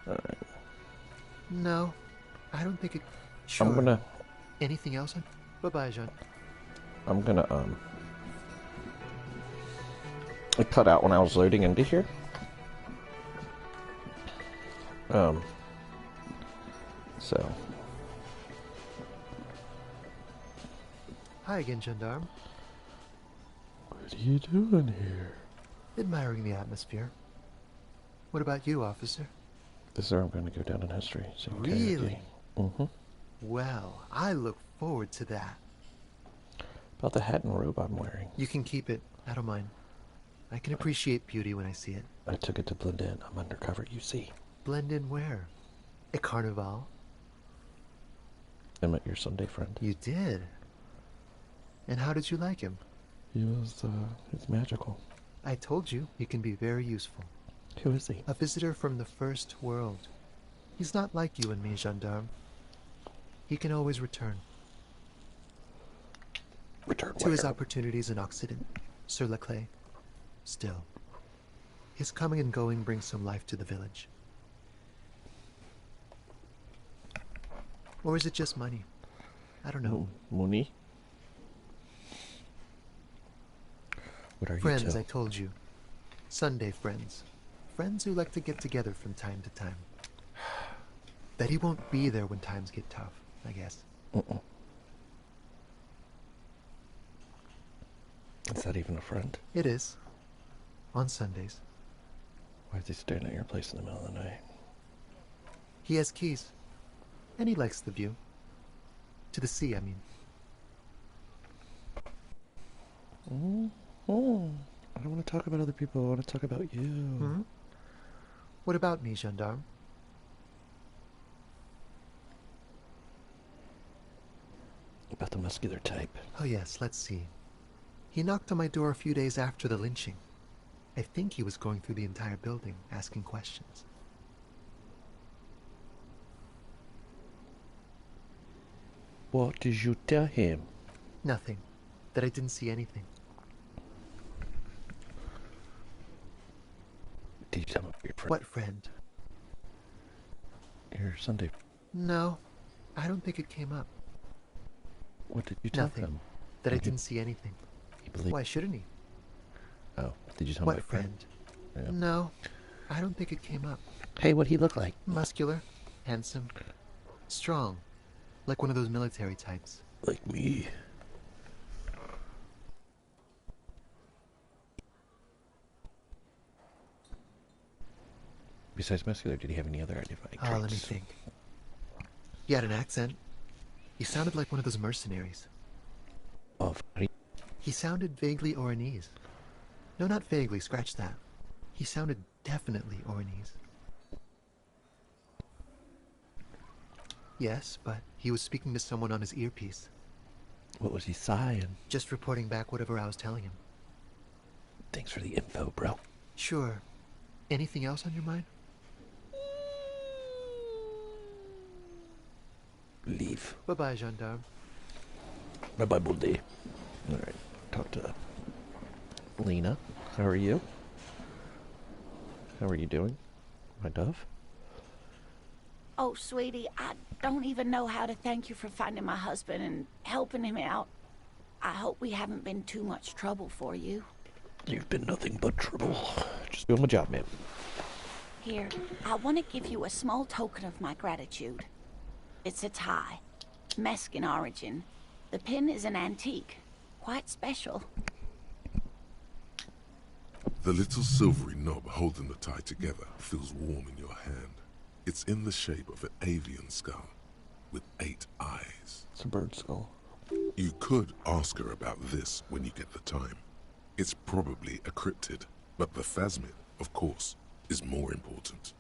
Alright. No, I don't think it... Sure. I'm gonna... Anything else? Bye-bye, Jean. I'm gonna, it cut out when I was loading into here. So... Hi again, gendarme. What are you doing here? Admiring the atmosphere. What about you, officer? This is where I'm gonna go down in history. So Really? Mm-hmm. Well, I look forward to that. About the hat and robe I'm wearing. You can keep it. I don't mind. I can appreciate beauty when I see it. I took it to blend in. I'm undercover, you see. Blend in where? At Carnival? I met your Sunday friend. You did? And how did you like him? He's magical. I told you, he can be very useful. Who is he? A visitor from the first world. He's not like you and me, gendarme. He can always return. Return to where? his opportunities in Occident, sur la clé. Still, his coming and going brings some life to the village. Or is it just money? I don't know. Money? What are you Friends, two? I told you. Sunday friends. Friends who like to get together from time to time. Bet he won't be there when times get tough, I guess. Is that even a friend? It is. On Sundays. Why is he staying at your place in the middle of the night? He has keys. And he likes the view. To the sea, I mean. I don't want to talk about other people. I want to talk about you. Hmm? What about me, gendarme? About the muscular type. Oh yes, let's see. He knocked on my door a few days after the lynching. I think he was going through the entire building, asking questions. What did you tell him? Nothing. That I didn't see anything. Did you tell him about your friend? What friend? Your Sunday. No, I don't think it came up. What did you tell Nothing. him? That I didn't see anything. He believed. Why shouldn't he? Oh, did you tell him What about your friend? Yeah. No, I don't think it came up. Hey, what'd he look like? Muscular, handsome, strong, like one of those military types. Like me. Besides muscular, did he have any other identifying traits? Let me think. He had an accent. He sounded like one of those mercenaries. Oh, He sounded vaguely Oranese. No, not vaguely, scratch that. He sounded definitely Oranese. Yes, but he was speaking to someone on his earpiece. what was he sighing? Just reporting back whatever I was telling him. Thanks for the info, bro. Sure. Anything else on your mind? Leave. Bye-bye, gendarme. Bye-bye, Buldy. Alright, talk to Lena. How are you? How are you doing, my dove? Oh, sweetie, I don't even know how to thank you for finding my husband and helping him out. I hope we haven't been too much trouble for you. You've been nothing but trouble. Just doing my job, man. Here, I want to give you a small token of my gratitude. It's a tie. Mexican origin. The pin is an antique. Quite special. The little silvery knob holding the tie together feels warm in your hand. It's in the shape of an avian skull, with 8 eyes. It's a bird skull. You could ask her about this when you get the time. It's probably a cryptid, but the phasmid, of course, is more important.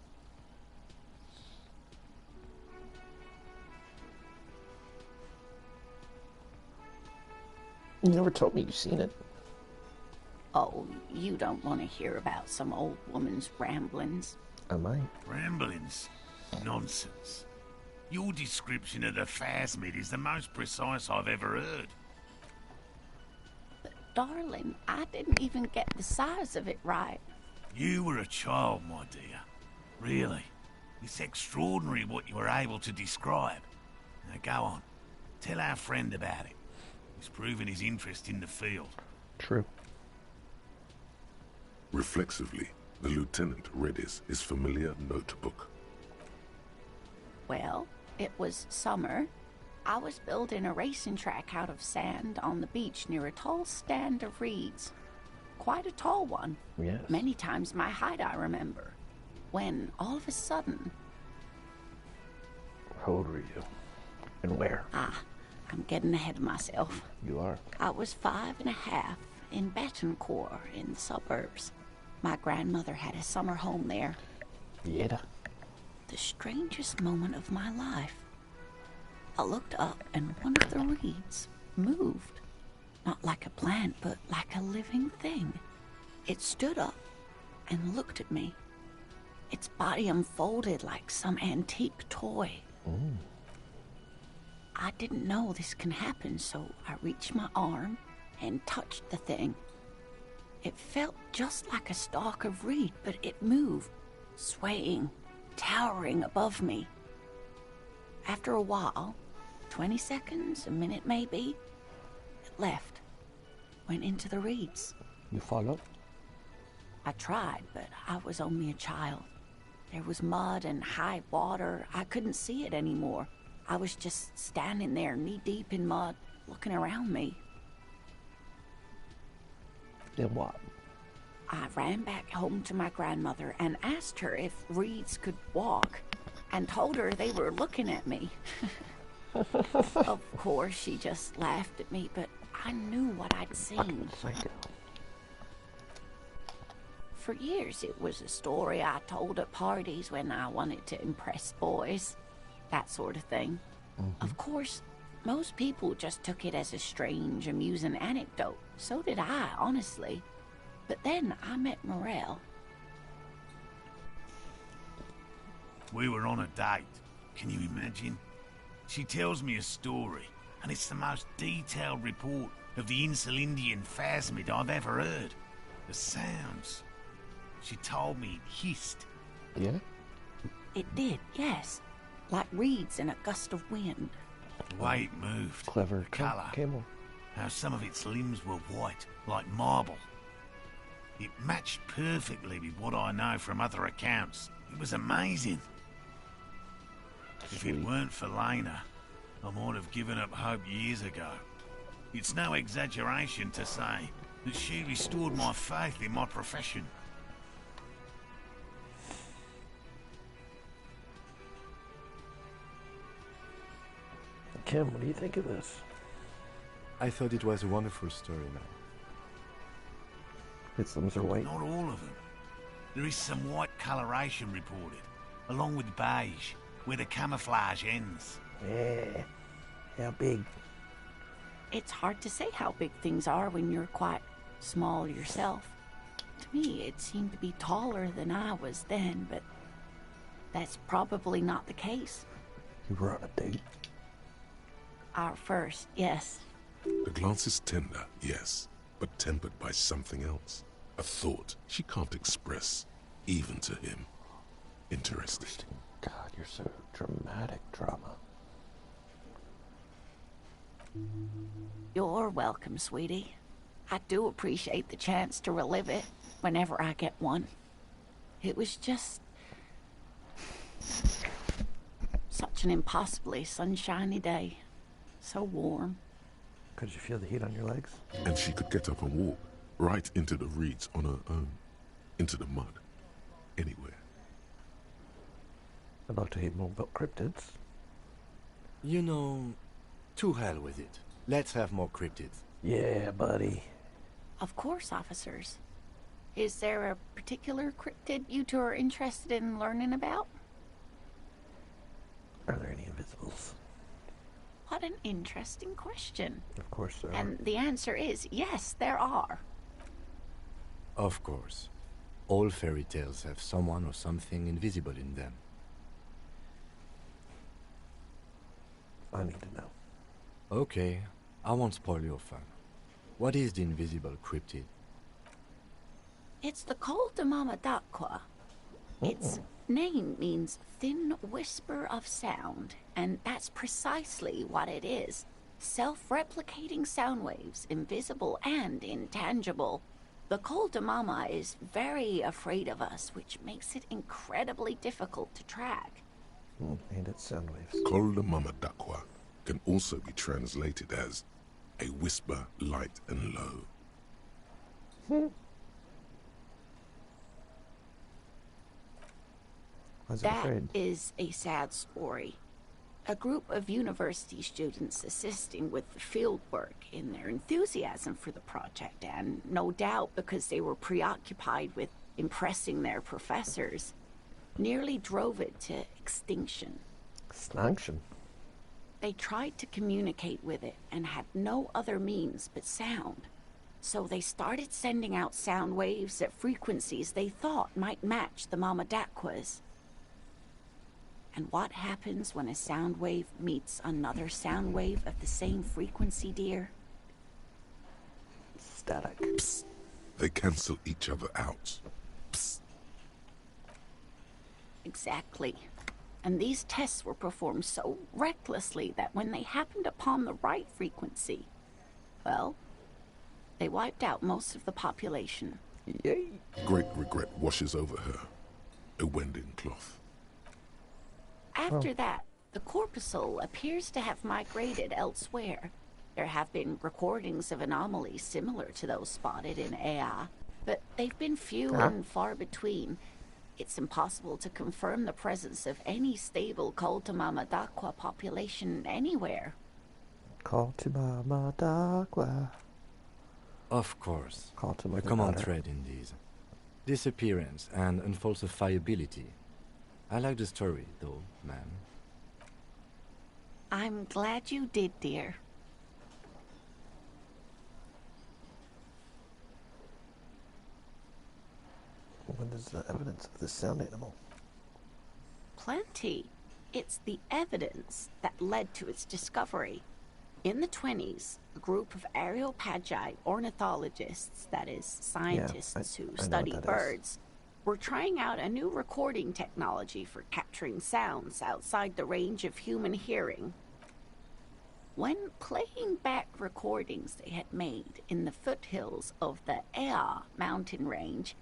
You never told me you've seen it. Oh, you don't want to hear about some old woman's ramblings. I might. Ramblings? Nonsense. Your description of the phasmid is the most precise I've ever heard. But, darling, I didn't even get the size of it right. You were a child, my dear. Really. It's extraordinary what you were able to describe. Now go on. Tell our friend about it. He's proven his interest in the field. True. Reflexively, the lieutenant read his familiar notebook. Well, it was summer. I was building a racing track out of sand on the beach near a tall stand of reeds. Quite a tall one. Yes. Many times my height, I remember. When, all of a sudden... How old were you? And where? I'm getting ahead of myself. You are. I was 5.5 in Betancourt in the suburbs. My grandmother had a summer home there. Yeah. The strangest moment of my life. I looked up and one of the reeds moved. Not like a plant, but like a living thing. It stood up and looked at me. Its body unfolded like some antique toy. I didn't know this can happen, so I reached my arm and touched the thing. It felt just like a stalk of reed, but it moved, swaying, towering above me. After a while, 20 seconds, a minute maybe, it left, went into the reeds. You followed? I tried, but I was only a child. There was mud and high water. I couldn't see it anymore. I was just standing there, knee-deep in mud, looking around me. Then what? I ran back home to my grandmother and asked her if reeds could walk, and told her they were looking at me. Of course, she just laughed at me, but I knew what I'd seen. Psycho. For years, it was a story I told at parties when I wanted to impress boys. That sort of thing. Of course, most people just took it as a strange, amusing anecdote. So did I, honestly. But then I met Morel. We were on a date. Can you imagine? She tells me a story, and it's the most detailed report of the Insulindian phasmid I've ever heard. The sounds. She told me it hissed. Yeah? It did, yes. Like reeds in a gust of wind. The way it moved. Clever The colour. camel. How some of its limbs were white, like marble. It matched perfectly with what I know from other accounts. It was amazing. If it Sweet. weren't for Lena, I might have given up hope years ago. It's no exaggeration to say that she restored my faith in my profession. Kim, what do you think of this? I thought it was a wonderful story, man. Its limbs are white. Not all of them. There is some white coloration reported, along with beige, where the camouflage ends. Yeah. How big? It's hard to say how big things are when you're quite small yourself. To me, it seemed to be taller than I was then, but that's probably not the case. You were on a date. Our first, yes. The glance is tender, yes, but tempered by something else. A thought she can't express, even to him. Interesting. God, you're so dramatic, drama. You're welcome, sweetie. I do appreciate the chance to relive it whenever I get one. It was just such an impossibly sunshiny day. So warm. Could you feel the heat on your legs? And she could get up and walk right into the reeds on her own. Into the mud. Anywhere. I'd love to hear more about cryptids. You know, to hell with it. Let's have more cryptids. Yeah, buddy. Of course, officers. Is there a particular cryptid you two are interested in learning about? Are there any invisibles? What an interesting question. Of course there are. And the answer is yes, there are. Of course. All fairy tales have someone or something invisible in them. I need to know. Okay, I won't spoil your fun. What is the invisible cryptid? It's the Col de Mama d'Aqua. It's name means thin whisper of sound, and that's precisely what it is. Self-replicating sound waves, invisible and intangible. The Mama is very afraid of us, which makes it incredibly difficult to track. And its sound waves. Kolda Mama Dakwa can also be translated as a whisper light and low. I was That afraid. is a sad story. A group of university students assisting with the field work in their enthusiasm for the project, and no doubt because they were preoccupied with impressing their professors, nearly drove it to extinction. Extinction. They tried to communicate with it and had no other means but sound. So they started sending out sound waves at frequencies they thought might match the Mama Dakwas. And what happens when a sound wave meets another sound wave of the same frequency, dear? Static. Psst. They cancel each other out. Psst. Exactly. And these tests were performed so recklessly that when they happened upon the right frequency, well, they wiped out most of the population. Yay. Great regret washes over her. A wending cloth. After that, the corpuscle appears to have migrated elsewhere. There have been recordings of anomalies similar to those spotted in Ea, but they've been few and far between. It's impossible to confirm the presence of any stable Mama Dakwa population anywhere. Call to Mama Dakwa. Of course. Call to A Mother common Daughter. thread in these. Disappearance and unfalsifiability. I like the story, though, ma'am. I'm glad you did, dear. What is the evidence of this sound animal? Plenty. It's the evidence that led to its discovery. In the 20s, a group of Areopagi ornithologists, that is, scientists who I know study what that is. birds, were trying out a new recording technology for capturing sounds outside the range of human hearing. When playing back recordings they had made in the foothills of the Ea mountain range,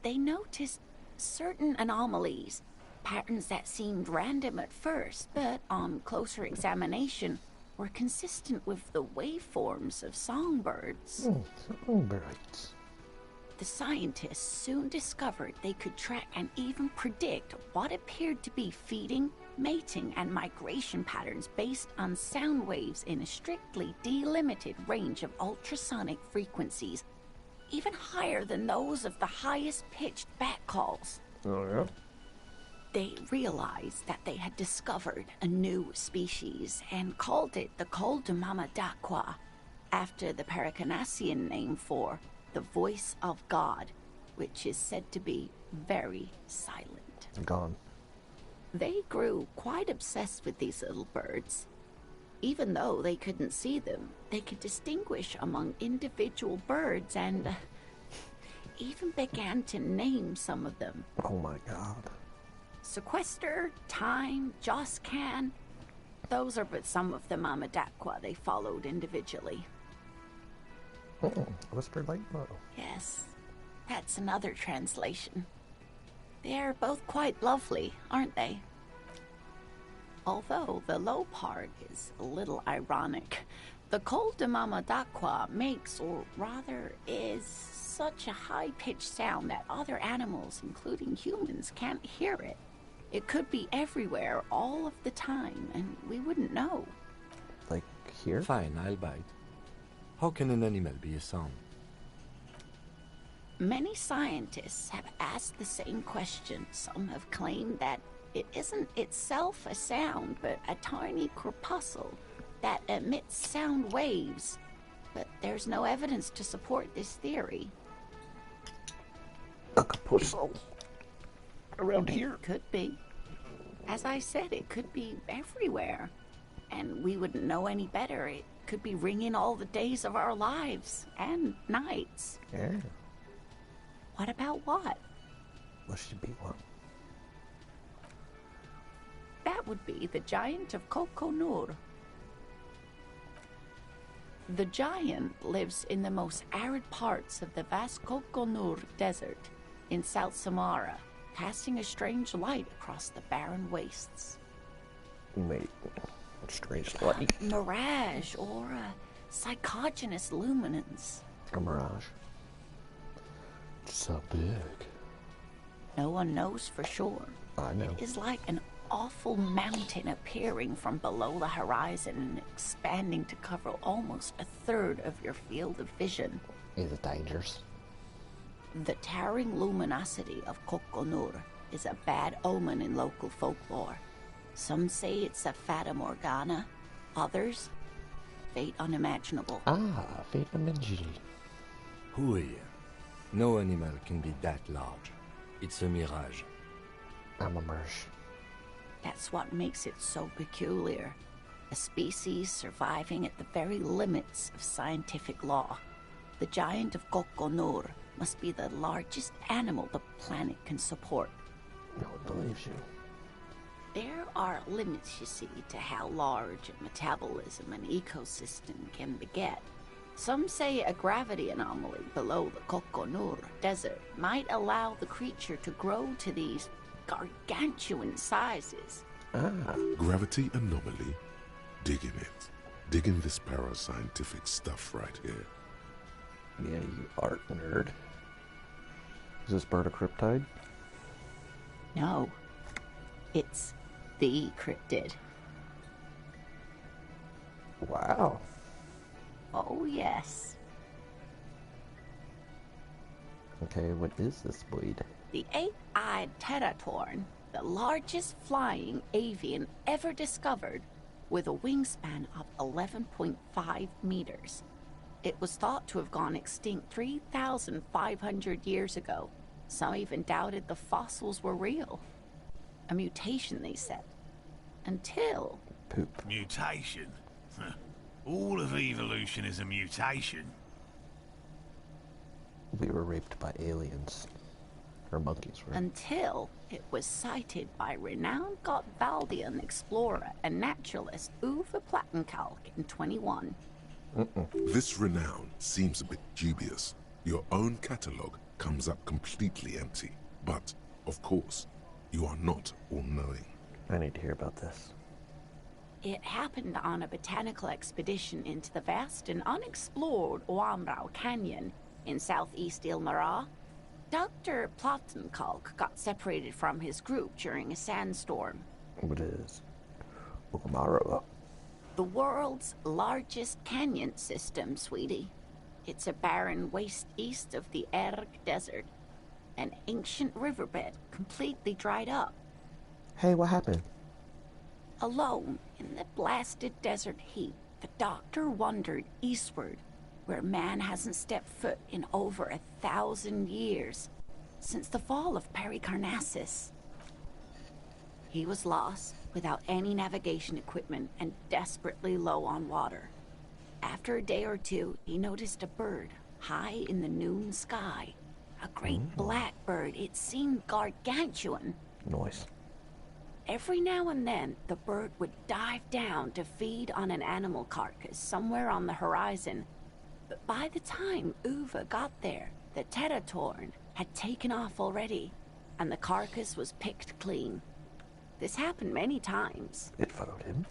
they noticed certain anomalies, patterns that seemed random at first, but on closer examination were consistent with the waveforms of songbirds. Songbirds. The scientists soon discovered they could track and even predict what appeared to be feeding, mating, and migration patterns based on sound waves in a strictly delimited range of ultrasonic frequencies, even higher than those of the highest pitched bat calls. Oh, yeah? They realized that they had discovered a new species and called it the Mama Dakwa, after the Paracanassian name for the voice of God, which is said to be very silent. Gone. They grew quite obsessed with these little birds. Even though they couldn't see them, they could distinguish among individual birds and even began to name some of them. Oh my god. Sequester, Time, Joscan. Those are but some of the Mama Dakwa they followed individually. Whisper light low. Yes, that's another translation. They're both quite lovely, aren't they? Although the low part is a little ironic. The Mama Dakwa makes, or rather is, such a high-pitched sound that other animals, including humans, can't hear it. It could be everywhere all of the time, and we wouldn't know. Like here? Fine, I'll bite. How can an animal be a sound? Many scientists have asked the same question. Some have claimed that it isn't itself a sound, but a tiny corpuscle that emits sound waves. But there's no evidence to support this theory. A corpuscle. Around here. Could be. As I said, it could be everywhere. And we wouldn't know any better. It could be ringing all the days of our lives and nights. Yeah. What about what? Must be one. that would be the giant of Kokonur. The giant lives in the most arid parts of the vast Kokonur Desert in South Samara, casting a strange light across the barren wastes. Wait, strange light. Mirage or a psychogenous luminance. A mirage. So big. No one knows for sure. I know. It is like an awful mountain appearing from below the horizon and expanding to cover almost a third of your field of vision. Is it dangerous? The towering luminosity of Kokonur is a bad omen in local folklore. Some say it's a fata morgana, others, fate unimaginable. Ah, fate imaginary. Who are you? No animal can be that large. It's a mirage. I'm a mersh. That's what makes it so peculiar. A species surviving at the very limits of scientific law. The giant of Kokonur must be the largest animal the planet can support. No one believes you. There are limits, you see, to how large a metabolism an ecosystem can beget. Some say a gravity anomaly below the Kokonur Desert might allow the creature to grow to these gargantuan sizes. Ah, Gravity anomaly? Digging it. Digging this parascientific stuff right here. yeah, you art nerd. Is this bird a cryptide? No, it's the cryptid. Wow. Oh, yes. Okay, what is this weed? The eight-eyed teratorn, the largest flying avian ever discovered, with a wingspan of 11.5 meters. It was thought to have gone extinct 3,500 years ago. Some even doubted the fossils were real. A mutation, they said. Until... Poop. Mutation? Huh. All of evolution is a mutation. We were raped by aliens. Or monkeys, right? Until it was sighted by renowned Gotvaldian explorer and naturalist Uwe Plattenkalk in 21. This renown seems a bit dubious. Your own catalogue comes up completely empty. But, of course, you are not all-knowing. I need to hear about this. It happened on a botanical expedition into the vast and unexplored Oamrau Canyon in southeast Ilmara. Dr. Plattenkalk got separated from his group during a sandstorm. What is Ugamara? The world's largest canyon system, sweetie. It's a barren waste east of the Erg Desert. An ancient riverbed completely dried up. Hey, what happened? Alone in the blasted desert heat, the doctor wandered eastward, where man hasn't stepped foot in over 1,000 years, since the fall of Pericarnassus. He was lost, without any navigation equipment, and desperately low on water. After a day or two, he noticed a bird high in the noon sky. A great black bird. It seemed gargantuan. Noise. Every now and then, the bird would dive down to feed on an animal carcass somewhere on the horizon. But by the time Uwe got there, the teratorn had taken off already, and the carcass was picked clean. This happened many times. It followed him.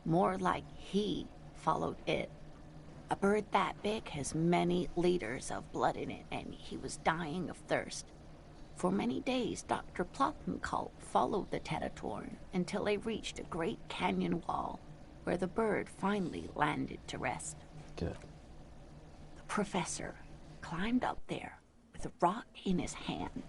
More like he followed it. A bird that big has many liters of blood in it, and he was dying of thirst. For many days, Dr. Plattenkalk followed the teratorn until they reached a great canyon wall, where the bird finally landed to rest. Good. The professor climbed up there with a rock in his hand.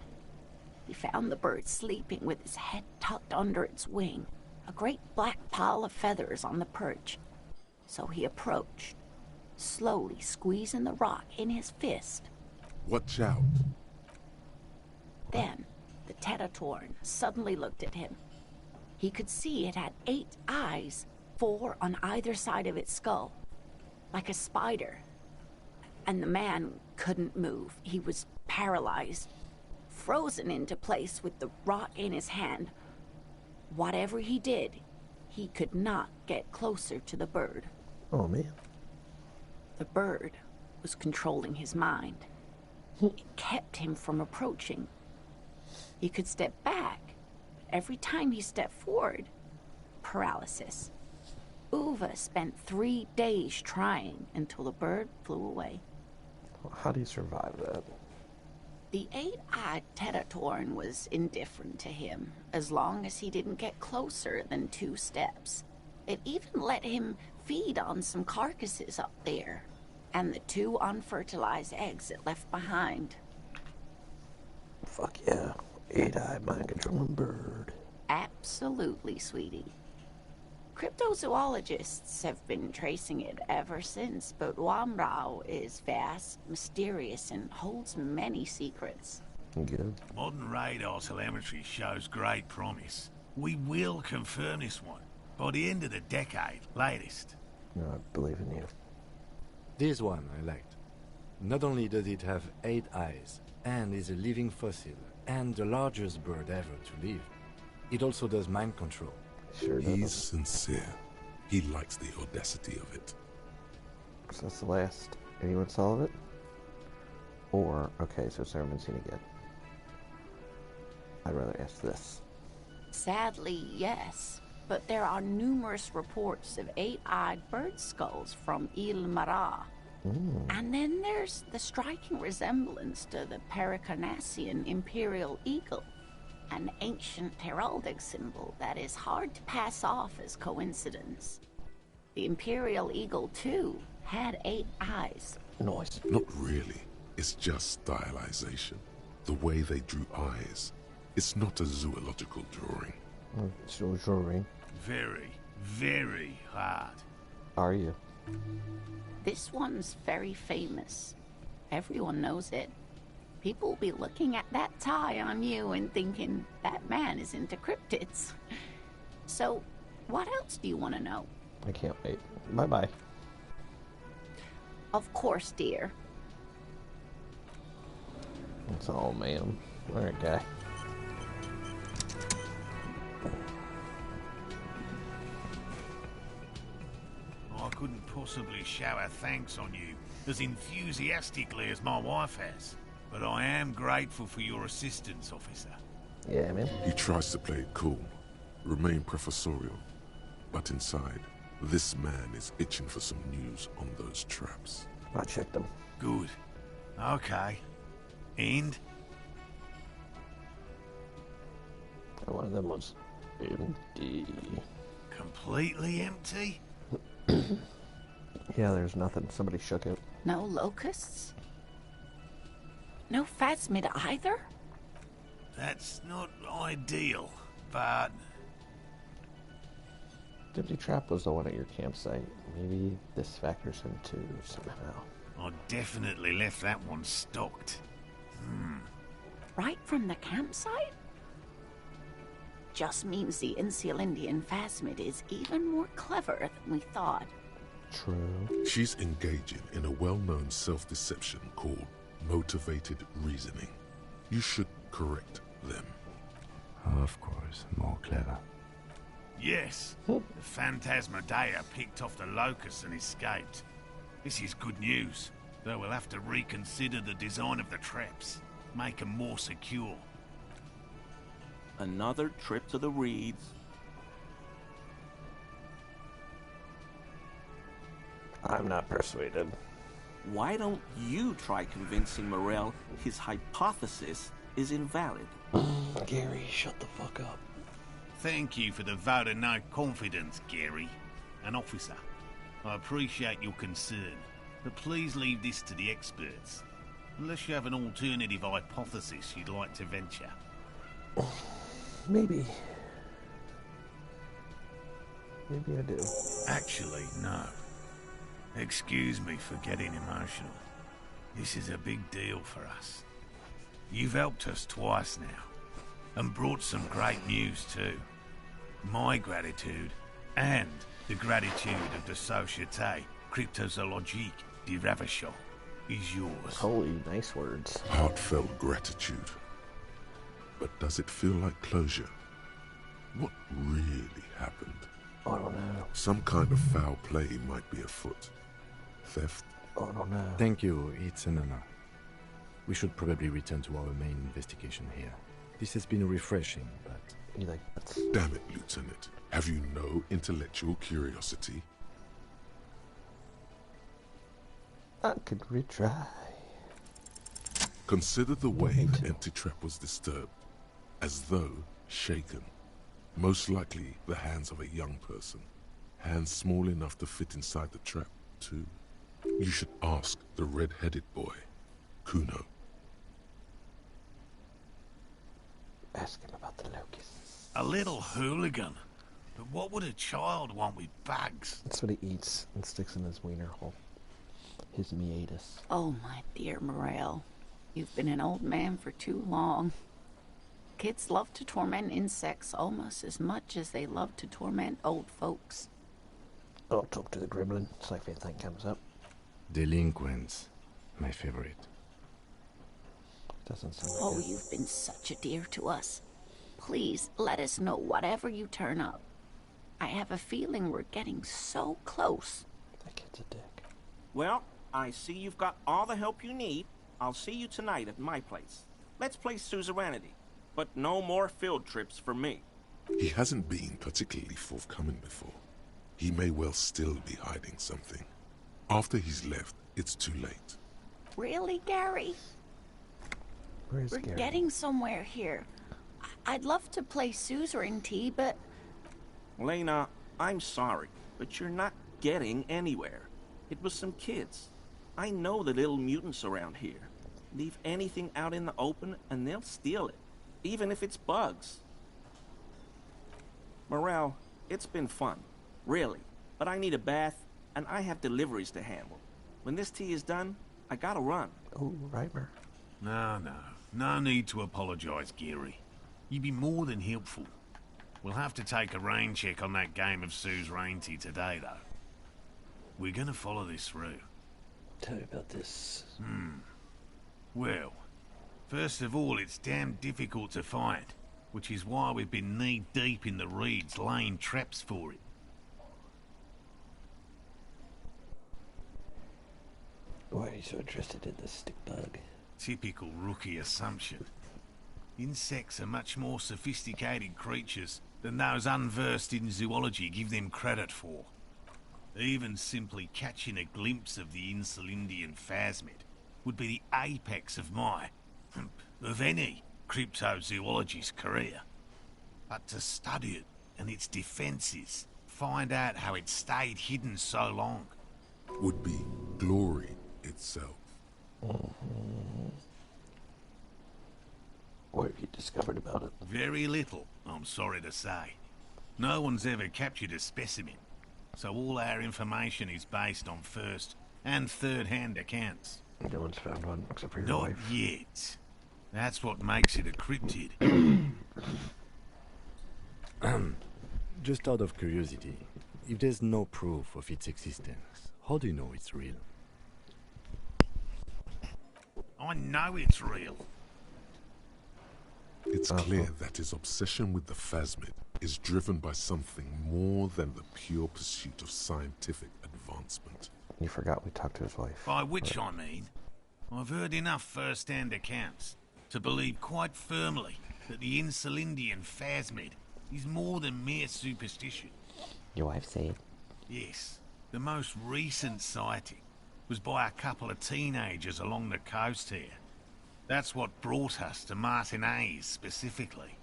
He found the bird sleeping with his head tucked under its wing, a great black pile of feathers on the perch. So he approached, slowly squeezing the rock in his fist. Watch out. Then, the teratorn suddenly looked at him. He could see it had 8 eyes, 4 on either side of its skull, like a spider. And the man couldn't move. He was paralyzed, frozen into place with the rock in his hand. Whatever he did, he could not get closer to the bird. Oh, man. The bird was controlling his mind. It kept him from approaching. He could step back, but every time he stepped forward, paralysis. Uva spent 3 days trying until the bird flew away. How do you survive that? The 8-eyed Tetatorn was indifferent to him, as long as he didn't get closer than 2 steps. It even let him feed on some carcasses up there, and the 2 unfertilized eggs it left behind. Fuck yeah. 8-eyed mind controlling bird. Absolutely, sweetie. Cryptozoologists have been tracing it ever since, but Wamrao is vast, mysterious, and holds many secrets. Good. Modern radar telemetry shows great promise. We will confirm this one by the end of the decade, latest. No, I believe in you. This one I liked. Not only does it have 8 eyes, and is a living fossil, and the largest bird ever to live, it also does mind control. Sure He's does. sincere. He likes the audacity of it. So that's the last. Anyone saw of it? Or, okay, so it's never been seen again. I'd rather ask this. Sadly, yes, but there are numerous reports of 8-eyed bird skulls from Il Mara. And then there's the striking resemblance to the Pericarnassian imperial eagle, an ancient heraldic symbol that is hard to pass off as coincidence. The imperial eagle, too, had 8 eyes. Noise. Not really. It's just stylization. The way they drew eyes. It's not a zoological drawing. So drawing. Very, very hard. Are you? This one's very famous. Everyone knows it. People will be looking at that tie on you and thinking, that man is into cryptids. So, what else do you want to know? I can't wait. Bye-bye. Of course, dear. That's all, ma'am. Alright, guy. I couldn't possibly shower thanks on you as enthusiastically as my wife has. But I am grateful for your assistance, officer. Yeah, man. He tries to play it cool, remain professorial. But inside, this man is itching for some news on those traps. I checked them. Good. Okay. And? One of them was empty. Completely empty? Yeah, there's nothing. Somebody shook it. No locusts? No phasmid either? That's not ideal, but... The empty trap was the one at your campsite. Maybe this factors in too, somehow. I definitely left that one stocked. Right from the campsite? Just means the Insulindian phasmid is even more clever than we thought. True. She's engaging in a well-known self-deception called motivated reasoning. You should correct them. Of course, more clever. Yes, the Phantasmadeia picked off the locust and escaped. This is good news, though we'll have to reconsider the design of the traps, make them more secure. Another trip to the Reeds. I'm not persuaded. Why don't you try convincing Morel his hypothesis is invalid? Gary, shut the fuck up. Thank you for the vote of no confidence, Gary. An officer. I appreciate your concern, but please leave this to the experts. Unless you have an alternative hypothesis you'd like to venture. Maybe. Maybe I do. Actually, no. Excuse me for getting emotional. This is a big deal for us. You've helped us twice now, and brought some great news too. My gratitude, and the gratitude of the Société Cryptozoologique de Ravachol, is yours. Holy, nice words. Heartfelt gratitude. But does it feel like closure? What really happened? I don't know. Some kind of foul play might be afoot. Theft? I don't know. Thank you, it's an honor. We should probably return to our main investigation here. This has been refreshing, but... You think that's... Damn it, Lieutenant. Have you no intellectual curiosity? I could retry. Consider the way the empty trap was disturbed, as though shaken. Most likely the hands of a young person. Hands small enough to fit inside the trap, too. You should ask the red-headed boy, Kuno. Ask him about the locusts. A little hooligan. But what would a child want with bags? That's what he eats and sticks in his wiener hole. His meatus. Oh, my dear Morel. You've been an old man for too long. Kids love to torment insects almost as much as they love to torment old folks. I'll talk to the gremlin, so if anything comes up. Delinquents. My favorite. Doesn't sound like Oh, it. you've been such a dear to us. Please, let us know whatever you turn up. I have a feeling we're getting so close. That kid's a dick. Well, I see you've got all the help you need. I'll see you tonight at my place. Let's play suzerainty, but no more field trips for me. He hasn't been particularly forthcoming before. He may well still be hiding something. After he's left, it's too late. Really, Gary? Where's We're Gary? getting somewhere here. I'd love to play suzerainty, but Lena, I'm sorry, but you're not getting anywhere. It was some kids. I know the little mutants around here. Leave anything out in the open and they'll steal it, even if it's bugs. Morel, it's been fun, really, but I need a bath and I have deliveries to handle. When this tea is done, I gotta run. Oh, Reimer. No need to apologize, Geary. You'd be more than helpful. We'll have to take a rain check on that game of suzerainty today, though. We're gonna follow this through. Tell me about this. Well, first of all, it's damn difficult to find, which is why we've been knee-deep in the reeds laying traps for it. Why are you so interested in this stick bug? Typical rookie assumption. Insects are much more sophisticated creatures than those unversed in zoology give them credit for. Even simply catching a glimpse of the Insulindian phasmid would be the apex of of any cryptozoologist's career. But to study it and its defenses, find out how it stayed hidden so long. Would be glory itself. What have you discovered about it? Very little, I'm sorry to say. No one's ever captured a specimen, so all our information is based on first and third-hand accounts. No one's found one except for your Not wife. yet. That's what makes it a cryptid. Just out of curiosity, if there's no proof of its existence, how do you know it's real? I know it's real. It's clear that his obsession with the phasmid is driven by something more than the pure pursuit of scientific advancement. You forgot we talked to his wife. By which I mean, I've heard enough first-hand accounts to believe quite firmly that the Insulindian phasmid is more than mere superstition. Your wife said. Yes, the most recent sighting was by a couple of teenagers along the coast here. That's what brought us to Martinez specifically.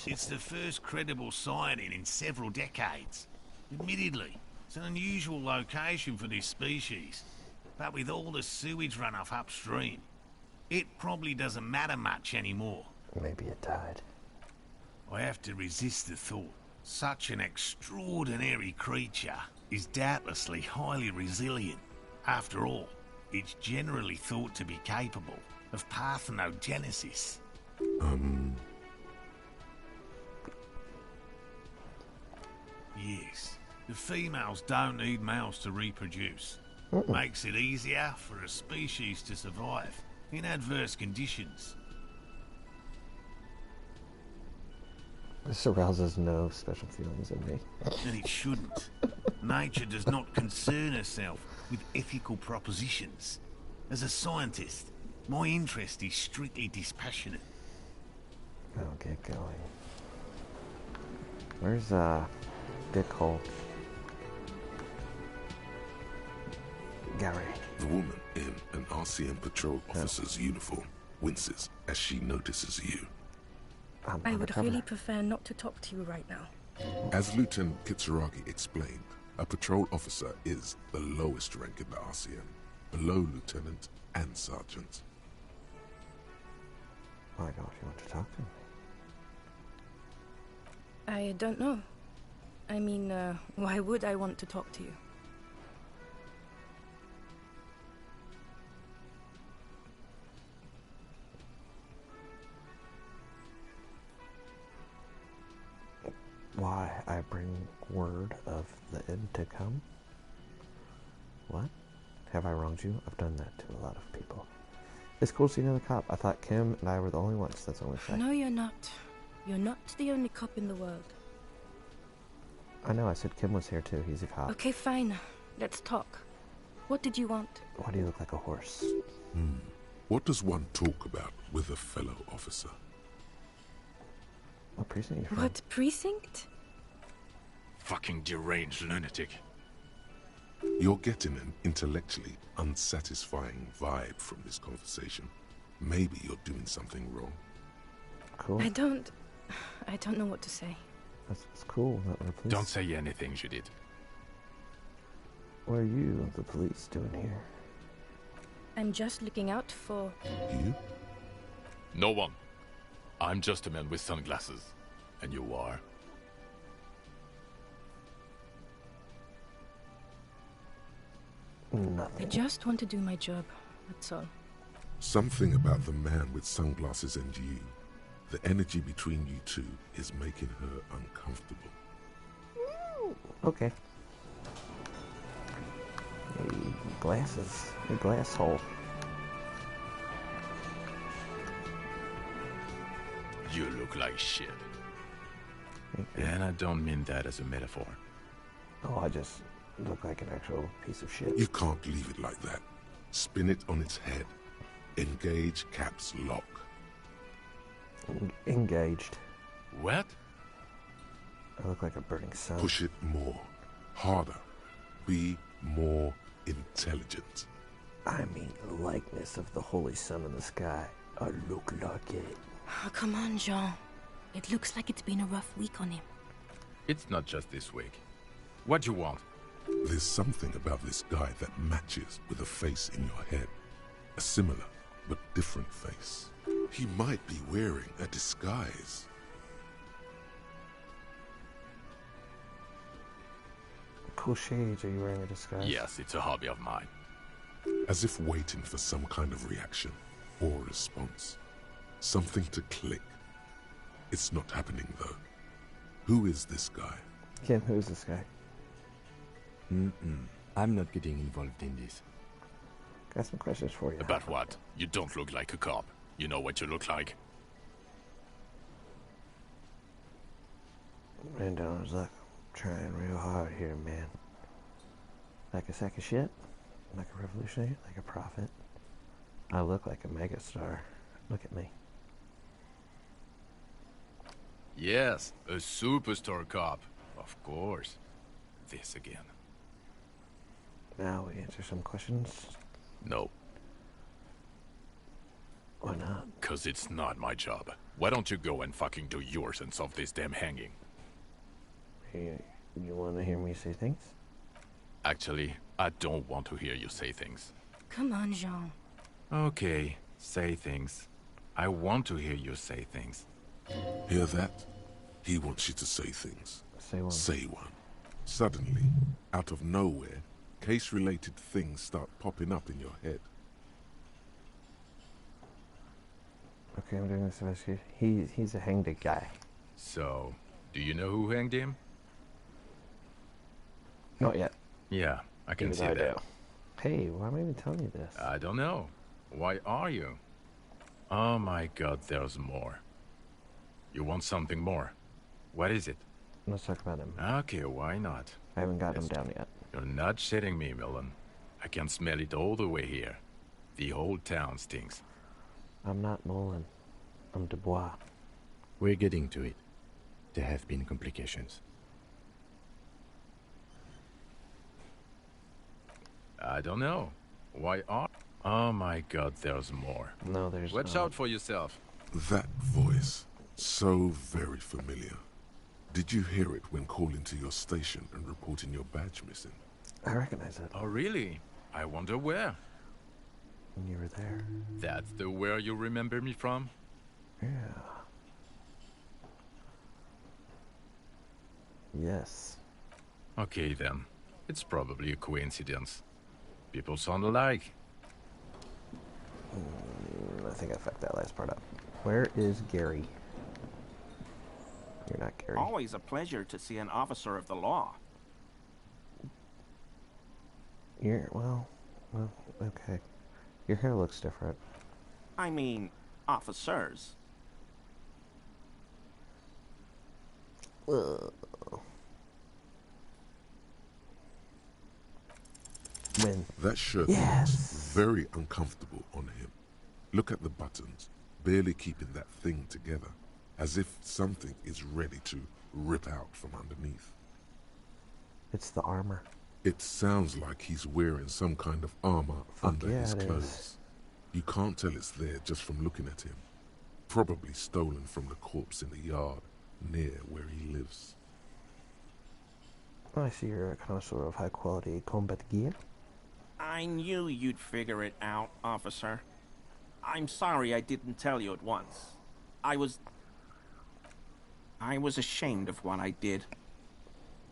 It's the first credible sighting in several decades. Admittedly, it's an unusual location for this species, but with all the sewage runoff upstream, it probably doesn't matter much anymore. Maybe it died. I have to resist the thought. Such an extraordinary creature is doubtlessly highly resilient. After all, it's generally thought to be capable of parthenogenesis. Yes, the females don't need males to reproduce. Makes it easier for a species to survive in adverse conditions. This arouses no special feelings in me. And it shouldn't. Nature does not concern herself with ethical propositions. As a scientist, my interest is strictly dispassionate. Oh, get going. Where's, Dick Hole? Gary. The woman in an RCM patrol officer's uniform winces as she notices you. I would really prefer not to talk to you right now. As Lieutenant Kitsuragi explained, a patrol officer is the lowest rank in the RCM, below lieutenant and sergeant. Why don't you want to talk to me? I don't know. I mean, why would I want to talk to you? Why I bring word of the end to come? What? Have I wronged you? I've done that to a lot of people. It's cool seeing another cop. I thought Kim and I were the only ones. That's only fact. No, you're not. You're not the only cop in the world. I know, I said Kim was here too. He's a cop. Okay, fine. Let's talk. What did you want? Why do you look like a horse? What does one talk about with a fellow officer? What precinct are you from? What precinct? Fucking deranged lunatic. You're getting an intellectually unsatisfying vibe from this conversation. Maybe you're doing something wrong. Cool. I don't know what to say. That's cool. Not the police. Don't say anything, Judith. What are you, the police, doing here? I'm just looking out for... You? No one. I'm just a man with sunglasses. And you are? I Nothing. just want to do my job. That's all. Something about the man with sunglasses and you, the energy between you two is making her uncomfortable. Okay. Hey, glasses. A glass hole. You look like shit. And I don't mean that as a metaphor. Oh, I just look like an actual piece of shit. You can't leave it like that. Spin it on its head. Engage caps lock. Engaged. What? I look like a burning sun. Push it more. Harder. Be more intelligent. I mean, the likeness of the holy sun in the sky. I look like it. Oh, come on, Jean. It looks like it's been a rough week on him. It's not just this week. What do you want? There's something about this guy that matches with a face in your head. A similar but different face. He might be wearing a disguise. Cool shades. Are you wearing a disguise? Yes, it's a hobby of mine. As if waiting for some kind of reaction or response. Something to click. It's not happening though. Who is this guy? Kim, who's this guy? I'm not getting involved in this. Got some questions for you. About what? You don't look like a cop. You know what you look like? Rando's like trying real hard here, man. Like a sack of shit? Like a revolutionary? Like a prophet? I look like a megastar. Look at me. Yes, a superstar cop. Of course. This again. Now we answer some questions. No, Why not? 'cause it's not my job. Why don't you go and fucking do yours and solve this damn hanging? You want to hear me say things? Actually, I don't want to hear you say things. Come on, Jean. Okay, say things. I want to hear you say things. Hear that? He wants you to say things. Say one. Say one. Suddenly, out of nowhere, case-related things start popping up in your head. Okay, I'm doing this investigation. He's a hanged guy. So, do you know who hanged him? Not yet. Yeah, I can Even see I that. do. Hey, why am I even telling you this? I don't know. Why are you? Oh my god, there's more. You want something more? What is it? Let's talk about him. Okay, why not? I haven't got him down yet. You're not shitting me, Millen. I can smell it all the way here. The whole town stinks. I'm not Mullen. I'm Dubois. We're getting to it. There have been complications. I don't know. Why are... Oh my god, there's more. No, there's Watch not. out for yourself. That voice, so very familiar. Did you hear it when calling to your station and reporting your badge missing? I recognize it. Oh really? I wonder where. When you were there. That's the where you remember me from? Yeah. Yes. Okay then. It's probably a coincidence. People sound alike. I think I fucked that last part up. Where is Gary? You're not Gary. Always a pleasure to see an officer of the law. Well, okay. Your hair looks different. I mean, officers. Ugh. When? That shirt Yes. looks very uncomfortable on him. Look at the buttons, barely keeping that thing together, as if something is ready to rip out from underneath. It's the armor. It sounds like he's wearing some kind of armor under yeah, his it clothes. is. You can't tell it's there just from looking at him. Probably stolen from the corpse in the yard near where he lives. I see you're a connoisseur of high quality combat gear. I knew you'd figure it out, officer. I'm sorry I didn't tell you at once. I was ashamed of what I did.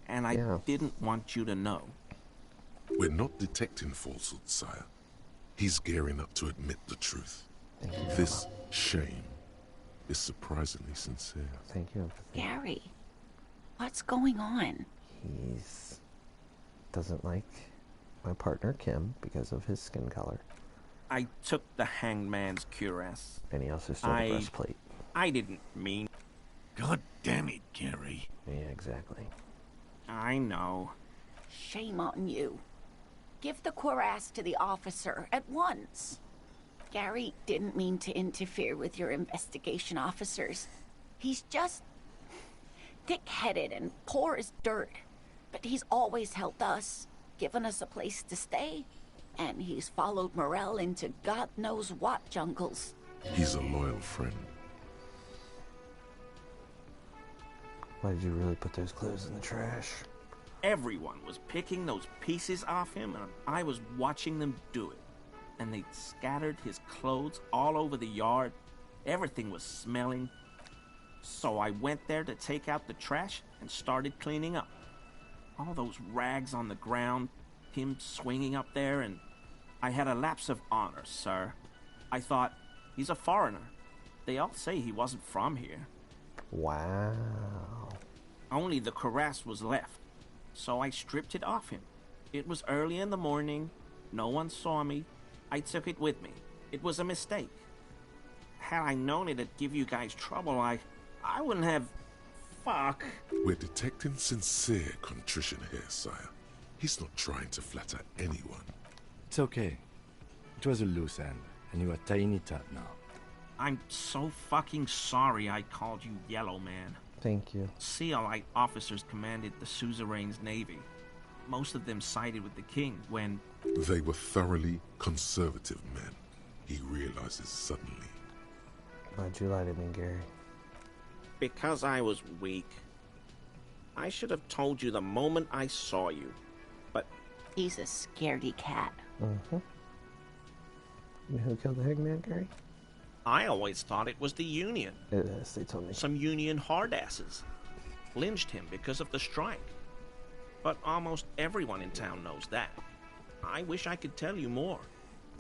And I didn't want you to know. We're not detecting falsehoods, sire. He's gearing up to admit the truth. This shame is surprisingly sincere. Thank you. Gary, what's going on? He's doesn't like my partner Kim because of his skin color. I took the hanged man's cuirass. And he also stole the breastplate. I didn't mean... God damn it, Gary. Yeah, exactly. I know. Shame on you. Give the cuirass to the officer at once. Gary didn't mean to interfere with your investigation officers. He's just thick-headed and poor as dirt. But he's always helped us, given us a place to stay. And he's followed Morel into God knows what jungles. He's a loyal friend. Why did you really put those clothes in the trash? Everyone was picking those pieces off him, and I was watching them do it. And they'd scattered his clothes all over the yard. Everything was smelling. So I went there to take out the trash and started cleaning up. All those rags on the ground, him swinging up there, and I had a lapse of honor, sir. I thought, he's a foreigner. They all say he wasn't from here. Wow. Only the cuirass was left, so I stripped it off him. It was early in the morning. No one saw me. I took it with me. It was a mistake. Had I known it'd give you guys trouble, I wouldn't have... Fuck. We're detecting sincere contrition here, sire. He's not trying to flatter anyone. It's okay. It was a loose end, and you are tying it up now. I'm so fucking sorry I called you Yellow Man. Thank you. Sealite officers commanded the suzerain's navy. Most of them sided with the king when... They were thoroughly conservative men, he realizes suddenly. Why'd you lie to me, Gary? Because I was weak. I should have told you the moment I saw you. But... He's a scaredy cat. Mm-hmm. You know who killed the hangman, Gary? I always thought it was the Union. It is, they told me. Some Union hardasses. Lynched him because of the strike. But almost everyone in town knows that. I wish I could tell you more.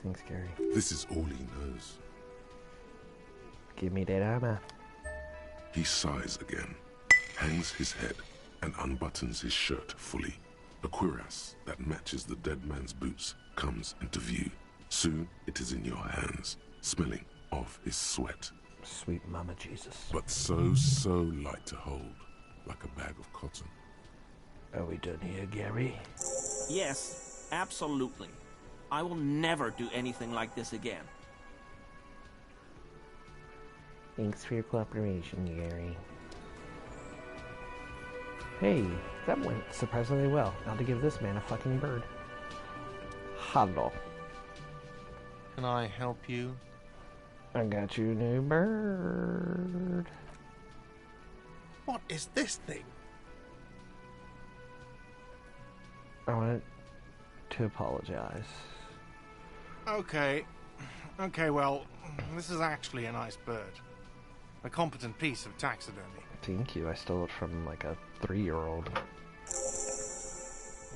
Thanks, Gary. This is all he knows. Give me that armor. He sighs again, hangs his head, and unbuttons his shirt fully. A cuirass that matches the dead man's boots comes into view. Soon it is in your hands, smelling of his sweat. Sweet Mama Jesus. But so light to hold. like a bag of cotton. Are we done here, Gary? Yes, absolutely. I will never do anything like this again. Thanks for your cooperation, Gary. Hey, that went surprisingly well. Now to give this man a fucking bird. Hello. Can I help you? I got you a new bird. What is this thing? I wanted to apologize. Okay, well, this is actually a nice bird. A competent piece of taxidermy. Thank you. I stole it from like a 3-year-old.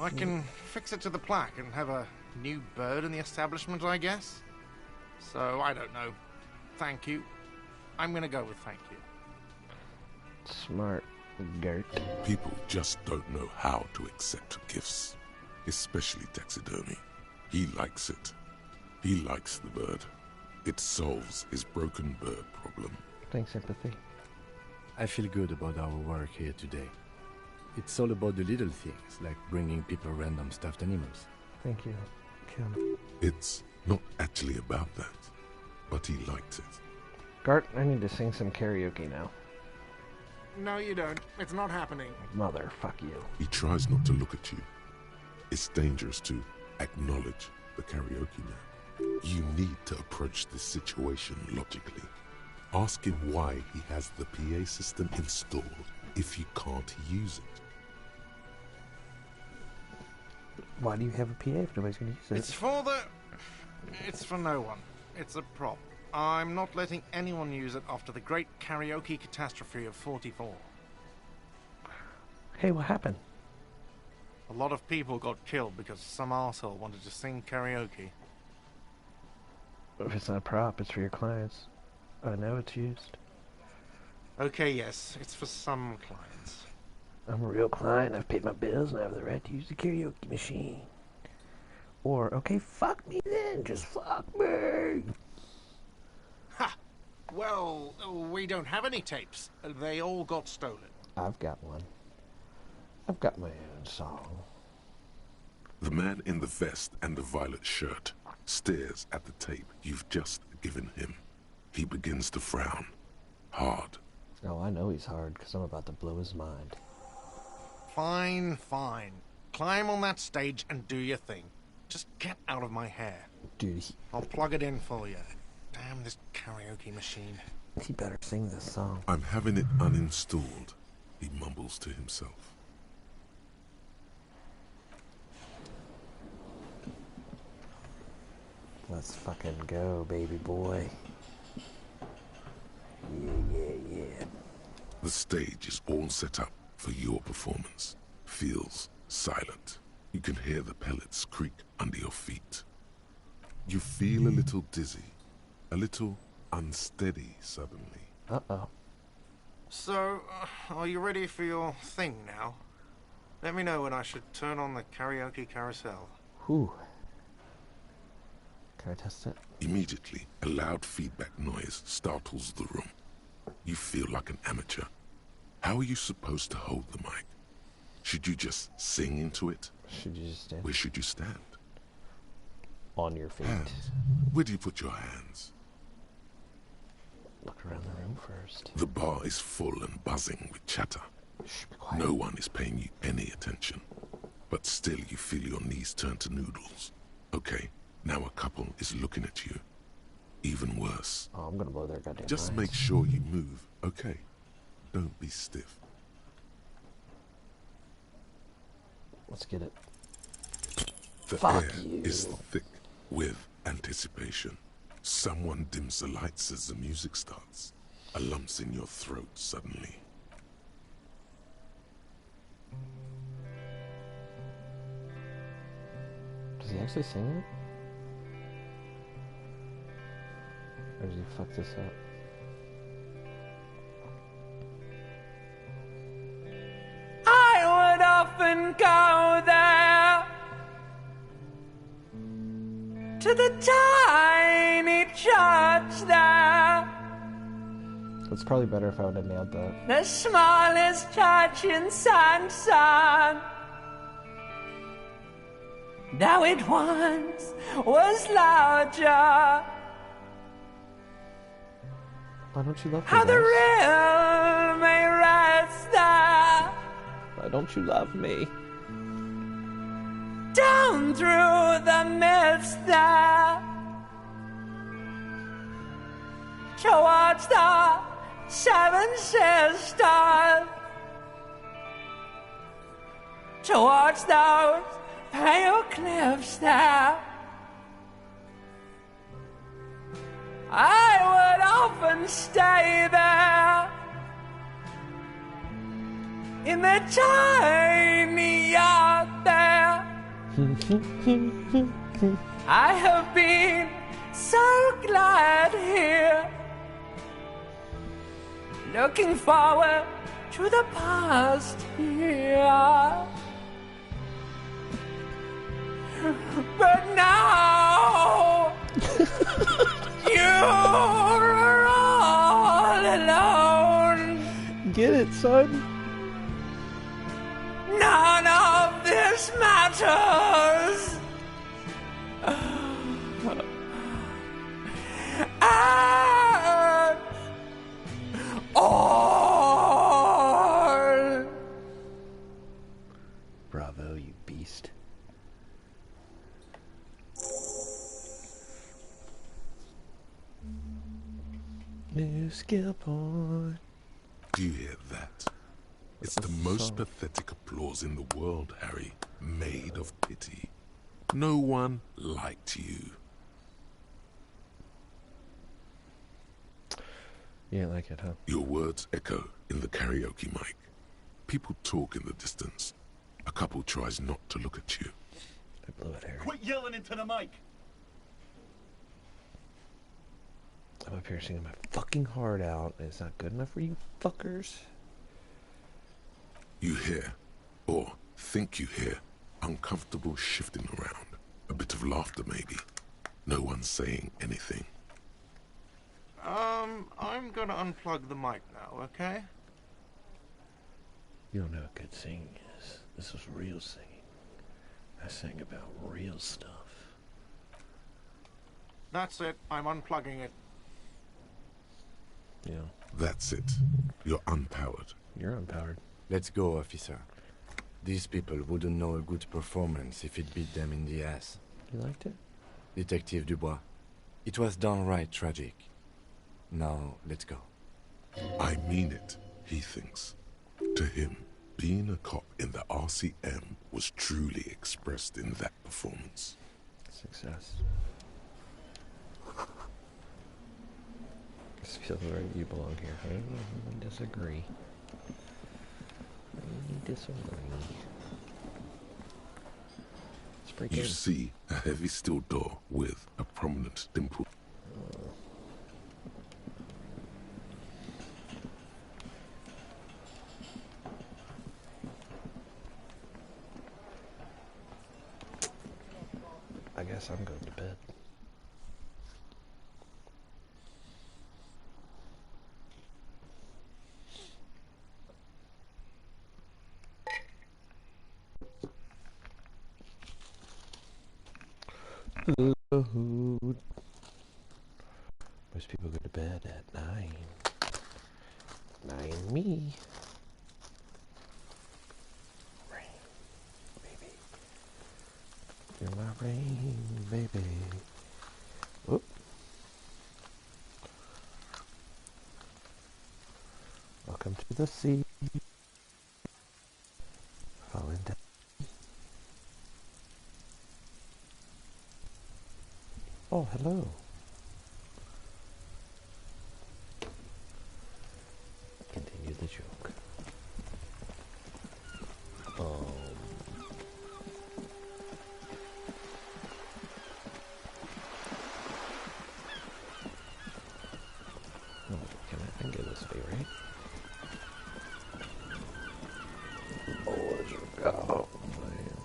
I can fix it to the plaque and have a new bird in the establishment, I guess. So, I don't know. Thank you. I'm gonna go with thank you. Smart, Gert. People just don't know how to accept gifts, especially taxidermy. He likes it. He likes the bird. It solves his broken bird problem. Thanks, empathy. I feel good about our work here today. It's all about the little things, like bringing people random stuffed animals. Thank you, Kim. It's not actually about that, but he liked it. Gart, I need to sing some karaoke now. No, you don't. It's not happening. Mother, fuck you. He tries not to look at you. It's dangerous to acknowledge the karaoke man. You need to approach this situation logically. Ask him why he has the PA system installed if you can't use it. Why do you have a PA if nobody's going to use it? It's for no one. It's a prop. I'm not letting anyone use it after the great karaoke catastrophe of 44. Hey, what happened? A lot of people got killed because some arsehole wanted to sing karaoke. If it's not a prop, it's for your clients. I know it's used. Okay, yes, it's for some clients. I'm a real client. I've paid my bills and I have the right to use the karaoke machine. Or, okay, fuck me then. Just fuck me. Ha! Well, we don't have any tapes. They all got stolen. I've got one. I've got my own song. The man in the vest and the violet shirt stares at the tape you've just given him. He begins to frown. Hard. Oh, I know he's hard, because I'm about to blow his mind. Fine. Climb on that stage and do your thing. Just get out of my hair. Dude, I'll plug it in for you. Damn this karaoke machine. he better sing this song. I'm having it uninstalled, he mumbles to himself. Let's fucking go, baby boy. Yeah. The stage is all set up for your performance. Feels silent. You can hear the pellets creak under your feet. You feel a little dizzy, a little unsteady suddenly. Uh-oh. So, are you ready for your thing now? Let me know when I should turn on the karaoke carousel. Whew. Can I test it? Immediately, a loud feedback noise startles the room. You feel like an amateur. How are you supposed to hold the mic? Should you just sing into it? Should you just stand? Where should you stand? On your feet. Hands. Where do you put your hands? Look around the room first. The bar is full and buzzing with chatter. Shh, be quiet. No one is paying you any attention. But still you feel your knees turn to noodles. Okay, now a couple is looking at you. Even worse. Oh, I'm gonna blow their goddamn Just minds. make sure you move, okay? Don't be stiff. Let's get it. The Fuck air you. is thick with anticipation. Someone dims the lights as the music starts. A lump's in your throat suddenly. Does he actually sing it? Or did he fuck this up? I would often go there to the tiny church there. Let's It's probably better if I would have nailed that. The smallest church in Sansan. Now it once was larger. Why don't you love me, How the guys? river may rest there. Why don't you love me? Down through the mist there. Towards the Seven Sisters. Towards those pale cliffs there. I would often stay there in the tiny yacht there. I have been so glad here, looking forward to the past here. But now you're all alone. Get it, son? None of this matters. And all. Bravo, you beast. New skill point. Do you hear that? It's the most pathetic applause in the world, Harry. Made of pity. No one liked you. You didn't like it, huh? Your words echo in the karaoke mic. People talk in the distance. A couple tries not to look at you. I blew it, Harry. Quit yelling into the mic. I'm up here singing my fucking heart out. It's not good enough for you fuckers. You hear, or think you hear, uncomfortable shifting around. A bit of laughter, maybe. No one saying anything. I'm gonna unplug the mic now, okay? You don't know what good singing is. This was real singing. I sang about real stuff. That's it. I'm unplugging it. Yeah. That's it. You're unpowered. You're unpowered. Let's go, officer. These people wouldn't know a good performance if it beat them in the ass. You liked it? Detective Dubois, it was downright tragic. Now, let's go. I mean it, he thinks. To him, being a cop in the RCM was truly expressed in that performance. Success. This feels right. You belong here. I disagree. I disagree. Let's break You in. see a heavy steel door with a prominent dimple. I guess I'm going to bed. Most people go to bed at 9. 9 me. Rain, baby. You're my rain, baby. Whoop. Welcome to the sea. Falling down. Oh, hello. Continue the joke. I can go this way, right? Oh, let's go. Man.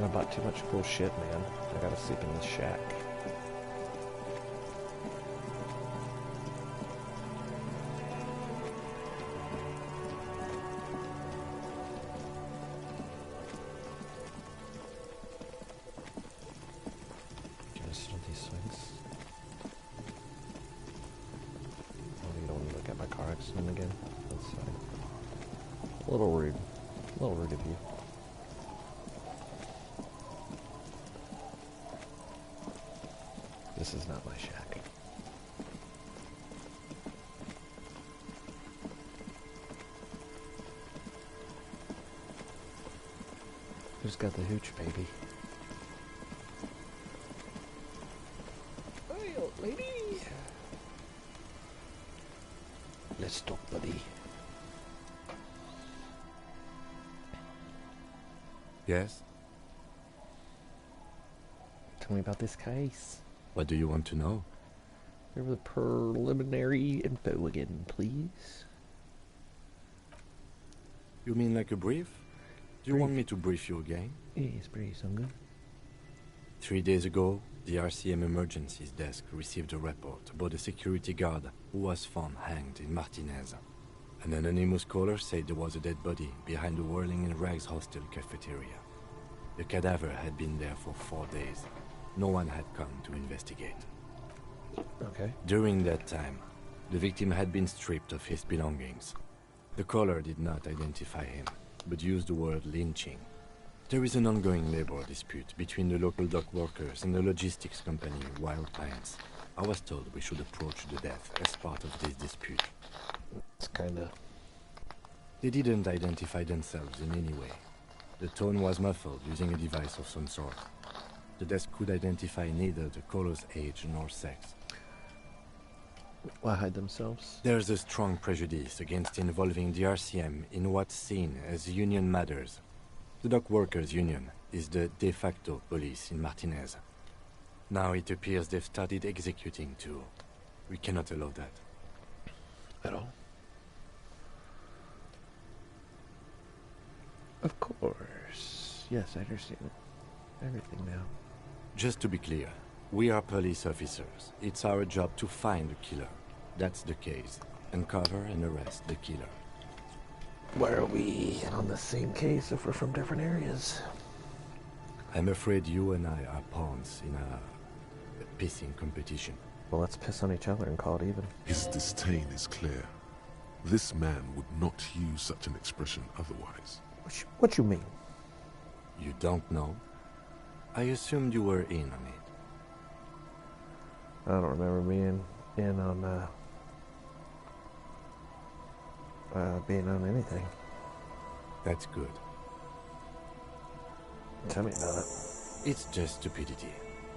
I bought too much cool shit, man. I gotta sleep in this shack. Can I sit on these swings? Oh, you don't want to look at my car accident again? That's fine. A little rude. A little rude of you. This is not my shack. Who's got the hooch, baby? Hey, old lady. Let's talk, buddy. Yes? Tell me about this case. What do you want to know? Give the preliminary info again, please. You mean like a brief? Do you want me to brief you again? Yes, brief, I'm good. 3 days ago, the RCM Emergencies Desk received a report about a security guard who was found hanged in Martinez. An anonymous caller said there was a dead body behind the Whirling in Rags hostel cafeteria. The cadaver had been there for 4 days. No one had come to investigate. Okay. During that time, the victim had been stripped of his belongings. The caller did not identify him, but used the word lynching. There is an ongoing labor dispute between the local dock workers and the logistics company Wild Pines. I was told we should approach the death as part of this dispute. It's kinda... They didn't identify themselves in any way. The tone was muffled using a device of some sort. The desk could identify neither the caller's age nor sex. Why hide themselves? There's a strong prejudice against involving the RCM in what's seen as union matters. The dock workers' union is the de facto police in Martinez. Now it appears they've started executing too. We cannot allow that. At all? Of course. Yes, I understand everything now. Just to be clear, we are police officers. It's our job to find the killer. That's the case. Uncover and arrest the killer. Why are we on the same case if we're from different areas? I'm afraid you and I are pawns in a pissing competition. Well, let's piss on each other and call it even. His disdain is clear. This man would not use such an expression otherwise. What you mean? You don't know? I assumed you were in on it. I don't remember being in on, being on anything. That's good. Tell me about it. It's just stupidity.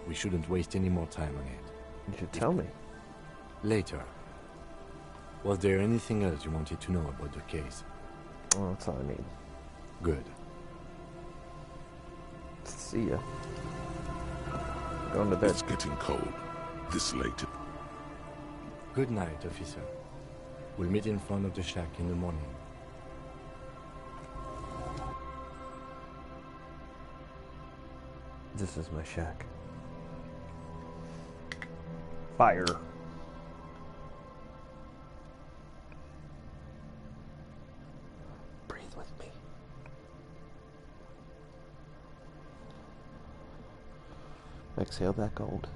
We shouldn't waste any more time on it. You should tell me. Later. Was there anything else you wanted to know about the case? Well, that's all I need. Good. See ya. Going to bed. It's getting cold. This late. Good night, officer. We'll meet in front of the shack in the morning. This is my shack. Fire. Breathe with me. Exhale that gold.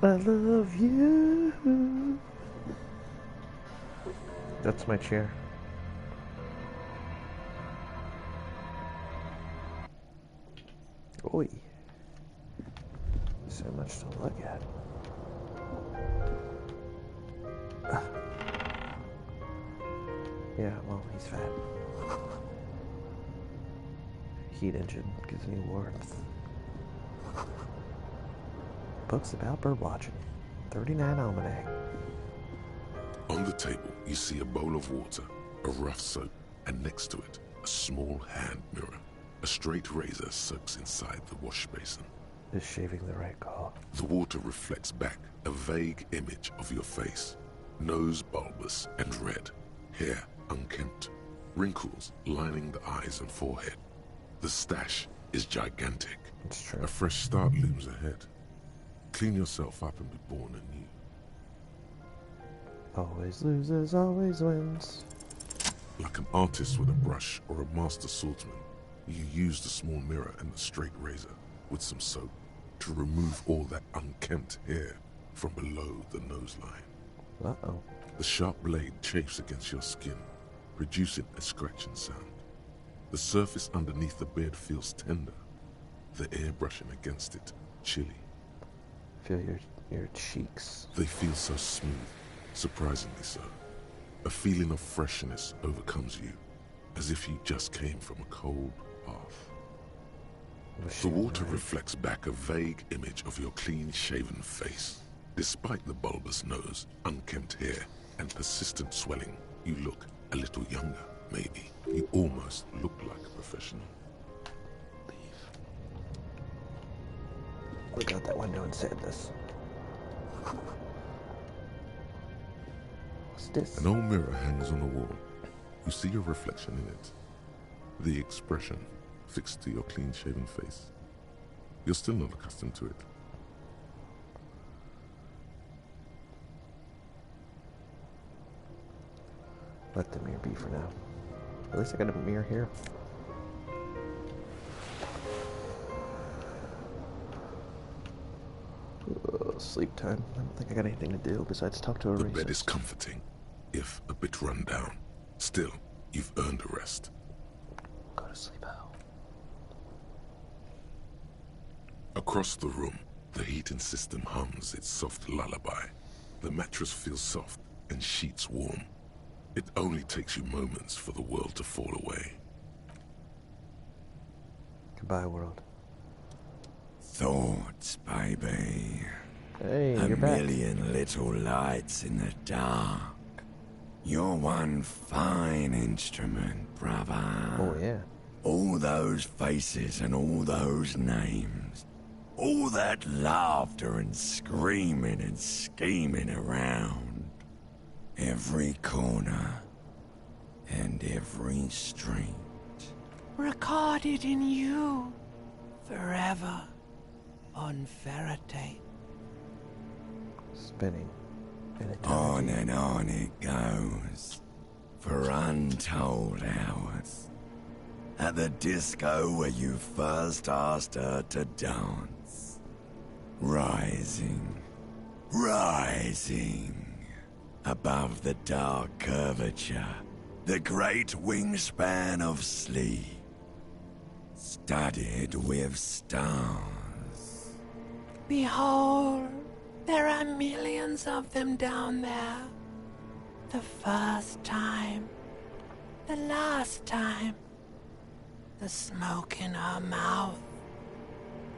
I love you. That's my chair. Oi. So much to look at. Yeah, well, he's fat. Heat engine gives me warmth. Books about birdwatching. 39 Almanac. On the table, you see a bowl of water, a rough soap, and next to it, a small hand mirror. A straight razor soaks inside the wash basin. Is shaving the right call? The water reflects back a vague image of your face. Nose bulbous and red, hair unkempt. wrinkles lining the eyes and forehead. The stash is gigantic. It's true. A fresh start looms ahead. Clean yourself up and be born anew. Always loses, always wins. Like an artist with a brush or a master swordsman, you use the small mirror and the straight razor with some soap to remove all that unkempt hair from below the nose line. Uh-oh. The sharp blade chafes against your skin, producing a scratching sound. The surface underneath the beard feels tender, the air brushing against it chilly. Feel your cheeks. They feel so smooth, surprisingly so. A feeling of freshness overcomes you, as if you just came from a cold bath. The water reflects back a vague image of your clean-shaven face. Despite the bulbous nose, unkempt hair, and persistent swelling, you look a little younger, maybe. You almost look like a professional. Look out that window and said this. What's this? An old mirror hangs on the wall. You see your reflection in it. The expression fixed to your clean-shaven face. You're still not accustomed to it. Let the mirror be for now. At least I got a mirror here. Sleep time. I don't think I got anything to do besides talk to a The bed is comforting, if a bit run down. Still, you've earned a rest. Go to sleep, Al. Across the room, the heating system hums its soft lullaby. The mattress feels soft and sheets warm. It only takes you moments for the world to fall away. Goodbye, world. Thoughts, baby. Hey, a you're back. million little lights in the dark. You're one fine instrument, brother. Oh, yeah. All those faces and all those names. All that laughter and screaming and scheming around. Every corner and every street. Recorded in you forever on ferrite. Spinning. On and on it goes for untold hours. At the disco where you first asked her to dance. Rising, rising. Above the dark curvature, the great wingspan of sleep. Studded with stars. Behold, there are millions of them down there. The first time, the last time. The smoke in her mouth.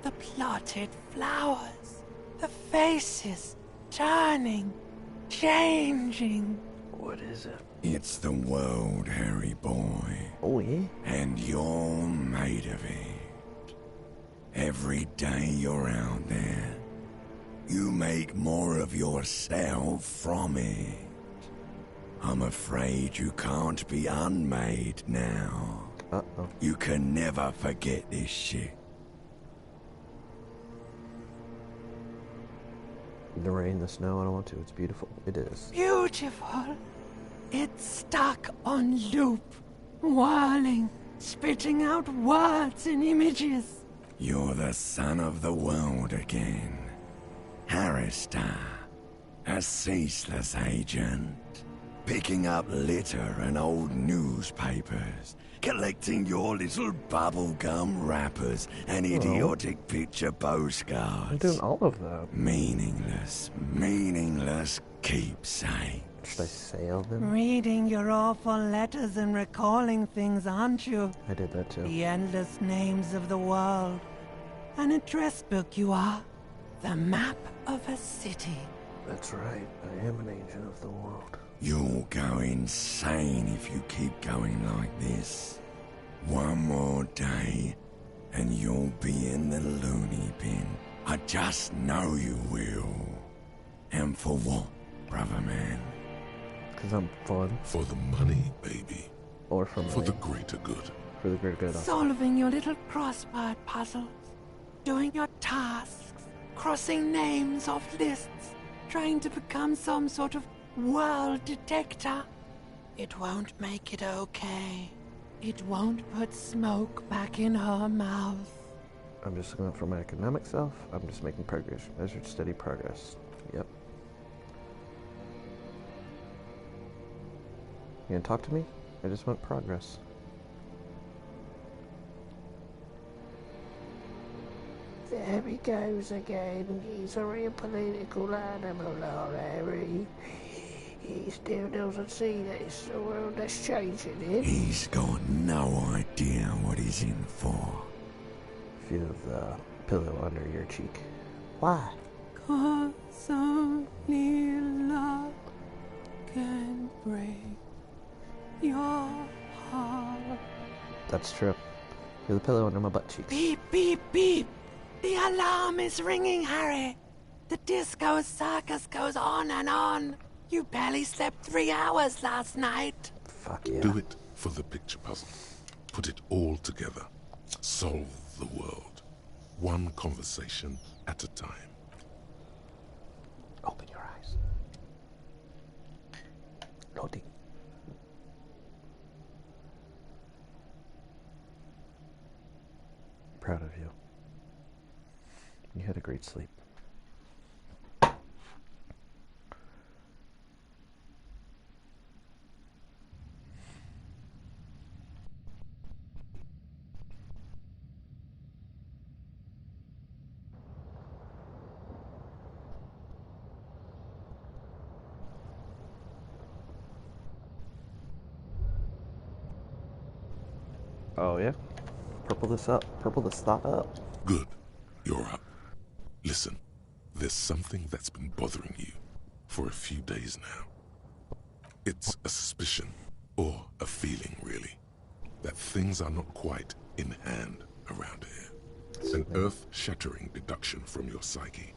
The plotted flowers. The faces turning, changing. What is it? It's the world, Harry boy. Oh, yeah? And you're made of it. Every day you're out there, you make more of yourself from it. I'm afraid you can't be unmade now. Uh-oh. You can never forget this shit. The rain, the snow, I don't want to. It's beautiful. It is. Beautiful. It's stuck on loop, whirling, spitting out words and images. You're the son of the world again. Harrister, a ceaseless agent. Picking up litter and old newspapers. Collecting your little bubblegum wrappers and idiotic picture postcards. I'm doing all of that. Meaningless, meaningless keepsake. Should I say all of them? Reading your awful letters and recalling things, aren't you? I did that too. The endless names of the world. An address book you are. The map of a city. That's right. I am an agent of the world. You'll go insane if you keep going like this. One more day, and you'll be in the loony bin. I just know you will. And for what, brother man? 'Cause I'm fun. For the money, baby. Or for For money. the greater good. For the greater good. Also. Solving your little crossword puzzles, doing your tasks, crossing names off lists, trying to become some sort of world detector. It won't make it okay. It won't put smoke back in her mouth. I'm just looking out for my economic self. I'm just making progress. Measured steady progress. Yep. You gonna talk to me? I just want progress. There he goes again. He's a real political animal, our Harry. He still doesn't see that it's the world that's changing him. He's got no idea what he's in for. Feel the pillow under your cheek. Why? 'Cause only love can break your heart. That's true. Feel the pillow under my butt cheeks. Beep, beep, beep. The alarm is ringing, Harry. The disco circus goes on and on. You barely slept 3 hours last night. Fuck yeah. Do it for the picture puzzle. Put it all together. Solve the world. One conversation at a time. Open your eyes. Loading. Proud of you. You had a great sleep. Oh yeah? Purple this up. Purple this thought up. Good. You're up. Listen, there's something that's been bothering you for a few days now. It's a suspicion, or a feeling really, that things are not quite in hand around here. An earth-shattering deduction from your psyche.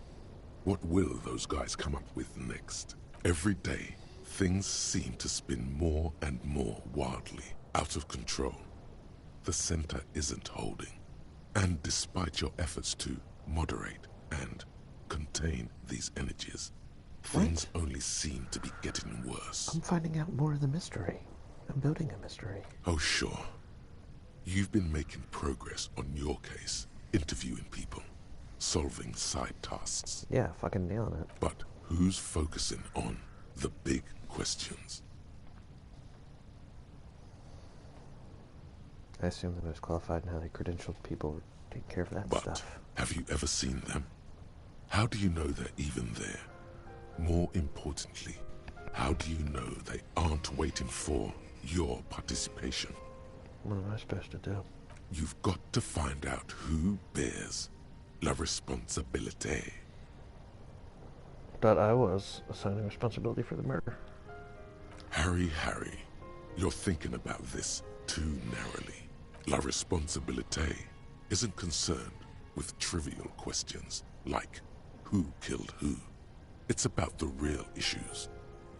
What will those guys come up with next? Every day, things seem to spin more and more wildly, out of control. The center isn't holding. And despite your efforts to moderate and contain these energies, things only seem to be getting worse. I'm finding out more of the mystery. I'm building a mystery. Oh, sure. You've been making progress on your case, interviewing people, solving side tasks. Yeah, fucking nailing it. But who's focusing on the big questions? I assume the most qualified and highly credentialed people would take care of that But stuff. have you ever seen them? How do you know they're even there? More importantly, how do you know they aren't waiting for your participation? What am I supposed to do? You've got to find out who bears la responsabilité. That I was assigning responsibility for the murder. Harry, you're thinking about this too narrowly. La responsabilité isn't concerned with trivial questions like who killed who. It's about the real issues.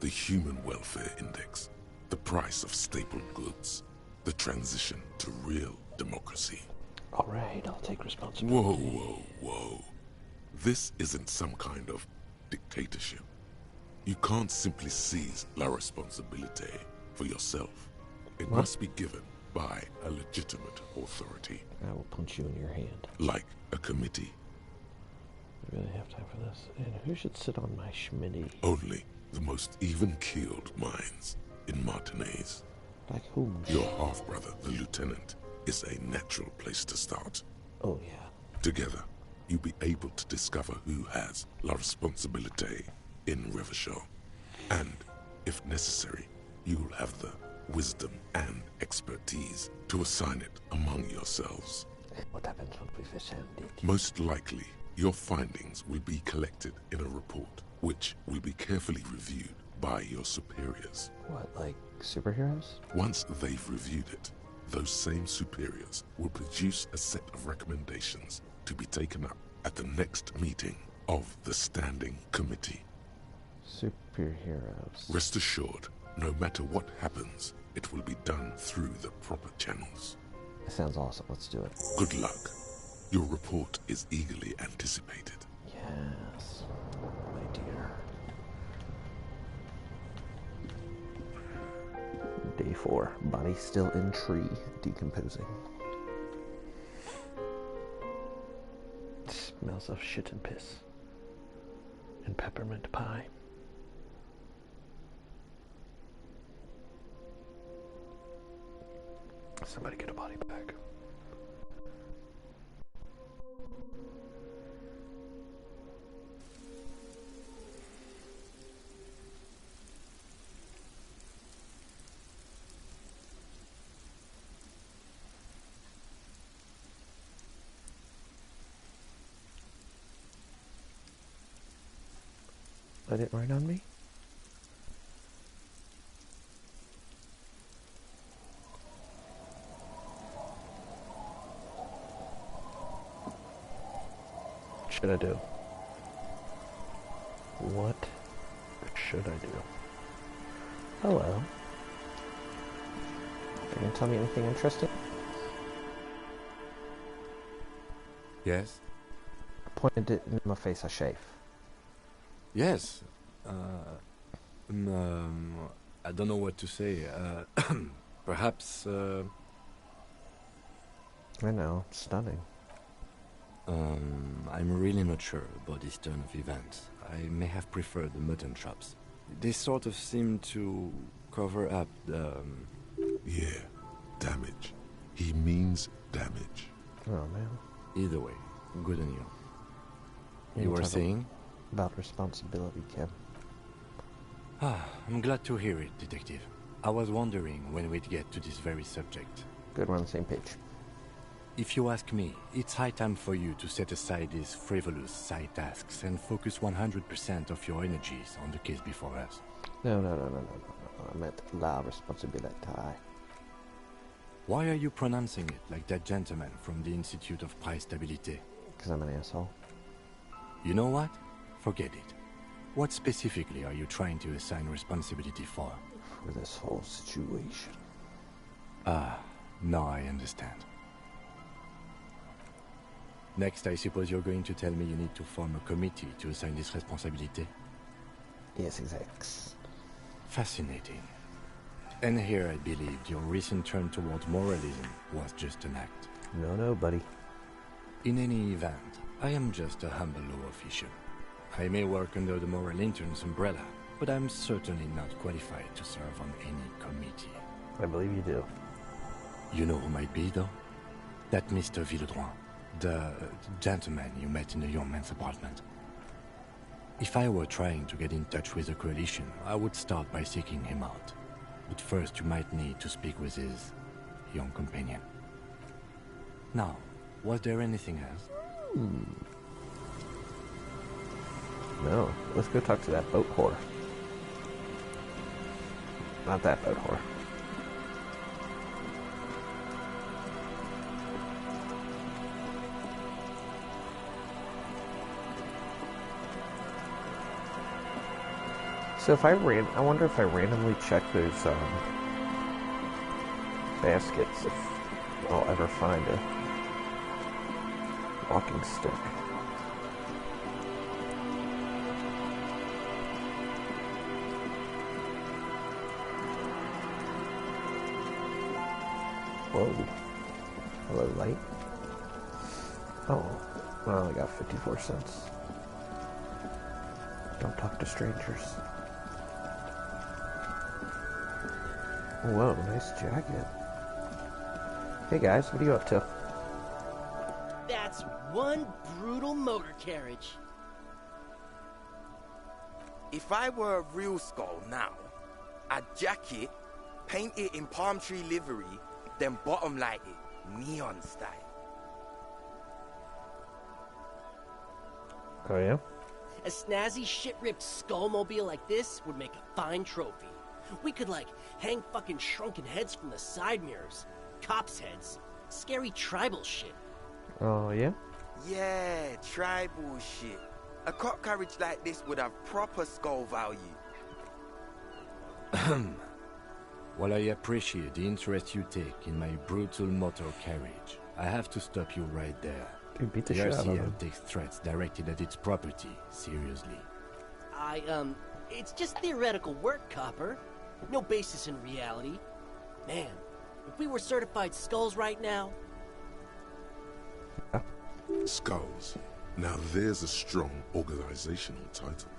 The human welfare index, the price of staple goods, the transition to real democracy. All right, I'll take responsibility. Whoa. This isn't some kind of dictatorship. You can't simply seize la responsabilité for yourself. It must be given by a legitimate authority. I will punch you in your hand. Like a committee. I really have time for this. And who should sit on my schmitty? Only the most even-keeled minds in Martinez. Like whom? Your half-brother, the lieutenant, is a natural place to start. Oh, yeah. Together, you'll be able to discover who has la responsabilité in Revachol. And, if necessary, you'll have the wisdom and expertise to assign it among yourselves. What happens when we found it? Most likely, your findings will be collected in a report, which will be carefully reviewed by your superiors. What, like superheroes? Once they've reviewed it, those same superiors will produce a set of recommendations to be taken up at the next meeting of the Standing Committee. Superheroes. Rest assured, No matter what happens, it will be done through the proper channels. That sounds awesome. Let's do it. Good luck. Your report is eagerly anticipated. Yes, my dear. Day 4. Body still in tree, decomposing. Smells of shit and piss. And peppermint pie. Somebody get a body bag. Let it rain on me? What should I do? What should I do? Hello. Can you tell me anything interesting? Yes? I pointed it in my face, I shave. Yes. I don't know what to say. Perhaps, I know, stunning. I'm really not sure about this turn of events. I may have preferred the mutton chops. They sort of seem to cover up the... Yeah, damage. He means damage. Oh, man. Either way, good on you. You You were talk saying? About responsibility, Kim. I'm glad to hear it, Detective. I was wondering when we'd get to this very subject. Good, we're on the same page. If you ask me, it's high time for you to set aside these frivolous side tasks and focus 100% of your energies on the case before us. No. I meant la responsabilità. Why are you pronouncing it like that gentleman from the Institute of Price Stabilité? Because I'm an asshole. You know what? Forget it. What specifically are you trying to assign responsibility for? For this whole situation. Now I understand. Next, I suppose you're going to tell me you need to form a committee to assign this responsibility? Yes, exactly. Fascinating. And here I believed your recent turn toward moralism was just an act. No, buddy. In any event, I am just a humble law official. I may work under the moral intern's umbrella, but I'm certainly not qualified to serve on any committee. I believe you do. You know who might be, though? That Mr. Villeroy, the gentleman you met in the young man's apartment. If I were trying to get in touch with the coalition, I would start by seeking him out. But first you might need to speak with his young companion. Now, was there anything else? No, let's go talk to that boat whore. Not that boat whore. So if I wonder if I randomly check those baskets, if I'll ever find a walking stick. Whoa. Hello, light. Oh, I only got 54 cents. Don't talk to strangers. Whoa, nice jacket. Hey guys, what are you up to? That's one brutal motor carriage. If I were a real skull now, I'd jack it, paint it in palm tree livery, then bottom light it, neon style. Oh yeah? A snazzy shit-ripped skullmobile like this would make a fine trophy. We could, like, hang fucking shrunken heads from the side mirrors. Cops' heads. Scary tribal shit. Oh yeah? Yeah, tribal shit. A cop carriage like this would have proper skull value. While I appreciate the interest you take in my brutal motor carriage, I have to stop you right there. Dude, beat the The shit out of RCM him. takes threats directed at its property seriously. It's just theoretical work, Copper. No basis in reality. Man, if we were certified skulls right now... Skulls. Now there's a strong organizational title.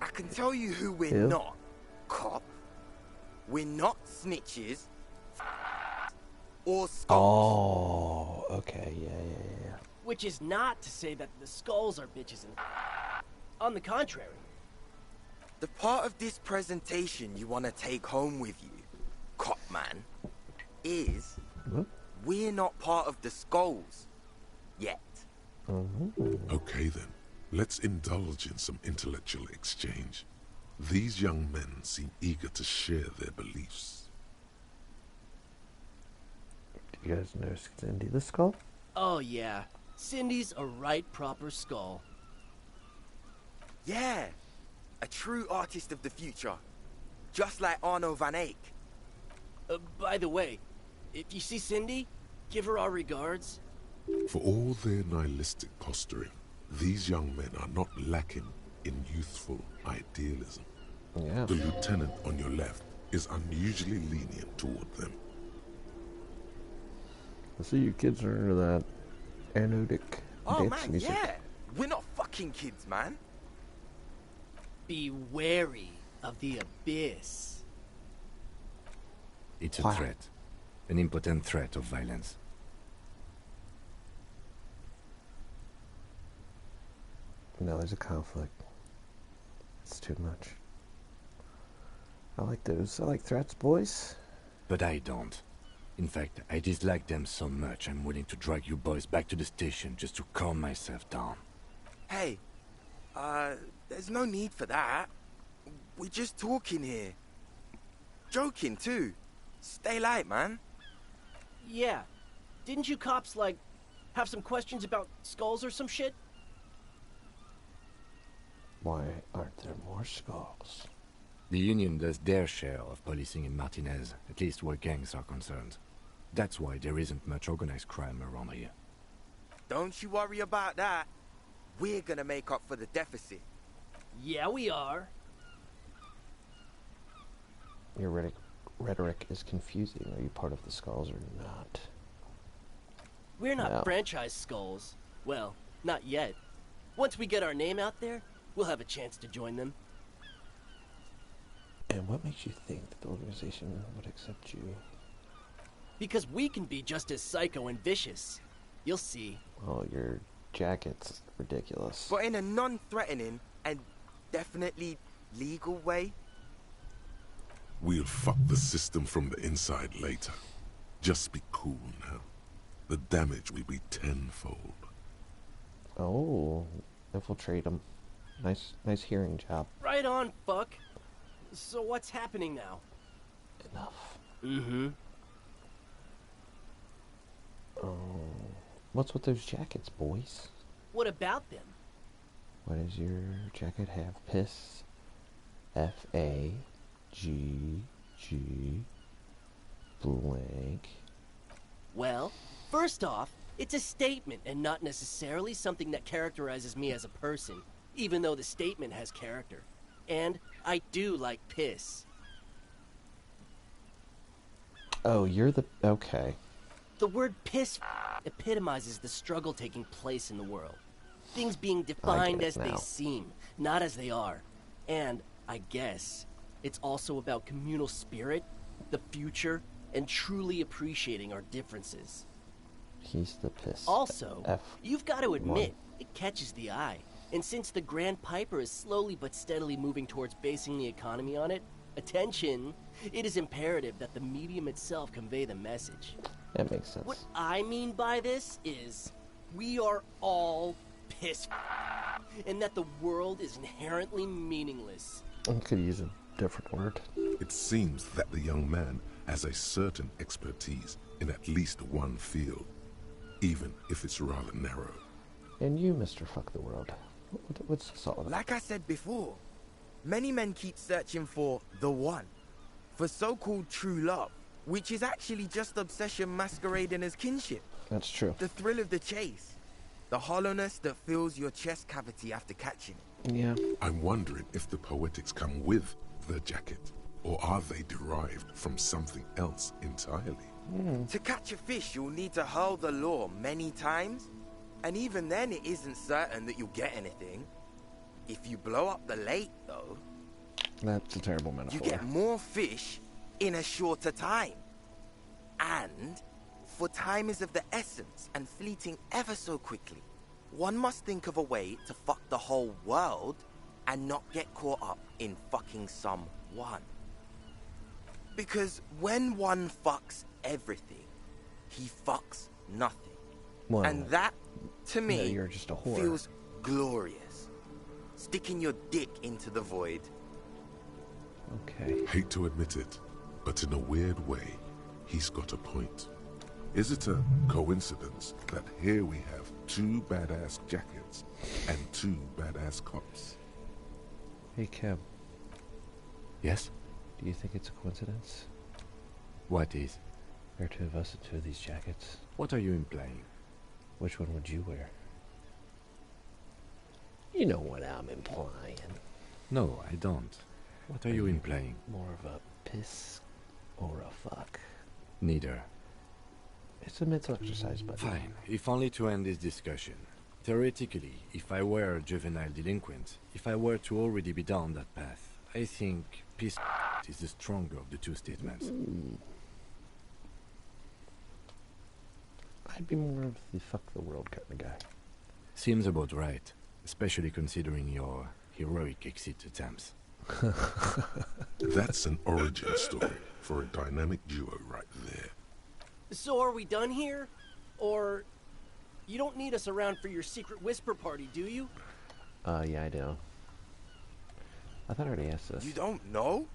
I can tell you who we're Yeah. not, cop. We're not snitches or skulls. Oh, okay, yeah. Which is not to say that the skulls are bitches and... On the contrary. The part of this presentation you want to take home with you, cop man, is What? we're not part of the skulls yet. Okay then, let's indulge in some intellectual exchange. These young men seem eager to share their beliefs. Do you guys know Cindy the Skull? Oh yeah, Cindy's a right proper skull. Yeah, a true artist of the future, just like Arno van Eyck. By the way, if you see Cindy, give her our regards. For all their nihilistic posturing, these young men are not lacking in youthful idealism. Yeah. The lieutenant on your left is unusually lenient toward them. I see you kids are into that anodic Oh dance man, music. yeah, we're not fucking kids, man. Be wary of the abyss. It's a Wow. threat. An impotent threat of violence. No, there's a conflict. It's too much. I like those. I like threats, boys. But I don't. In fact, I dislike them so much I'm willing to drag you boys back to the station just to calm myself down. Hey, there's no need for that. We're just talking here. Joking too. Stay light, man. Yeah. Didn't you cops, like, have some questions about skulls or some shit? Why aren't there more skulls? The Union does their share of policing in Martinez, at least where gangs are concerned. That's why there isn't much organized crime around here. Don't you worry about that. We're gonna make up for the deficit. Yeah, we are. Your rhetoric is confusing. Are you part of the skulls or not? We're not No. franchise skulls. Well, not yet. Once we get our name out there, we'll have a chance to join them. And what makes you think that the organization would accept you? Because we can be just as psycho and vicious. You'll see. Oh, your jacket's ridiculous. But in a non-threatening and definitely legal way. We'll fuck the system from the inside later. Just be cool now. The damage will be tenfold. Oh, infiltrate them. Nice hearing job. Right on, fuck. So what's happening now? Enough. Mm-hmm. Oh, what's with those jackets, boys? What about them? What does your jacket have? Piss. F-A-G-G blank. Well, first off, it's a statement and not necessarily something that characterizes me as a person, even though the statement has character. And I do like piss. Oh, you're the... Okay. The word piss epitomizes the struggle taking place in the world. Things being defined as they seem, not as they are. And, I guess, it's also about communal spirit, the future, and truly appreciating our differences. He's the piss. Also, F you've got to admit, one. it catches the eye. And since the Grand Piper is slowly but steadily moving towards basing the economy on it, attention, it is imperative that the medium itself convey the message. That makes sense. What I mean by this is, we are all piss and that the world is inherently meaningless. I could use a different word. It seems that the young man has a certain expertise in at least one field, even if it's rather narrow. And you, Mr. Fuck the World. What's this all about? Like I said before, Many men keep searching for the one, for so-called true love, which is actually just obsession masquerading as kinship. That's true. The thrill of the chase, the hollowness that fills your chest cavity after catching it. Yeah. I'm wondering if the poetics come with the jacket, or are they derived from something else entirely? To catch a fish, you'll need to hurl the lure many times, and even then it isn't certain that you'll get anything. If you blow up the lake, though, That's a terrible metaphor. you get more fish in a shorter time. And, for time is of the essence and fleeting ever so quickly, one must think of a way to fuck the whole world and not get caught up in fucking someone. Because when one fucks everything, he fucks nothing. Well, and that, to me, yeah, you're just a whore. feels glorious. Sticking your dick into the void. Okay. Hate to admit it, but in a weird way, he's got a point. Is it a coincidence that here we have two badass jackets and two badass cops? Hey, Kim. Yes? Do you think it's a coincidence? What is? There are two of us in two of these jackets. What are you implying? Which one would you wear? You know what I'm implying. No, I don't. What are you implying? More of a piss or a fuck? Neither. It's a mental exercise, but Fine, if only to end this discussion. Theoretically, if I were a juvenile delinquent, if I were to already be down that path, I think piss is the stronger of the two statements. I'd be more of the fuck the world kind of guy. Seems about right, especially considering your heroic exit attempts. That's an origin story for a dynamic duo right there. So are we done here? Or you don't need us around for your secret whisper party, do you? Yeah, I do. I thought I already asked this. You don't know?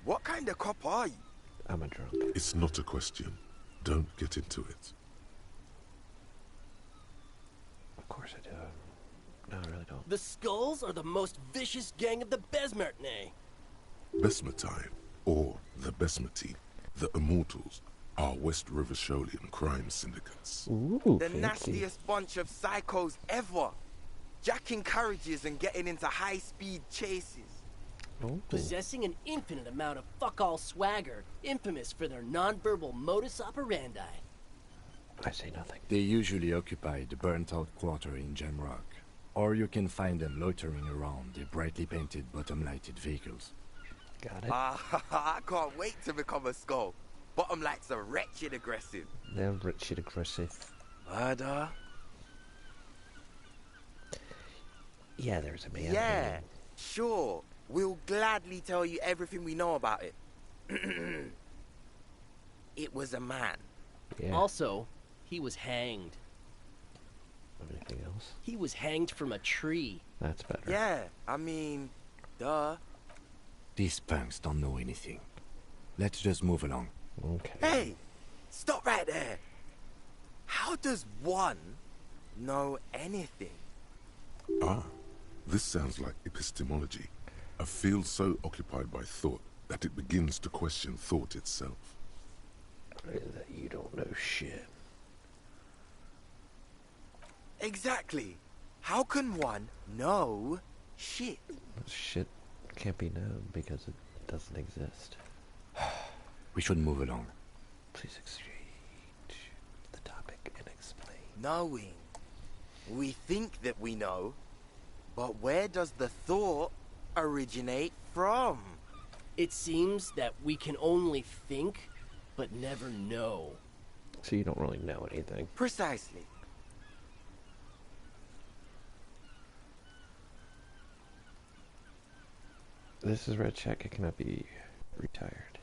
What kind of cop are you? I'm a drunk. It's not a question. Don't get into it. Of course I do. No, I really don't. The Skulls are the most vicious gang of the Besmertne. Besmatine, or the Besmatine, the Immortals, are West River Sholian crime syndicates. Ooh, The fancy. nastiest bunch of psychos ever. Jacking carriages and getting into high-speed chases. Oh. Possessing an infinite amount of fuck-all swagger, infamous for their non-verbal modus operandi. I say nothing. They usually occupy the burnt-out quarter in Jamrock, or you can find them loitering around their brightly painted bottom-lighted vehicles. Got it. I can't wait to become a skull. Bottom lights are wretched aggressive. They're wretched aggressive. Murder? Yeah, there's a man. Yeah, sure. We'll gladly tell you everything we know about it. It was a man. Yeah. Also, he was hanged. Anything else? He was hanged from a tree. That's better. Yeah, I mean, duh. These punks don't know anything. Let's just move along. Okay. Hey, stop right there. How does one know anything? Ah, this sounds like epistemology. A field so occupied by thought that it begins to question thought itself. That you don't know shit. Exactly. How can one know shit? Shit can't be known because it doesn't exist. We should move along. Please exchange the topic and explain. Knowing. We think that we know, but where does the thought originate from? It seems that we can only think, but never know. So you don't really know anything. Precisely. This is red check. It cannot be retired.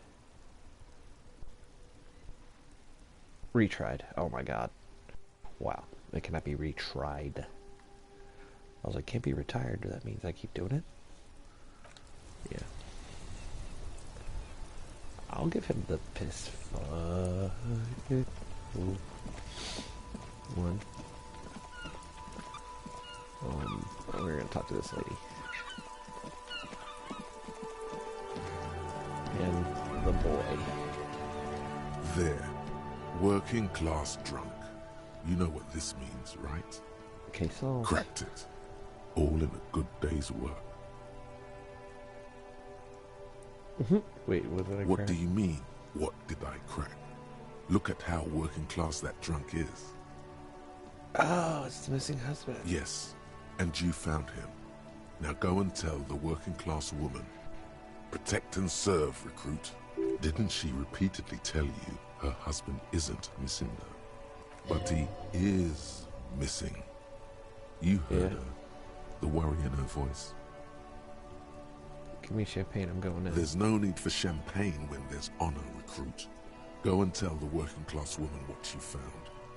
Retried. Oh my god. Wow. It cannot be retried. I was like, can't be retired. That means I keep doing it? Yeah. I'll give him the piss. One. We're gonna talk to this lady. and the boy. There. Working class drunk. You know what this means, right? Okay, so... Cracked it. All in a good day's work. Wait, what did I What crack? do you mean, what did I crack? Look at how working class that drunk is. Oh, it's the missing husband. Yes, and you found him. Now go and tell the working class woman. Protect and serve, recruit. Didn't she repeatedly tell you her husband isn't missing though? But he is missing. You heard her. The worry in her voice. Give me champagne, I'm going in. There's no need for champagne when there's honor, recruit. Go and tell the working class woman what you found,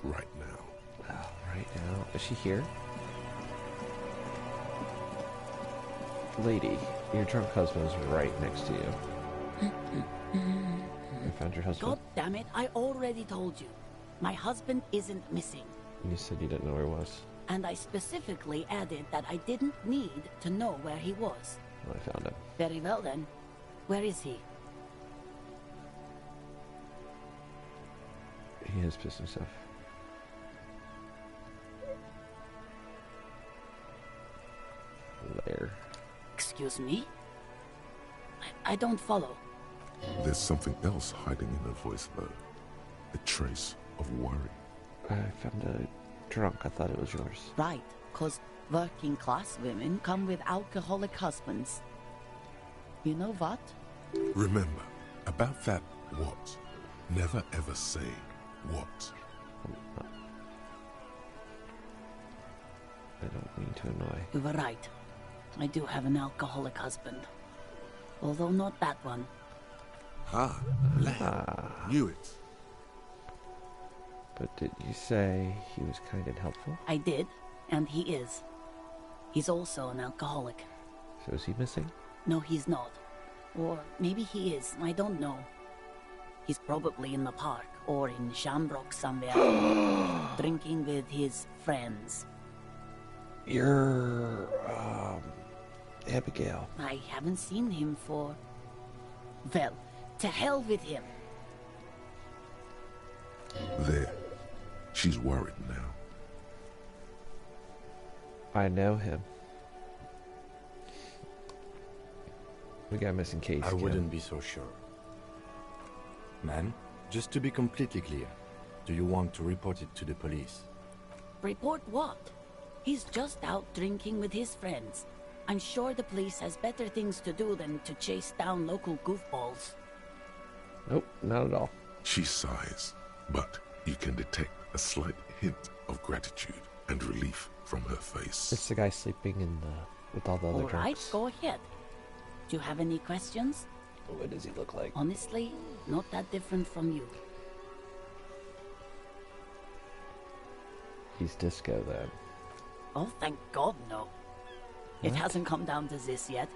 right now. Oh, right now. Is she here? Lady, your drunk husband's right next to you. You found your husband? God damn it, I already told you. My husband isn't missing. You said you didn't know where he was. And I specifically added that I didn't need to know where he was. Well, I found him. Very well then. Where is he? He has pissed himself. There. Excuse me? I don't follow. There's something else hiding in her voice, though. A trace of worry. I found a drunk. I thought it was yours. Right, 'cause working class women come with alcoholic husbands. You know what? Remember, about that what. Never ever say what. I don't mean to annoy. You were right. I do have an alcoholic husband. Although not that one. Ah, lamb. Knew it. But did you say he was kind and helpful? I did, and he is. He's also an alcoholic. So is he missing? No, he's not. Or maybe he is, I don't know. He's probably in the park or in Shamrock somewhere, drinking with his friends. You're, Abigail. I haven't seen him for... Well, to hell with him. There. She's worried now. I know him. We got a missing case. I wouldn't be so sure. Man, just to be completely clear, do you want to report it to the police? Report what? He's just out drinking with his friends. I'm sure the police has better things to do than to chase down local goofballs. Nope, not at all. She sighs, but you can detect a slight hint of gratitude and relief from her face. It's the guy sleeping in the with all the other All right, drunks. go ahead. Do you have any questions? What does he look like? Honestly, not that different from you. He's disco then. Oh, thank God, no. It What? hasn't come down to this yet.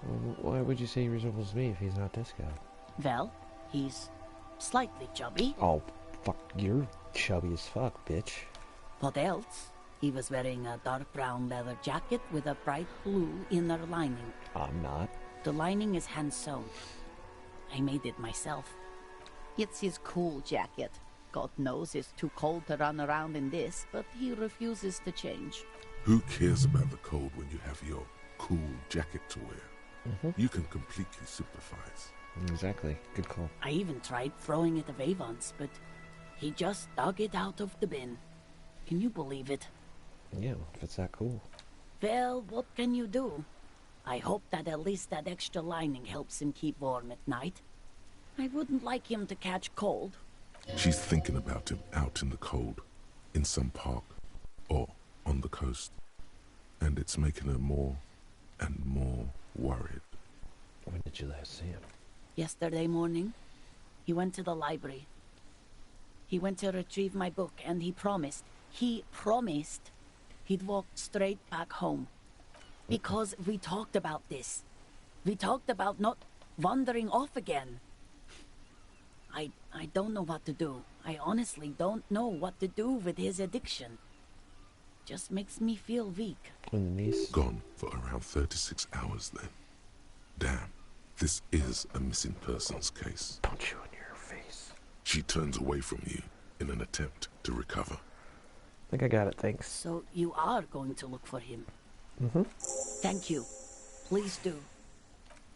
Well, why would you say he resembles me if he's not disco? Well, he's slightly chubby. Oh, fuck, you're chubby as fuck, bitch. What else? He was wearing a dark brown leather jacket with a bright blue inner lining. I'm not. The lining is hand-sewn. I made it myself. It's his cool jacket. God knows it's too cold to run around in this, but he refuses to change. Who cares about the cold when you have your cool jacket to wear? You can completely sympathize. Exactly. Good call. I even tried throwing it away once, but he just dug it out of the bin. Can you believe it? Yeah, if it's that cool. Well, what can you do? I hope that at least that extra lining helps him keep warm at night. I wouldn't like him to catch cold. She's thinking about him out in the cold, in some park, or on the coast. And it's making her more and more worried. When did you last see him? Yesterday morning, he went to the library. He went to retrieve my book, and he promised he'd walk straight back home. Because we talked about this. We talked about not wandering off again. I don't know what to do. I honestly don't know what to do with his addiction. Just makes me feel weak. And the niece? Gone for around 36 hours then. Damn, This is a missing persons case. Punch you in your face. She turns away from you in an attempt to recover. I think I got it, thanks. So you are going to look for him? Mm-hmm. Thank you. Please do.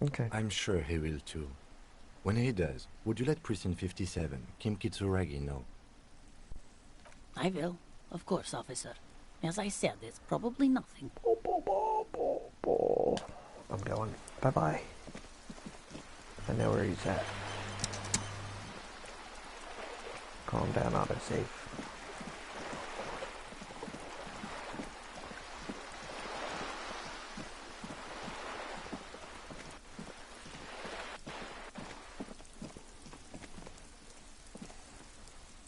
Okay. I'm sure he will too. When he does, would you let Precinct 57, Kim Kitsuragi, know? I will. Of course, officer. As I said, it's probably nothing. I'm going. Bye-bye. I know where he's at. Calm down, autosave.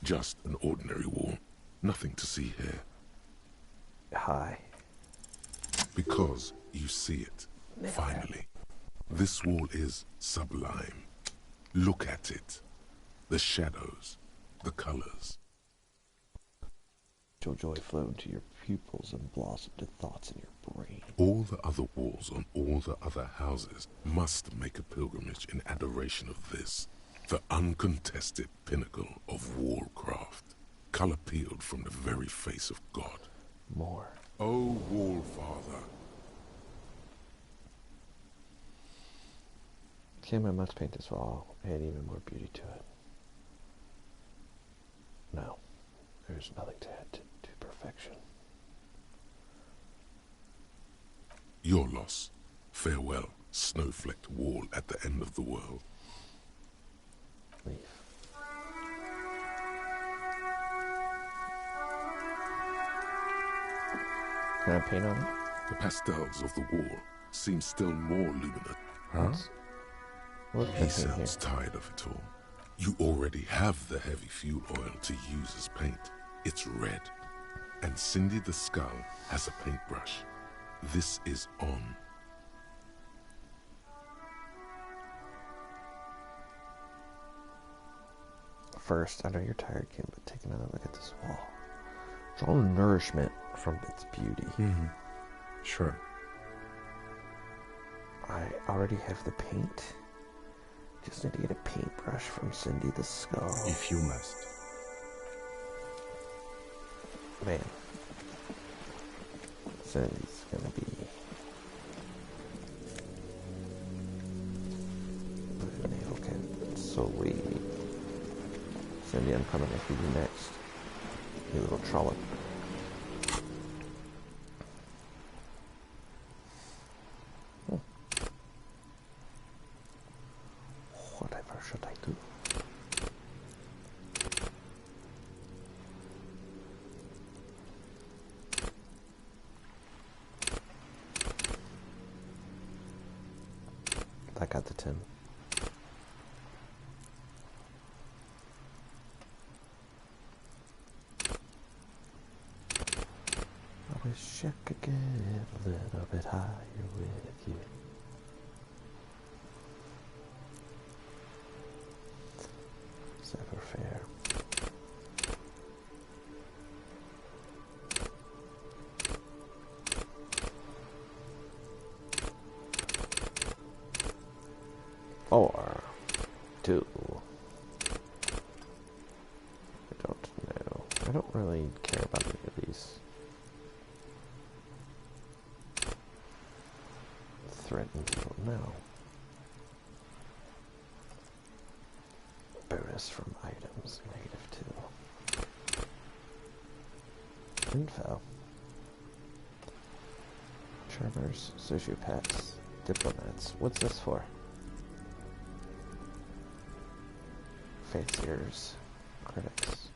Just an ordinary wall. Nothing to see here. Hi. Because you see it, finally. This wall is sublime. Look at it. The shadows, the colors. Joy flow into your pupils and blossom to thoughts in your brain. All the other walls on all the other houses must make a pilgrimage in adoration of this, the uncontested pinnacle of wallcraft, color peeled from the very face of God. More. O Wall Father. Kim, I must paint this wall, add even more beauty to it. No, there's nothing to add to perfection. Your loss. Farewell, snow-flecked wall at the end of the world. Leave. Can I paint on it? The pastels of the wall seem still more luminous. Huh? He sounds tired of it all. You already have the heavy fuel oil to use as paint. It's red. And Cindy the Skull has a paintbrush. This is on. First, I know you're tired, Kim, but take another look at this wall. Draw nourishment from its beauty. Mm-hmm. Sure. I already have the paint. Just need to get a paintbrush from Cindy the Skull. If you must. Man. Cindy's gonna be... Okay, sweet. Cindy, I'm coming after you next. You little trollop. Whatever should I do? I got the 10. I wish I could get a little bit higher with you. It's never fair. Or 2. I don't know. I don't really care about any of these. Threaten people, no. Bonus from items, -2. Info. Charmers, sociopaths, diplomats. What's this for? Fanciers, critics.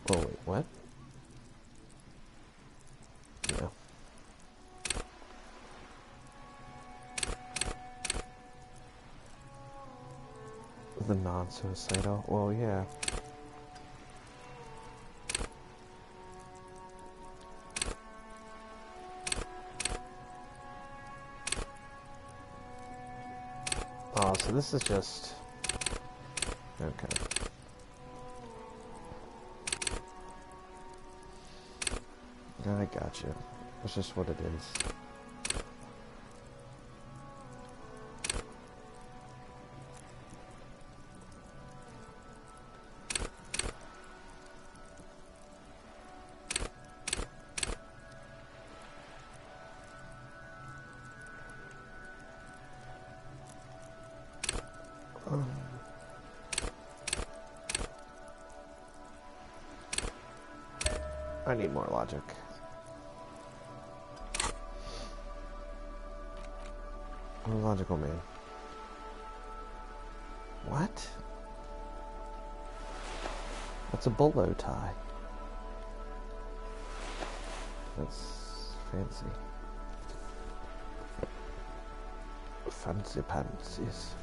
Oh wait, what? No. The non-suicidal? Well, yeah. Oh, so this is just... Okay. I got you. It's just what it is. I need more logic. I'm a logical man. What? That's a bolo tie. That's fancy. Fancy pantsies.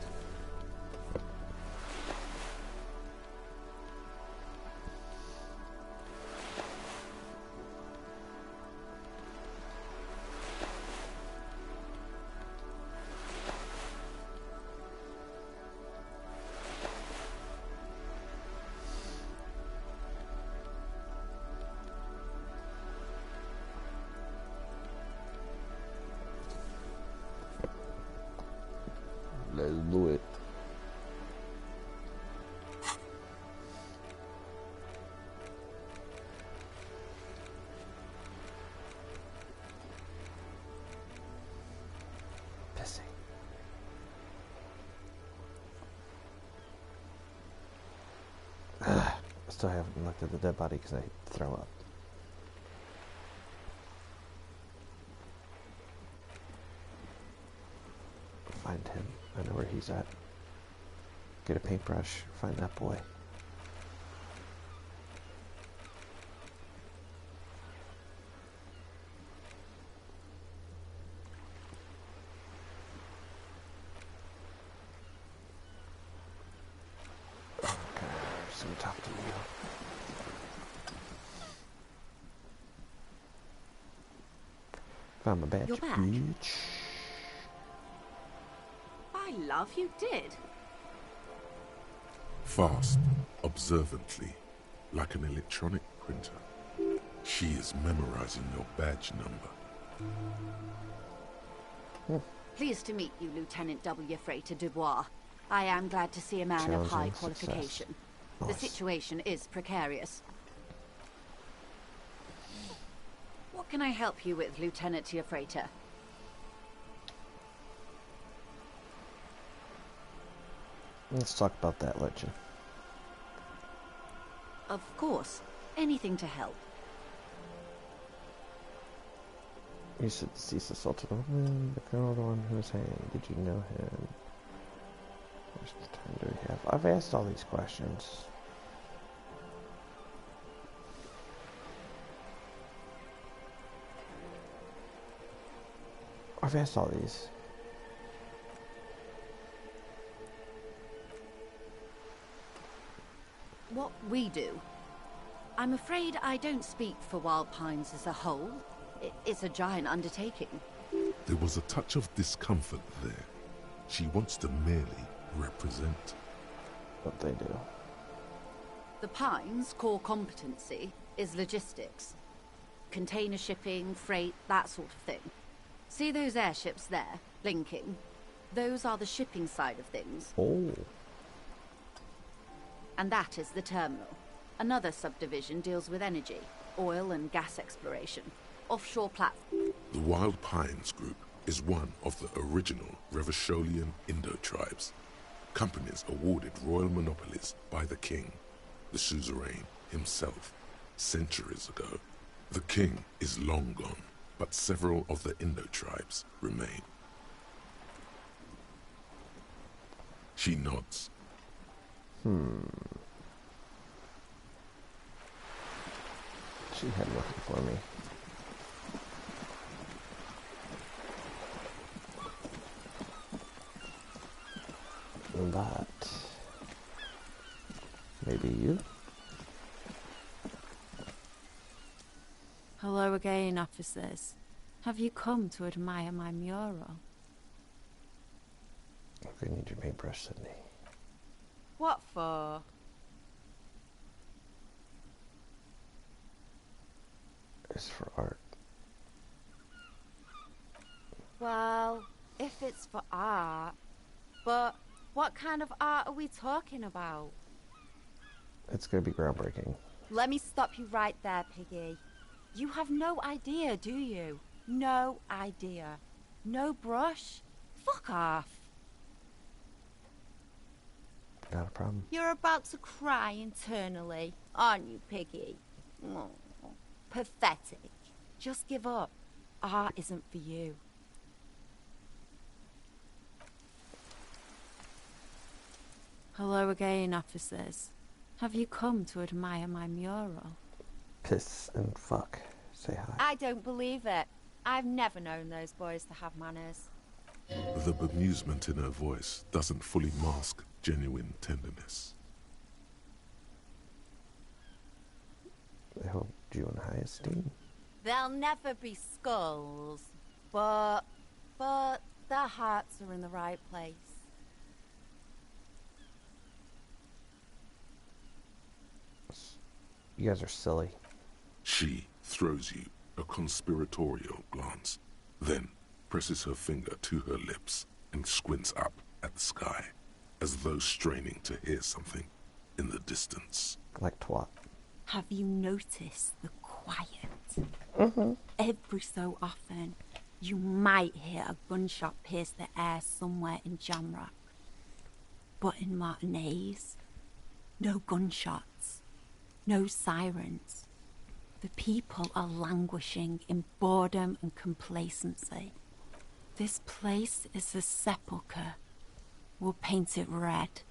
Let's do it. Pissing. I still haven't looked at the dead body because I throw up. Find him. I know where he's at. Get a paintbrush. Find that boy. Okay, just gonna talk to you. Found my badge. You're back. Bitch. I love you did. Fast, observantly, like an electronic printer. She is memorizing your badge number. Pleased to meet you, Lieutenant W. Frater Dubois. I am glad to see a man of high Challenging qualification. Nice. The situation is precarious. What can I help you with, Lieutenant Frater? Let's talk about that legend. Of course. Anything to help. You said deceased assaulted a woman, the colonel, the one who was hanged. Did you know him? How much time do we have? I've asked all these questions. I've asked all these. What we do. I'm afraid I don't speak for Wild Pines as a whole. It's a giant undertaking. There was a touch of discomfort there. She wants to merely represent. What they do. The Pines' core competency is logistics. Container shipping, freight, that sort of thing. See those airships there, blinking? Those are the shipping side of things. Oh. And that is the terminal. Another subdivision deals with energy, oil and gas exploration, offshore platforms. The Wild Pines Group is one of the original Revacholian Indo-tribes. Companies awarded royal monopolies by the king, the suzerain himself, centuries ago. The king is long gone, but several of the Indo-tribes remain. She nods. She had nothing for me. But maybe you? Hello again, officers. Have you come to admire my mural? I'm gonna need your paintbrush, Sydney. What for? It's for art. Well, if it's for art. But what kind of art are we talking about? It's gonna be groundbreaking. Let me stop you right there, Piggy. You have no idea, do you? No idea. No brush? Fuck off. Not a problem. You're about to cry internally, aren't you, Piggy? Oh, pathetic. Just give up. Art isn't for you. Hello again, officers. Have you come to admire my mural? Piss and fuck. Say hi. I don't believe it. I've never known those boys to have manners. The bemusement in her voice doesn't fully mask genuine tenderness. I hold you in high esteem. They'll never be skulls, but their hearts are in the right place. You guys are silly. She throws you a conspiratorial glance, then presses her finger to her lips and squints up at the sky, as though straining to hear something in the distance. Like twat. Have you noticed the quiet? Mm-hmm. Every so often, you might hear a gunshot pierce the air somewhere in Jamrock. But in Martinez, no gunshots, no sirens. The people are languishing in boredom and complacency. This place is a sepulchre. We'll paint it red.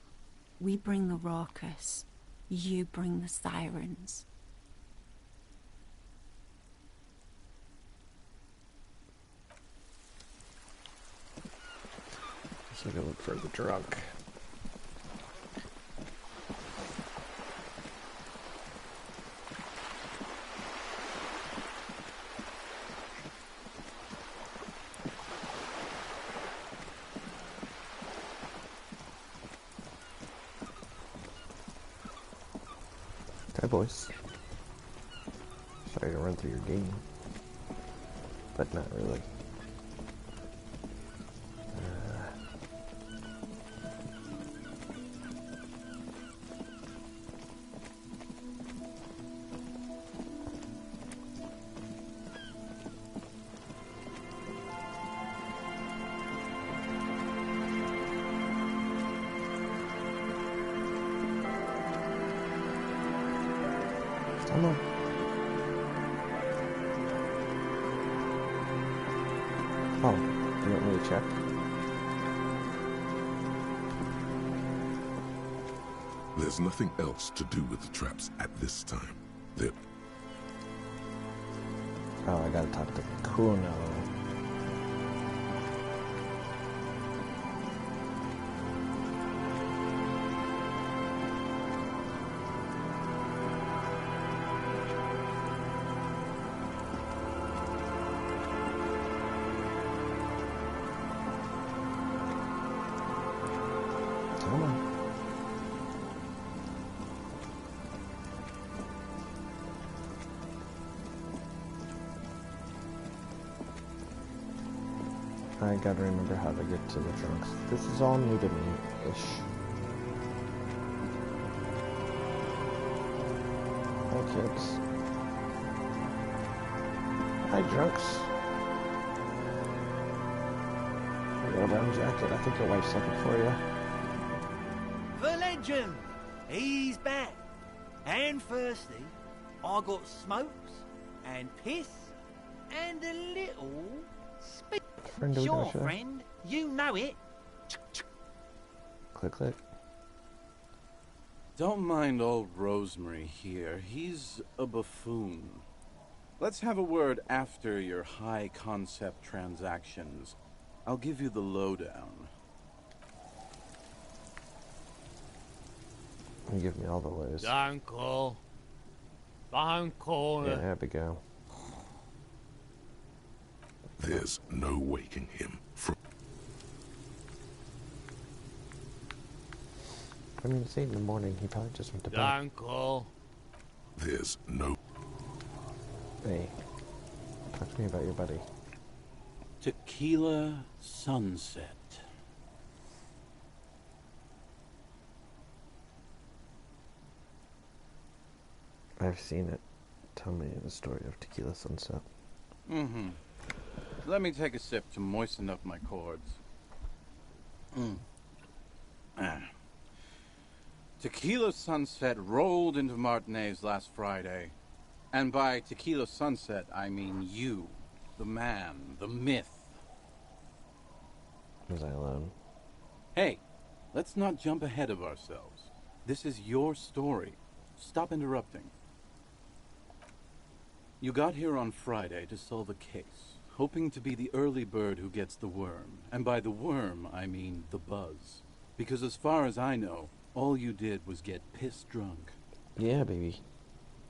We bring the raucous. You bring the sirens. So go look for the drunk. Hi, boys. Sorry to run through your game, but not really. Come on. Oh, you want me to check? There's nothing else to do with the traps at this time. Oh, I gotta talk to Kuno. Come on. I gotta remember how to get to the trunks. This is all new to me-ish. Hi, kids. Hi, drunks. I got a brown jacket. I think your wife's looking for you. The legend! He's back. And thirsty. I got smokes and piss and a little speed. Friend, do we Sure, go show? friend. You know it. Click, click. Don't mind old Rosemary here. He's a buffoon. Let's have a word after your high-concept transactions. I'll give you the lowdown. You give me all the ways. Don't call. Don't call. Yeah, there we go. There's no waking him from... I mean, it's 8 in the morning. He probably just went to bed. Don't call. There's no... Hey, talk to me about your buddy. Tequila Sunset. I've seen it. Tell me the story of Tequila Sunset. Mm-hmm. Let me take a sip to moisten up my cords. Tequila Sunset rolled into Martinez last Friday. And by Tequila Sunset, I mean you, the man, the myth. Was I alone? Hey, let's not jump ahead of ourselves. This is your story. Stop interrupting. You got here on Friday to solve a case, hoping to be the early bird who gets the worm. And by the worm, I mean the buzz. Because as far as I know, all you did was get piss drunk. Yeah, baby.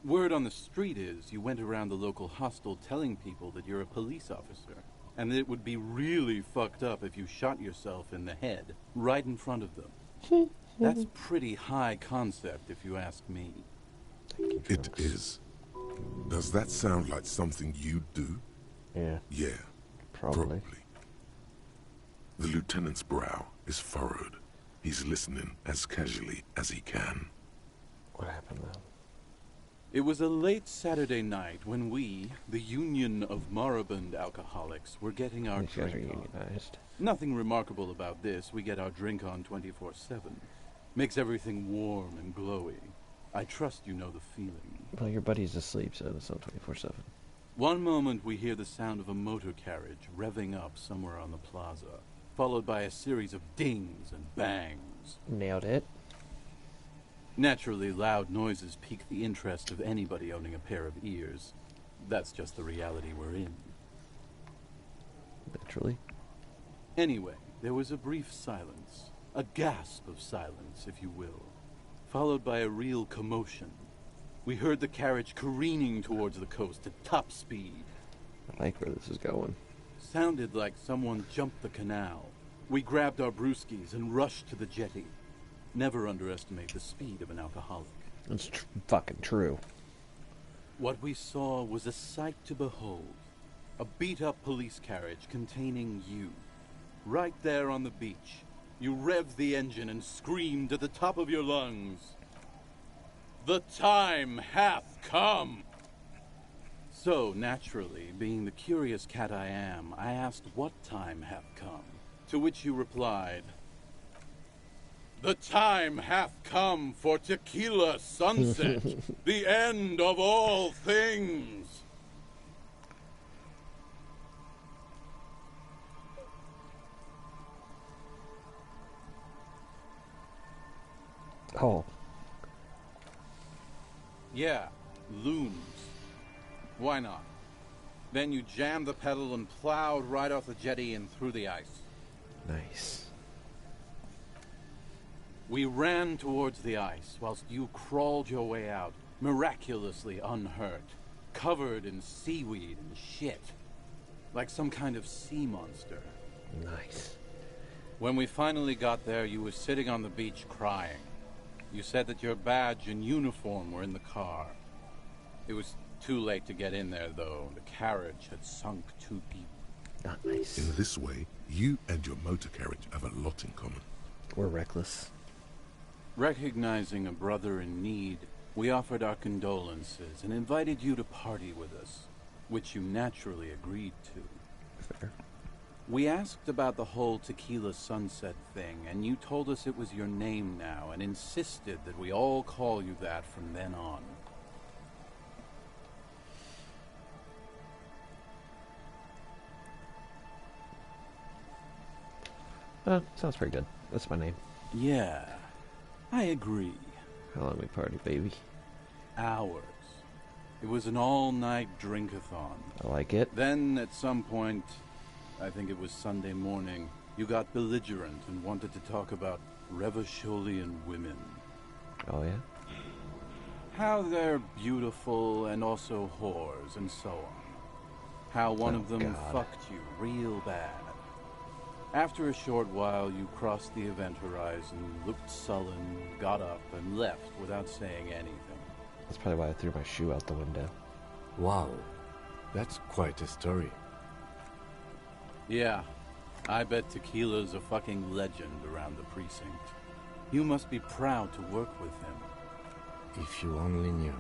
Word on the street is you went around the local hostel telling people that you're a police officer, and that it would be really fucked up if you shot yourself in the head, right in front of them. That's pretty high concept, if you ask me. It is. Does that sound like something you'd do? Yeah. Yeah, Probably. The lieutenant's brow is furrowed. He's listening as casually as he can. What happened then? It was a late Saturday night when we, the Union of Moribund Alcoholics, were getting our These guys are drink on. unionized. Nothing remarkable about this. We get our drink on 24/7. Makes everything warm and glowy. I trust you know the feeling. Well, your buddy's asleep, so it's not 24/7. One moment we hear the sound of a motor carriage revving up somewhere on the plaza, followed by a series of dings and bangs. Nailed it. Naturally, loud noises pique the interest of anybody owning a pair of ears. That's just the reality we're in. Naturally. Anyway, there was a brief silence. A gasp of silence, if you will. Followed by a real commotion. We heard the carriage careening towards the coast at top speed. I like where this is going. Sounded like someone jumped the canal. We grabbed our brewskis and rushed to the jetty. Never underestimate the speed of an alcoholic. It's fucking true. What we saw was a sight to behold. A beat-up police carriage containing you. Right there on the beach. You revved the engine and screamed at the top of your lungs. "The time hath come!" So, naturally, being the curious cat I am, I asked what time hath come. To which you replied, "The time hath come for Tequila Sunset, the end of all things." Oh. Yeah, loons. Why not? Then you jammed the pedal and plowed right off the jetty and through the ice. Nice. We ran towards the ice whilst you crawled your way out, miraculously unhurt, covered in seaweed and shit, like some kind of sea monster. Nice. When we finally got there, you were sitting on the beach crying. You said that your badge and uniform were in the car. It was too late to get in there, though. The carriage had sunk too deep. Not nice. In this way, you and your motor carriage have a lot in common. We're reckless. Recognizing a brother in need, we offered our condolences and invited you to party with us, which you naturally agreed to. Fair. We asked about the whole Tequila Sunset thing, and you told us it was your name now and insisted that we all call you that from then on. Sounds pretty good. That's my name. Yeah, I agree. How long we party, baby? Hours. It was an all-night drink-a-thon. I like it. Then, at some point, I think it was Sunday morning, you got belligerent and wanted to talk about Revacholian women. Oh, yeah? How they're beautiful and also whores and so on. How one of them fucked you real bad. After a short while, you crossed the event horizon, looked sullen, got up, and left without saying anything. That's probably why I threw my shoe out the window. Wow, that's quite a story. Yeah, I bet Tequila's a fucking legend around the precinct. You must be proud to work with him. If you only knew.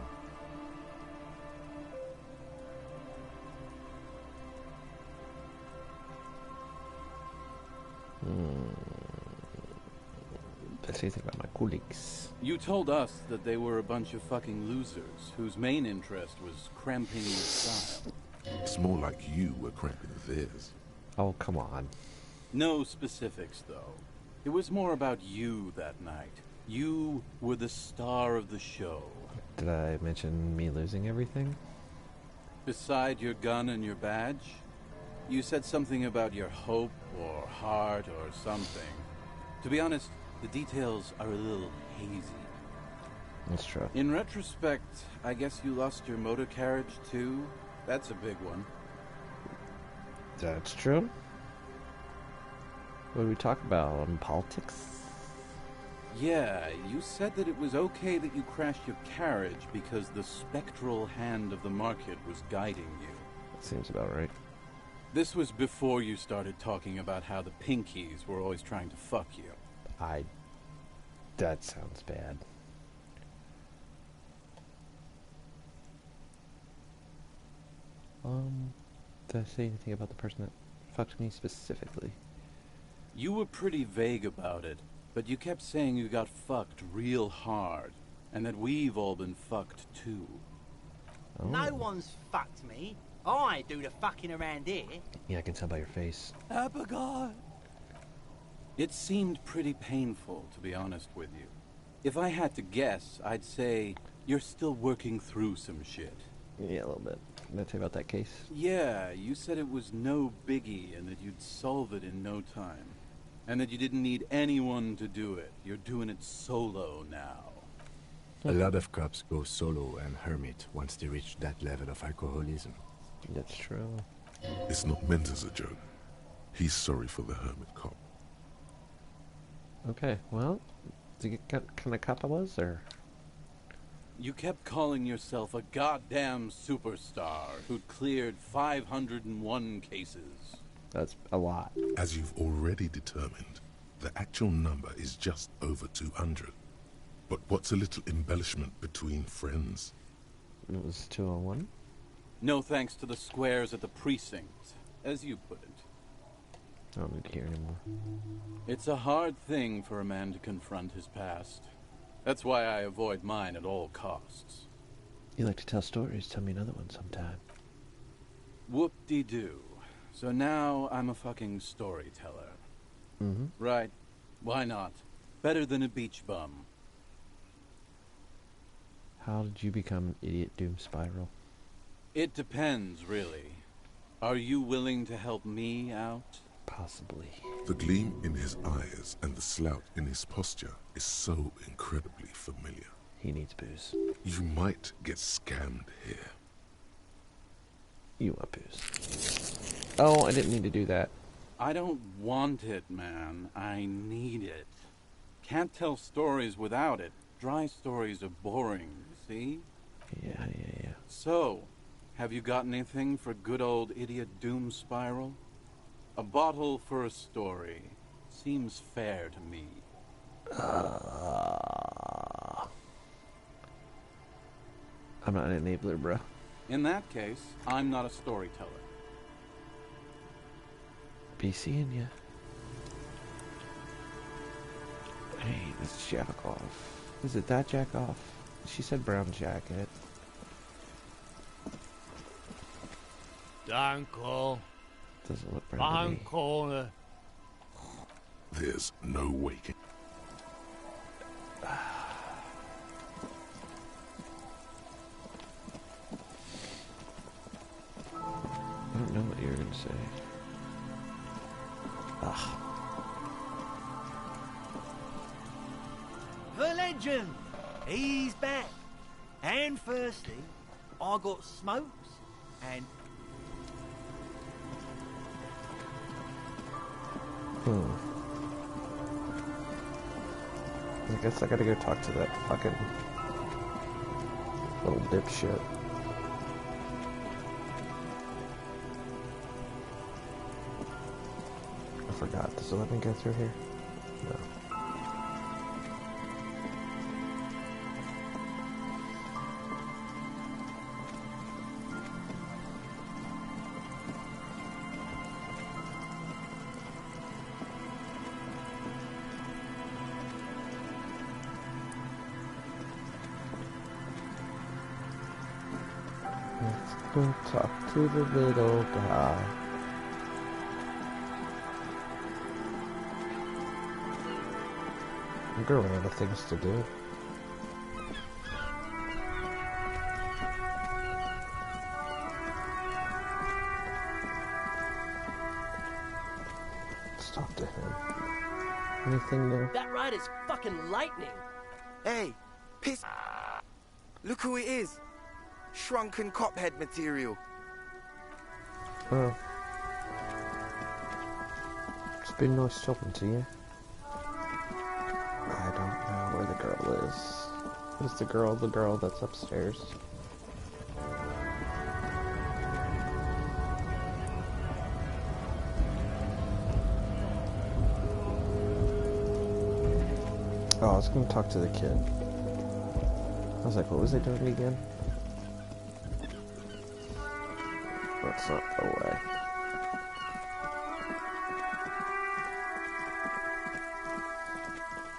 Let's say anything about my colleagues. You told us that they were a bunch of fucking losers whose main interest was cramping your style. It's more like you were cramping theirs. Oh, come on. No specifics, though. It was more about you that night. You were the star of the show. Did I mention me losing everything? Beside your gun and your badge, you said something about your hope or heart or something. To be honest, the details are a little hazy. That's true. In retrospect, I guess you lost your motor carriage too? That's a big one. That's true. What do we talk about? Politics? Yeah, you said that it was okay that you crashed your carriage because the spectral hand of the market was guiding you. That seems about right. This was before you started talking about how the Pinkies were always trying to fuck you. That sounds bad. Did I say anything about the person that fucked me specifically? You were pretty vague about it, but you kept saying you got fucked real hard, and that we've all been fucked too. Oh. No one's fucked me. I do the fucking around here. Yeah, I can tell by your face. Abigail. It seemed pretty painful, to be honest with you. If I had to guess, I'd say you're still working through some shit. Yeah, a little bit. Did I tell you about that case? Yeah, you said it was no biggie and that you'd solve it in no time. And that you didn't need anyone to do it. You're doing it solo now. A lot of cops go solo and hermit once they reach that level of alcoholism. That's true. It's not meant as a joke. He's sorry for the hermit cop. Okay, well, did you get what kind of cop I was, or? You kept calling yourself a goddamn superstar who'd cleared 501 cases. That's a lot. As you've already determined, the actual number is just over 200. But what's a little embellishment between friends? It was 201? No thanks to the squares at the precinct, as you put it. I don't need to hear anymore. It's a hard thing for a man to confront his past. That's why I avoid mine at all costs. You like to tell stories. Tell me another one sometime. Whoop-de-doo. So now I'm a fucking storyteller. Mm-hmm. Right. Why not? Better than a beach bum. How did you become an idiot doom spiral? It depends, really. Are you willing to help me out? Possibly. The gleam in his eyes and the slouch in his posture is so incredibly familiar. He needs booze. You might get scammed here. You want booze. Oh, I didn't mean to do that. I don't want it, man. I need it. Can't tell stories without it. Dry stories are boring, see? Yeah. So, have you got anything for good old idiot doom spiral? A bottle for a story. Seems fair to me. I'm not an enabler, bro. In that case, I'm not a storyteller. Be seeing ya. Hey, this jack off. Is it that jack off? She said brown jacket. Danko. Doesn't look brown to me. Danko. There's no waking. I don't know what you were gonna say. Ugh. The legend! He's back. And firstly, I got smokes and... I guess I gotta go talk to that fucking little dipshit. forgot. Does it let me go through here? No. Let's go talk to the little guy. I'm gonna run out of things to do. Let's talk to him. Anything new? That ride is fucking lightning. Hey, piss. Look who it is. Shrunken cophead material. Oh. It's been nice talking to you. I don't know where the girl is. What is the girl? The girl that's upstairs. Oh, I was gonna talk to the kid. I was like, what was they doing again? That's not the way.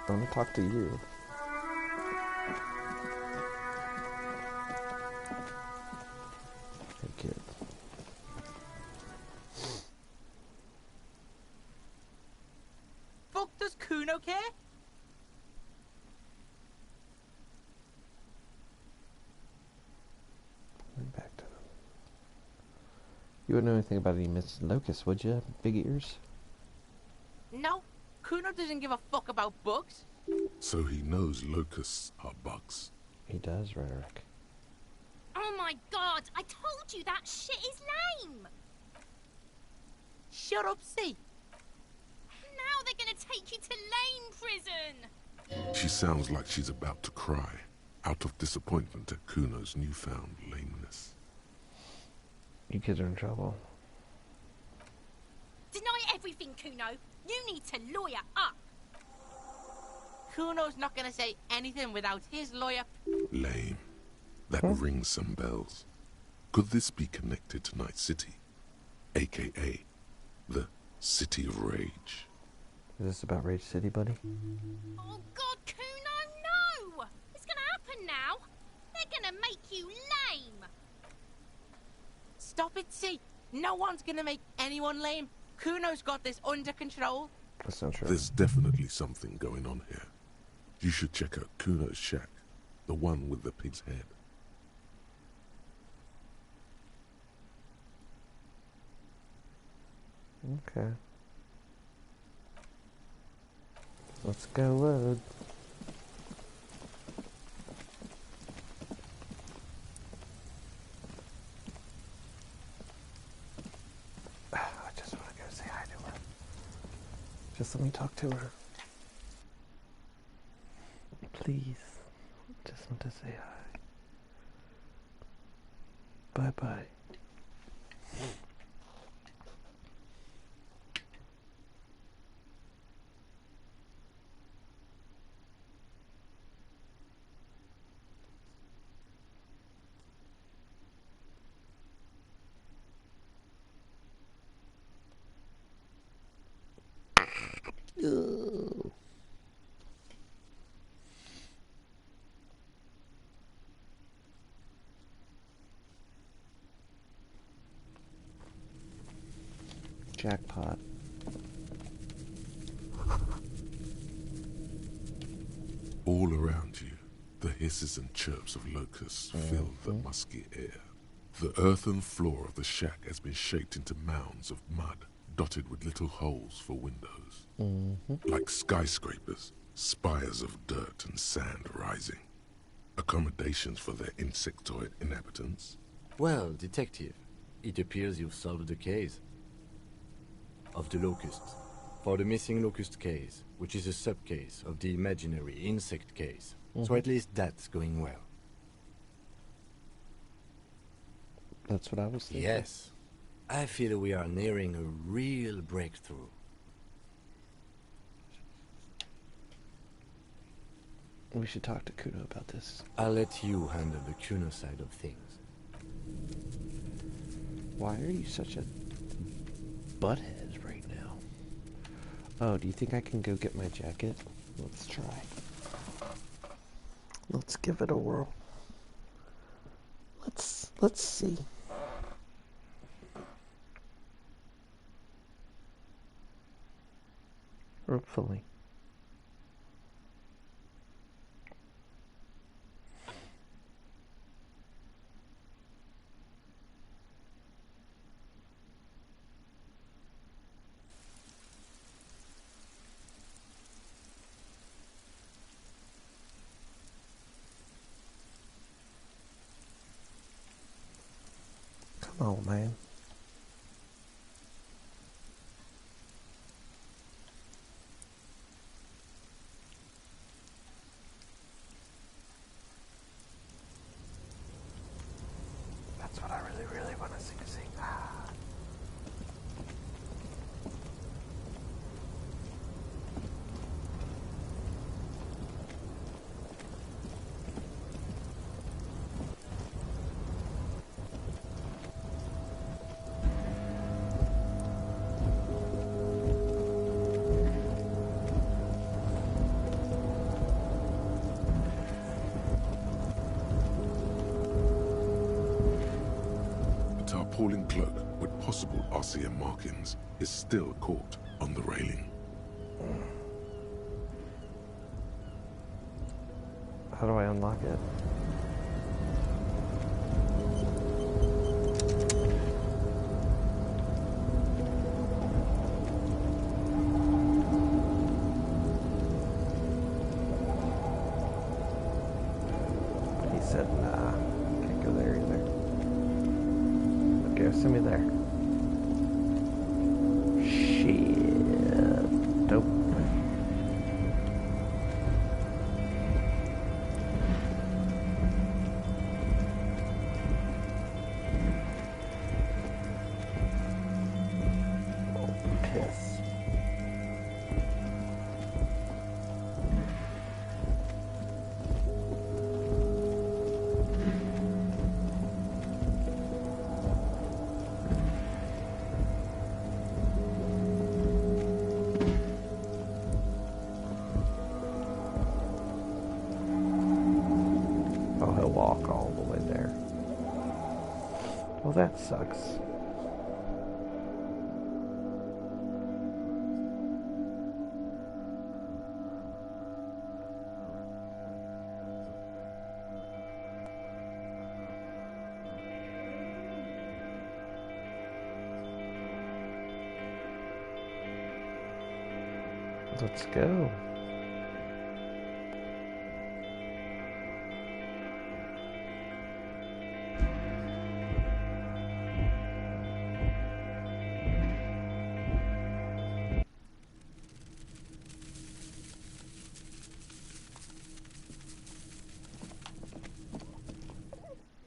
I'm gonna talk to you. Hey, kid. Fuck, does Kuno care? Back to them. You wouldn't know anything about any Miss Locust, would you? Big ears? No, Kuno doesn't give a fuck about bugs. So he knows locusts are bugs. He does, Rhetoric. Oh my god, I told you that shit is lame! Shut up, C. Now they're gonna take you to lame prison! She sounds like she's about to cry, out of disappointment at Kuno's newfound lameness. You kids are in trouble. Deny everything, Kuno. You need to lawyer up. Kuno's not gonna say anything without his lawyer. Lame. That rings some bells. Could this be connected to Night City? AKA, the City of Rage. Is this about Rage City, buddy? Oh god, Kuno, no! It's gonna happen now. They're gonna make you lame. Stop it, C. No one's gonna make anyone lame. Kuno's got this under control. That's not true. There's definitely something going on here. You should check out Kuno's shack, the one with the pig's head. Okay. Let's go load. I just want to go say hi to her. Just let me talk to her. Please. Just want to say hi. Bye-bye. Ew. Jackpot. All around you, the hisses and chirps of locusts fill the musky air. The earthen floor of the shack has been shaped into mounds of mud, dotted with little holes for windows. Like skyscrapers, spires of dirt and sand rising. Accommodations for their insectoid inhabitants. Well, detective, it appears you've solved the case of the locusts. For the missing locust case, which is a sub-case of the imaginary insect case. So at least that's going well. That's what I was thinking. Yes. I feel we are nearing a real breakthrough. We should talk to Kuno about this. I'll let you handle the Kuno side of things. Why are you such a butthead right now? Oh, do you think I can go get my jacket? Let's try. Let's give it a whirl. Let's see. Hopefully. Come on, man. That's what I really want to sing. Tarpaulin cloak with possible RCM markings is still caught on the railing. How do I unlock it? He said, nah, can't go there either. Okay, send me there. Shit. Dope. Piss. Oh, he'll walk all the way there. Well, that sucks. Let's go.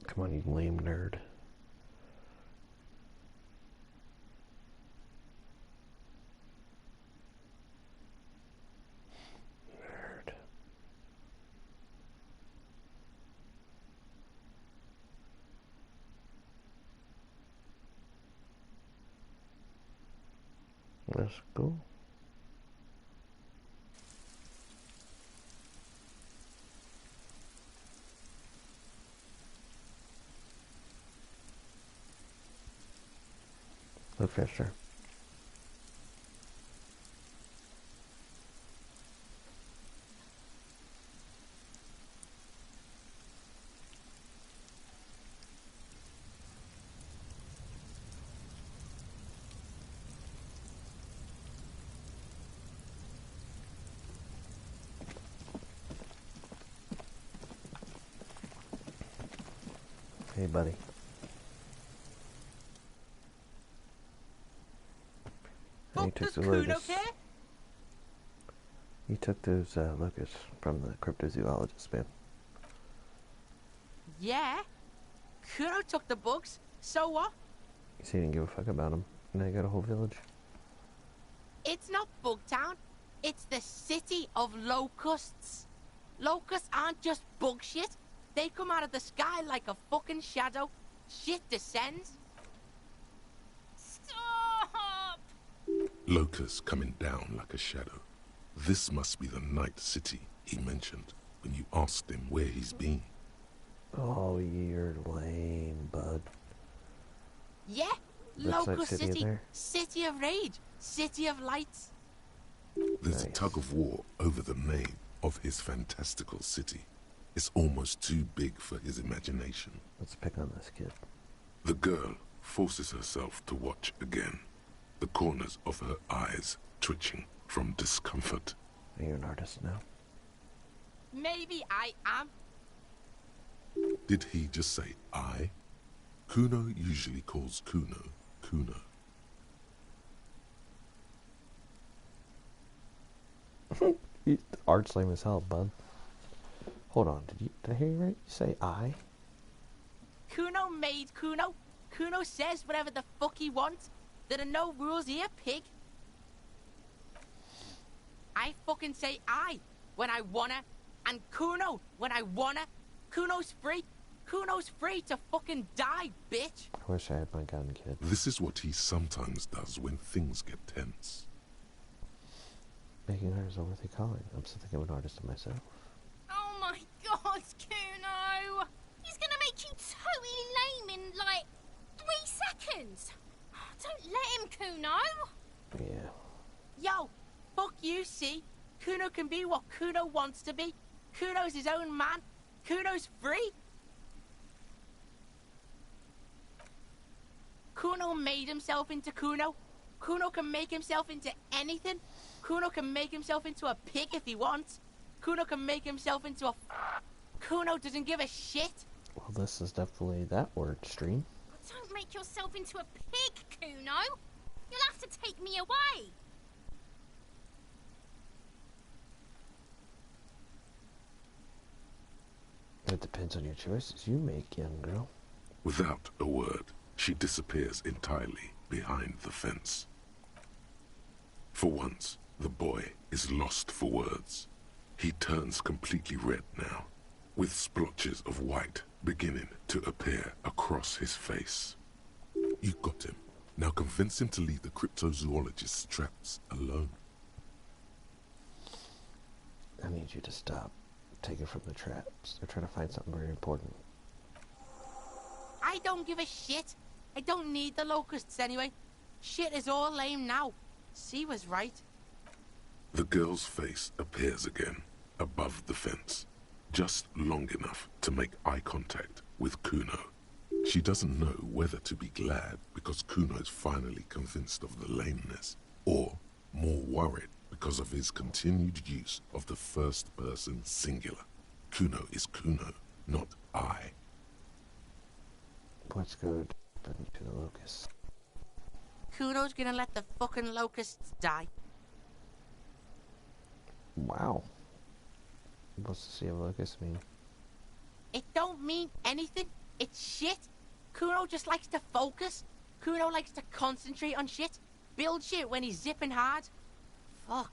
Come on, you lame nerd. Let's go. Look, Fisher. Hey, buddy. Oh, does Kuno care? He took those locusts from the cryptozoologist, man. Yeah. Kuno took the bugs. So what? He didn't give a fuck about them. Now you got a whole village. It's not Bugtown. It's the city of locusts. Locusts aren't just bug shit. They come out of the sky like a fucking shadow. Shit descends. Stop! Locusts coming down like a shadow. This must be the night city he mentioned when you asked him where he's been. Oh, you're lame, bud. Yeah, That's Locust Night City in City. there? City of rage. City of lights. There's a tug of war over the name of his fantastical city. It's almost too big for his imagination. Let's pick on this kid. The girl forces herself to watch again, the corners of her eyes twitching from discomfort. Are you an artist now? Maybe I am. Did he just say I? Kuno usually calls Kuno, Kuno. Art's lame as hell, bud. Hold on, did I hear you right? You say I? Kuno made Kuno. Kuno says whatever the fuck he wants. There are no rules here, pig. I fucking say I when I wanna, and Kuno when I wanna. Kuno's free. Kuno's free to fucking die, bitch. I wish I had my gun, kid. This is what he sometimes does when things get tense. Making art is a worthy calling. I'm something of an artist myself. Oh my god, Kuno! He's gonna make you totally lame in, like, 3 seconds. Don't let him, Kuno. Yeah. Yo, fuck you, see? Kuno can be what Kuno wants to be. Kuno's his own man. Kuno's free. Kuno made himself into Kuno. Kuno can make himself into anything. Kuno can make himself into a pig if he wants. Kuno can make himself into a... Kuno doesn't give a shit. Well, this is definitely that word stream. Don't make yourself into a pig, Kuno. You'll have to take me away. It depends on your choices you make, young girl. Without a word, she disappears entirely behind the fence. For once, the boy is lost for words. He turns completely red now, with splotches of white beginning to appear across his face. You got him. Now convince him to leave the cryptozoologist's traps alone. I need you to stop. Take it from the traps. They're trying to find something very important. I don't give a shit. I don't need the locusts anyway. Shit is all lame now. C was right. The girl's face appears again, above the fence, just long enough to make eye contact with Kuno. She doesn't know whether to be glad because Kuno is finally convinced of the lameness, or more worried because of his continued use of the first person singular. Kuno is Kuno, not I. What's good to the locusts? Kuno's gonna let the fucking locusts die. Wow. What's the sea of locusts mean? It don't mean anything. It's shit. Kuno just likes to focus. Kuno likes to concentrate on shit. Build shit when he's zipping hard. Fuck.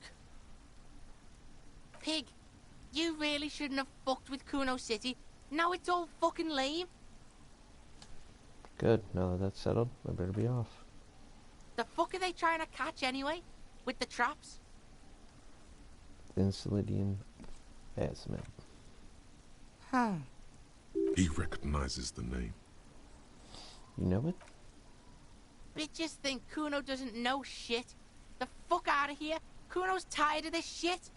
Pig, you really shouldn't have fucked with Kuno City. Now it's all fucking lame. Good. Now that that's settled, I better be off. The fuck are they trying to catch anyway? With the traps? Elysium Asmid. Huh. He recognizes the name. You know it? Bitches think Kuno doesn't know shit. The fuck out of here. Kuno's tired of this shit.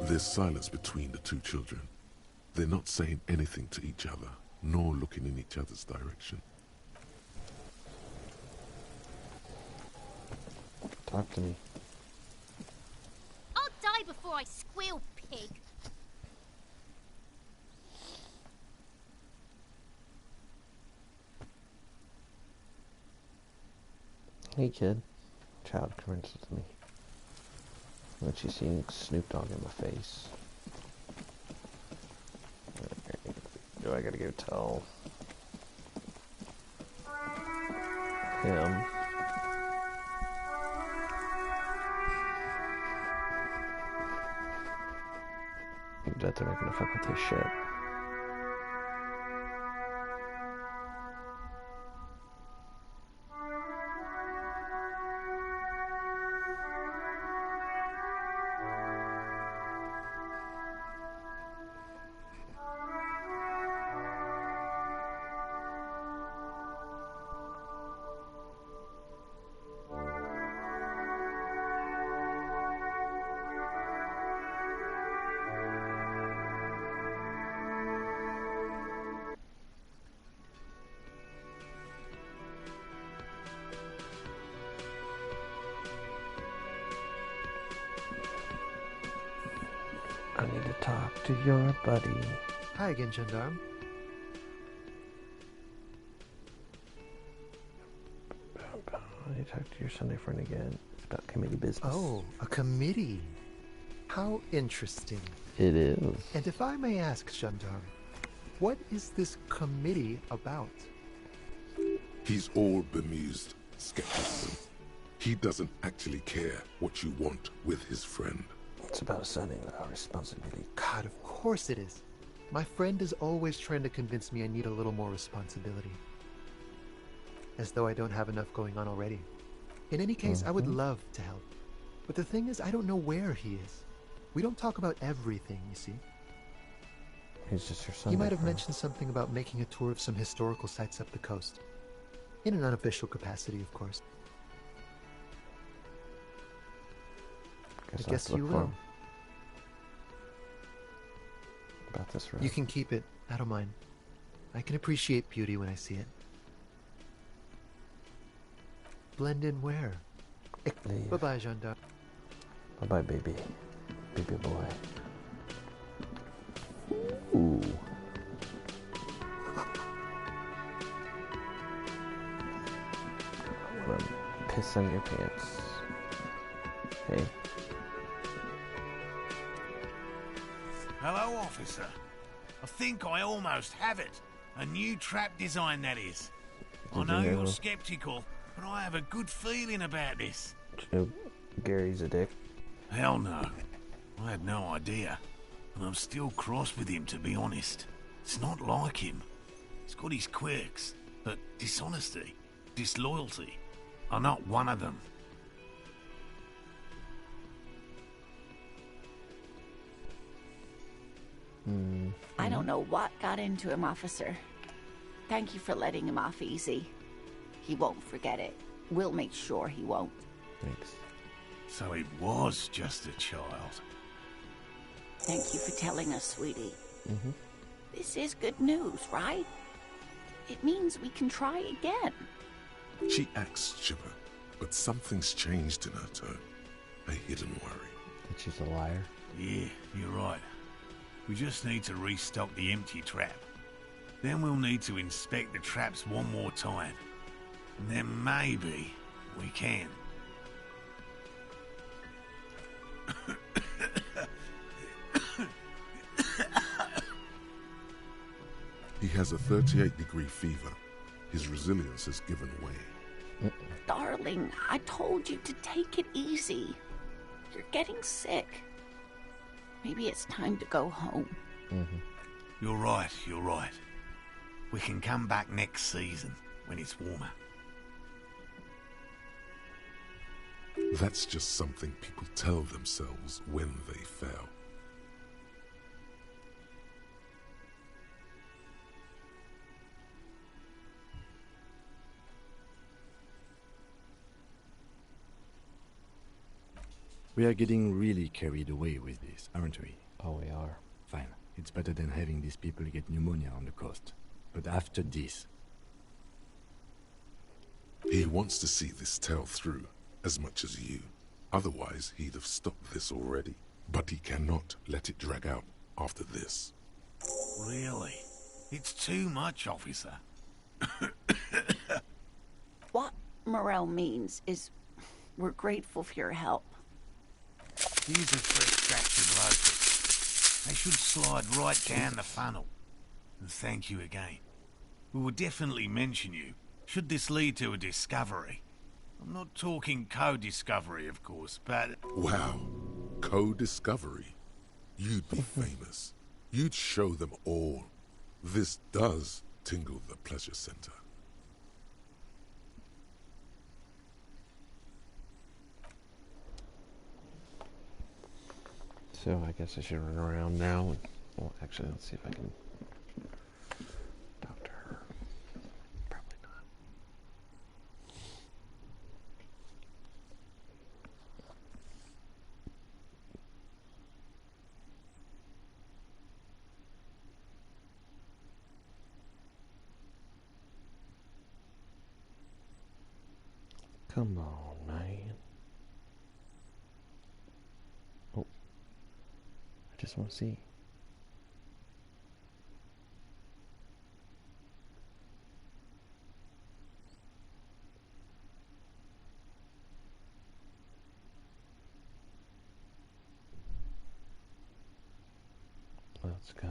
There's silence between the two children. They're not saying anything to each other, nor looking in each other's direction. Talk to me. I'll die before I squeal, pig. Hey, kid. Child convinces me. When she's seeing Snoop Dogg in my face. Do I gotta go tell him? That they're not gonna fuck with this shit. I need to talk to your buddy. Hi again, Gendarme. I need to talk to your Sunday friend again. It's about committee business. Oh, a committee. How interesting. It is. And if I may ask, Gendarme, what is this committee about? He's all bemused skepticism. He doesn't actually care what you want with his friend. It's about assigning our responsibility. God, of course it is. My friend is always trying to convince me I need a little more responsibility. As though I don't have enough going on already. In any case, I would love to help. But the thing is, I don't know where he is. We don't talk about everything, you see. He's just your son. He might have mentioned something about making a tour of some historical sites up the coast. In an unofficial capacity, of course. I guess you will. About this road. You can keep it. I don't mind. I can appreciate beauty when I see it. Blend in where? Bye-bye, Gendarme. Bye-bye, baby. Baby boy. Ooh. I want to piss on your pants. Hey. Hello, officer. I think I almost have it. A new trap design, that is. I know you're skeptical, but I have a good feeling about this. Gary's a dick. Hell no. I had no idea. And I'm still cross with him, to be honest. It's not like him. He's got his quirks, but dishonesty, disloyalty are not one of them. I don't know what got into him, officer. Thank you for letting him off easy. He won't forget it. We'll make sure he won't. Thanks. So it was just a child. Thank you for telling us, sweetie. This is good news, right? It means we can try again. She acts chipper, but something's changed in her tone. A hidden worry. That she's a liar? Yeah, you're right. We just need to restock the empty trap. Then we'll need to inspect the traps one more time. And then maybe we can. He has a 38-degree fever. His resilience has given way. Darling, I told you to take it easy. You're getting sick. Maybe it's time to go home. You're right, you're right. We can come back next season, when it's warmer. That's just something people tell themselves when they fail. We are getting really carried away with this, aren't we? Oh, we are. Fine. It's better than having these people get pneumonia on the coast. But after this... He wants to see this tale through, as much as you. Otherwise, he'd have stopped this already. But he cannot let it drag out after this. Really? It's too much, officer. What Morel means is we're grateful for your help. These are fresh tracks of locusts. They should slide right down the funnel. And thank you again. We will definitely mention you, should this lead to a discovery. I'm not talking co-discovery, of course, but... Wow. Co-discovery. You'd be famous. You'd show them all. This does tingle the pleasure center. So I guess I should run around now. And, well, actually, let's see if I can talk to her. Probably not. Come on, man. Oh. I just want to see. Let's go.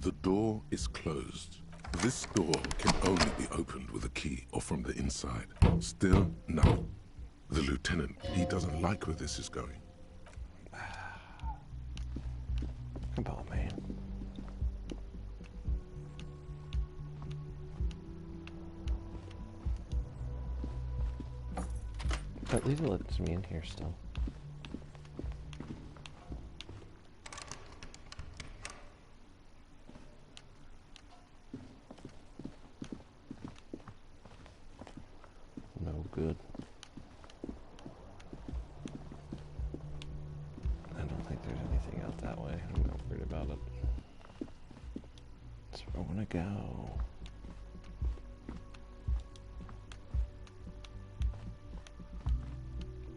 The door is closed. This door can only be opened with a key or from the inside. Still, no. The lieutenant, he doesn't like where this is going. Come on, man. At least it lets me in here still. No good. I don't think there's anything out that way. I'm not worried about it. That's where I want to go.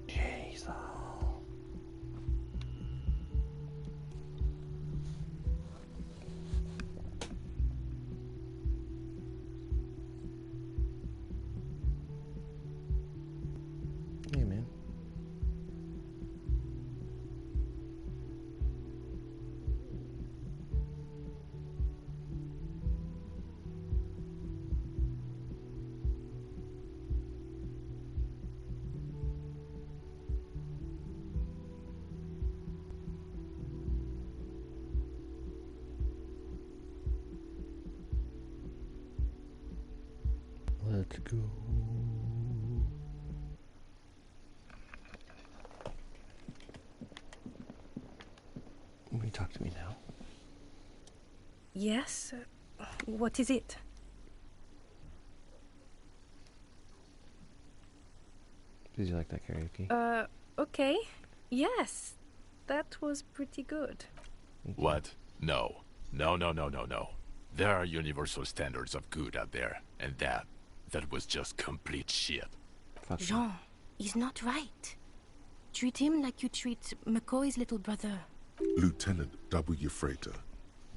Jesus. Hey, man. Let's go. Will you talk to me now? Yes? What is it? Did you like that karaoke? Okay. Yes. That was pretty good. What? No. No, no, no, no, no. There are universal standards of good out there, and that was just complete shit. Jean, he's not right. Treat him like you treat McCoy's little brother. Lieutenant W. Freighter,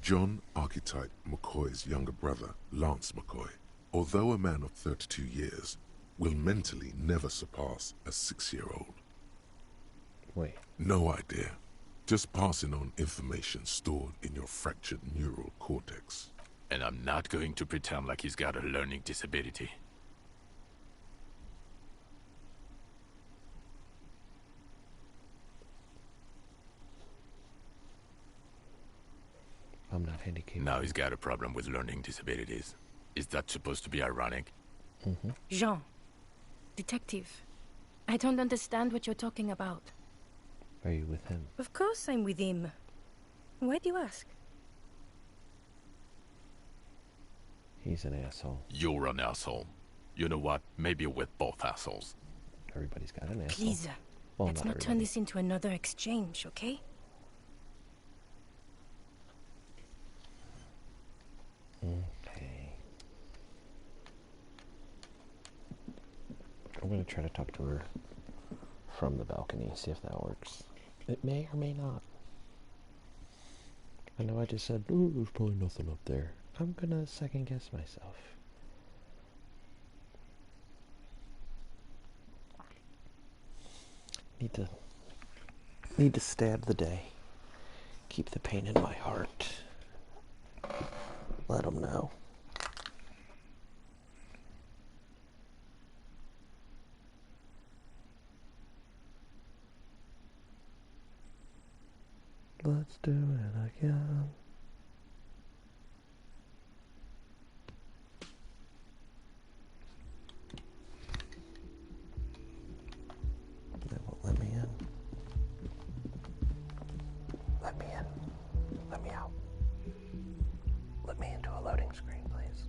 John Archetype McCoy's younger brother, Lance McCoy, although a man of 32 years, will mentally never surpass a 6-year-old. Wait. No idea. Just passing on information stored in your fractured neural cortex. And I'm not going to pretend like he's got a learning disability. I'm not handicapped. Now he's got a problem with learning disabilities. Is that supposed to be ironic? Mm-hmm. Jean, detective, I don't understand what you're talking about. Are you with him? Of course I'm with him. Why do you ask? He's an asshole. You're an asshole. You know what? Maybe we're both assholes. Everybody's got an asshole. Please, Well, let's not turn this into another exchange, okay? Okay. I'm gonna try to talk to her from the balcony, see if that works. It may or may not. I know I just said, oh, there's probably nothing up there. I'm gonna second guess myself. Need to stab the day. Keep the pain in my heart. Let them know. Let's do it again. They won't let me in. Let me in. Let me out. Let me into a loading screen, please.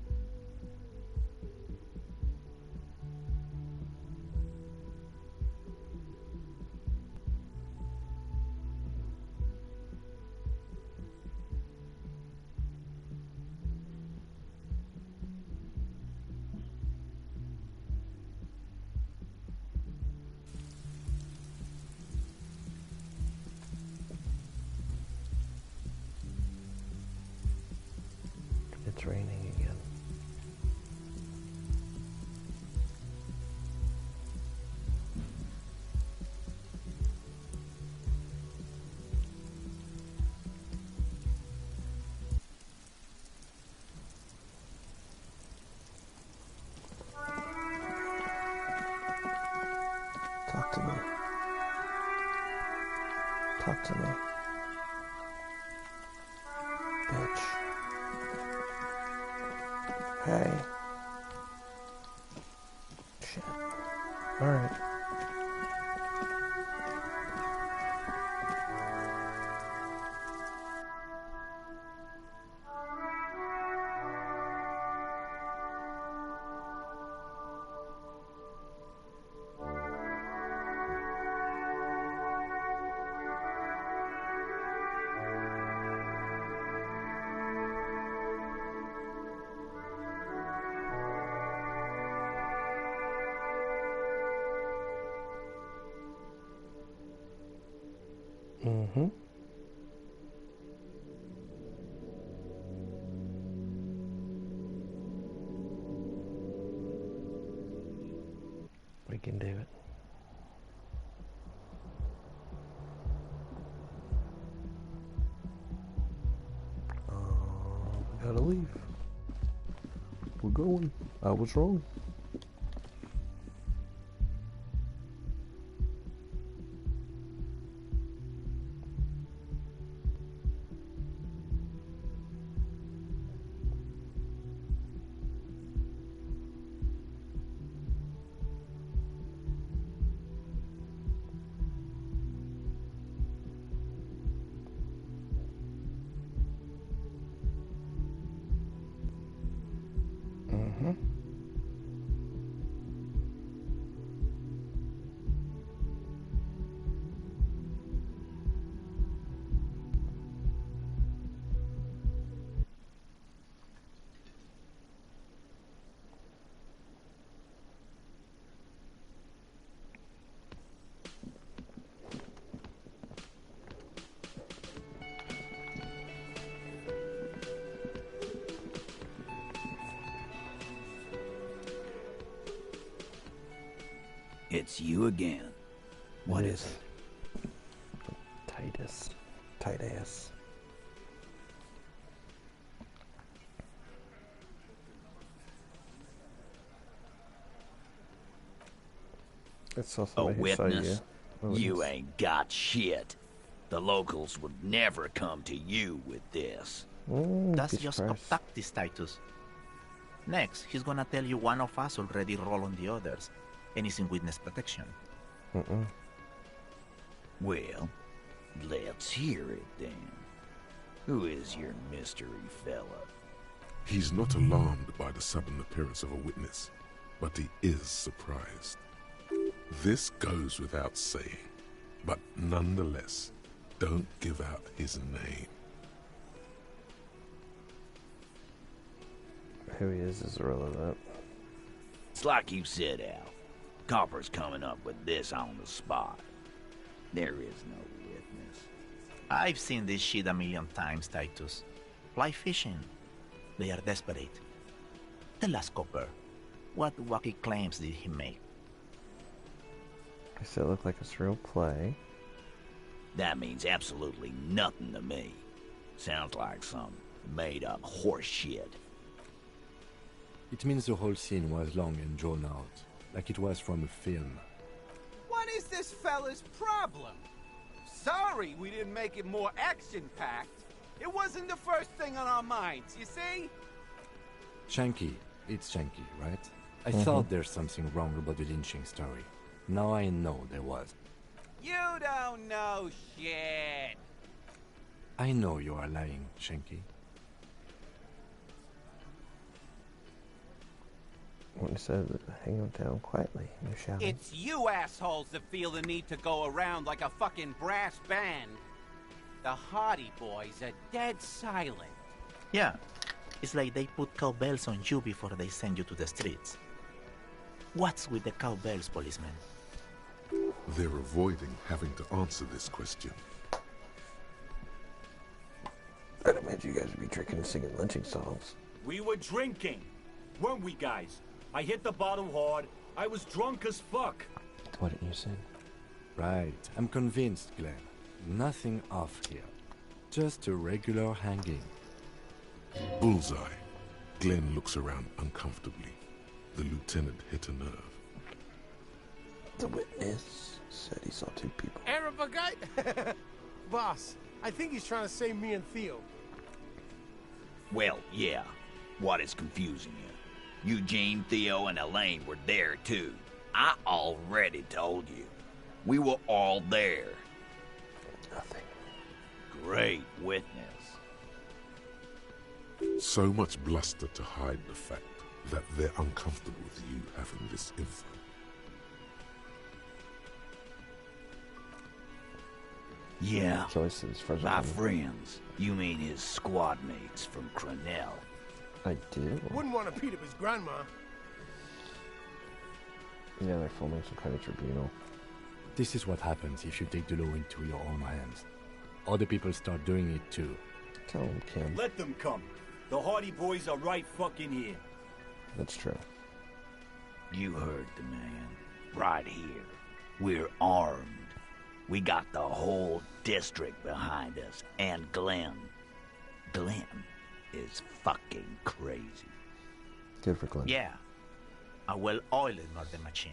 It's raining again. Talk to me. Talk to me. Bitch. Hey. Shit. Alright. Mm-hmm. We can do it. We gotta leave. We're going. I was wrong. Mm-hmm. It's you again. What is it? Titus. Tight ass. It's also A witness? you. You ain't got shit. The locals would never come to you with this. That's just a practice, Titus. Next, he's gonna tell you one of us already rolled on the others, and is in witness protection. Well, let's hear it then. Who is your mystery fella? He's not alarmed by the sudden appearance of a witness, but he is surprised. This goes without saying, but nonetheless, don't give out his name. Who he is irrelevant. It's like you said, Al. Copper's coming up with this on the spot. There is no witness. I've seen this shit a million times, Titus. Fly fishing. They are desperate. Tell us, Copper, what wacky claims did he make? Guess it looked like a surreal play. That means absolutely nothing to me. Sounds like some made-up horse shit. It means the whole scene was long and drawn out, like it was from a film. What is this fella's problem? Sorry we didn't make it more action-packed. It wasn't the first thing on our minds, you see? Shanky. It's Shanky, right? I thought there's something wrong about the lynching story. Now I know there was. You don't know shit. I know you are lying, Shanky. When he said, hang him down quietly, you're shouting. It's you assholes that feel the need to go around like a fucking brass band. The Hardy Boys are dead silent. Yeah, it's like they put cowbells on you before they send you to the streets. What's with the cowbells, policeman? They're avoiding having to answer this question. I'd imagine you guys would be drinking and singing lynching songs. We were drinking, weren't we, guys? I hit the bottle hard. I was drunk as fuck. What did you say? Right, I'm convinced, Glenn. Nothing off here. Just a regular hanging. Bullseye. Glenn looks around uncomfortably. The lieutenant hit a nerve. The witness said he saw two people. Arab guy? Boss, I think he's trying to save me and Theo. Well, yeah. What is confusing you? Eugene, Theo, and Elaine were there, too. I already told you. We were all there. Nothing. Great witness. So much bluster to hide the fact that they're uncomfortable with you having this info. Yeah, Choices for my friends. You mean his squad mates from Cronell. I do. Wouldn't want to beat up his grandma. Yeah, they're filming some kind of tribunal. This is what happens if you take the law into your own hands. Other people start doing it too. Tell them, Kim. Let them come. The Hardy Boys are right fucking here. That's true. You heard the man. Right here. We're armed. We got the whole district behind us. And Glenn. Glenn is fucking crazy. Good for Glenn. Yeah. A well-oiled murder machine.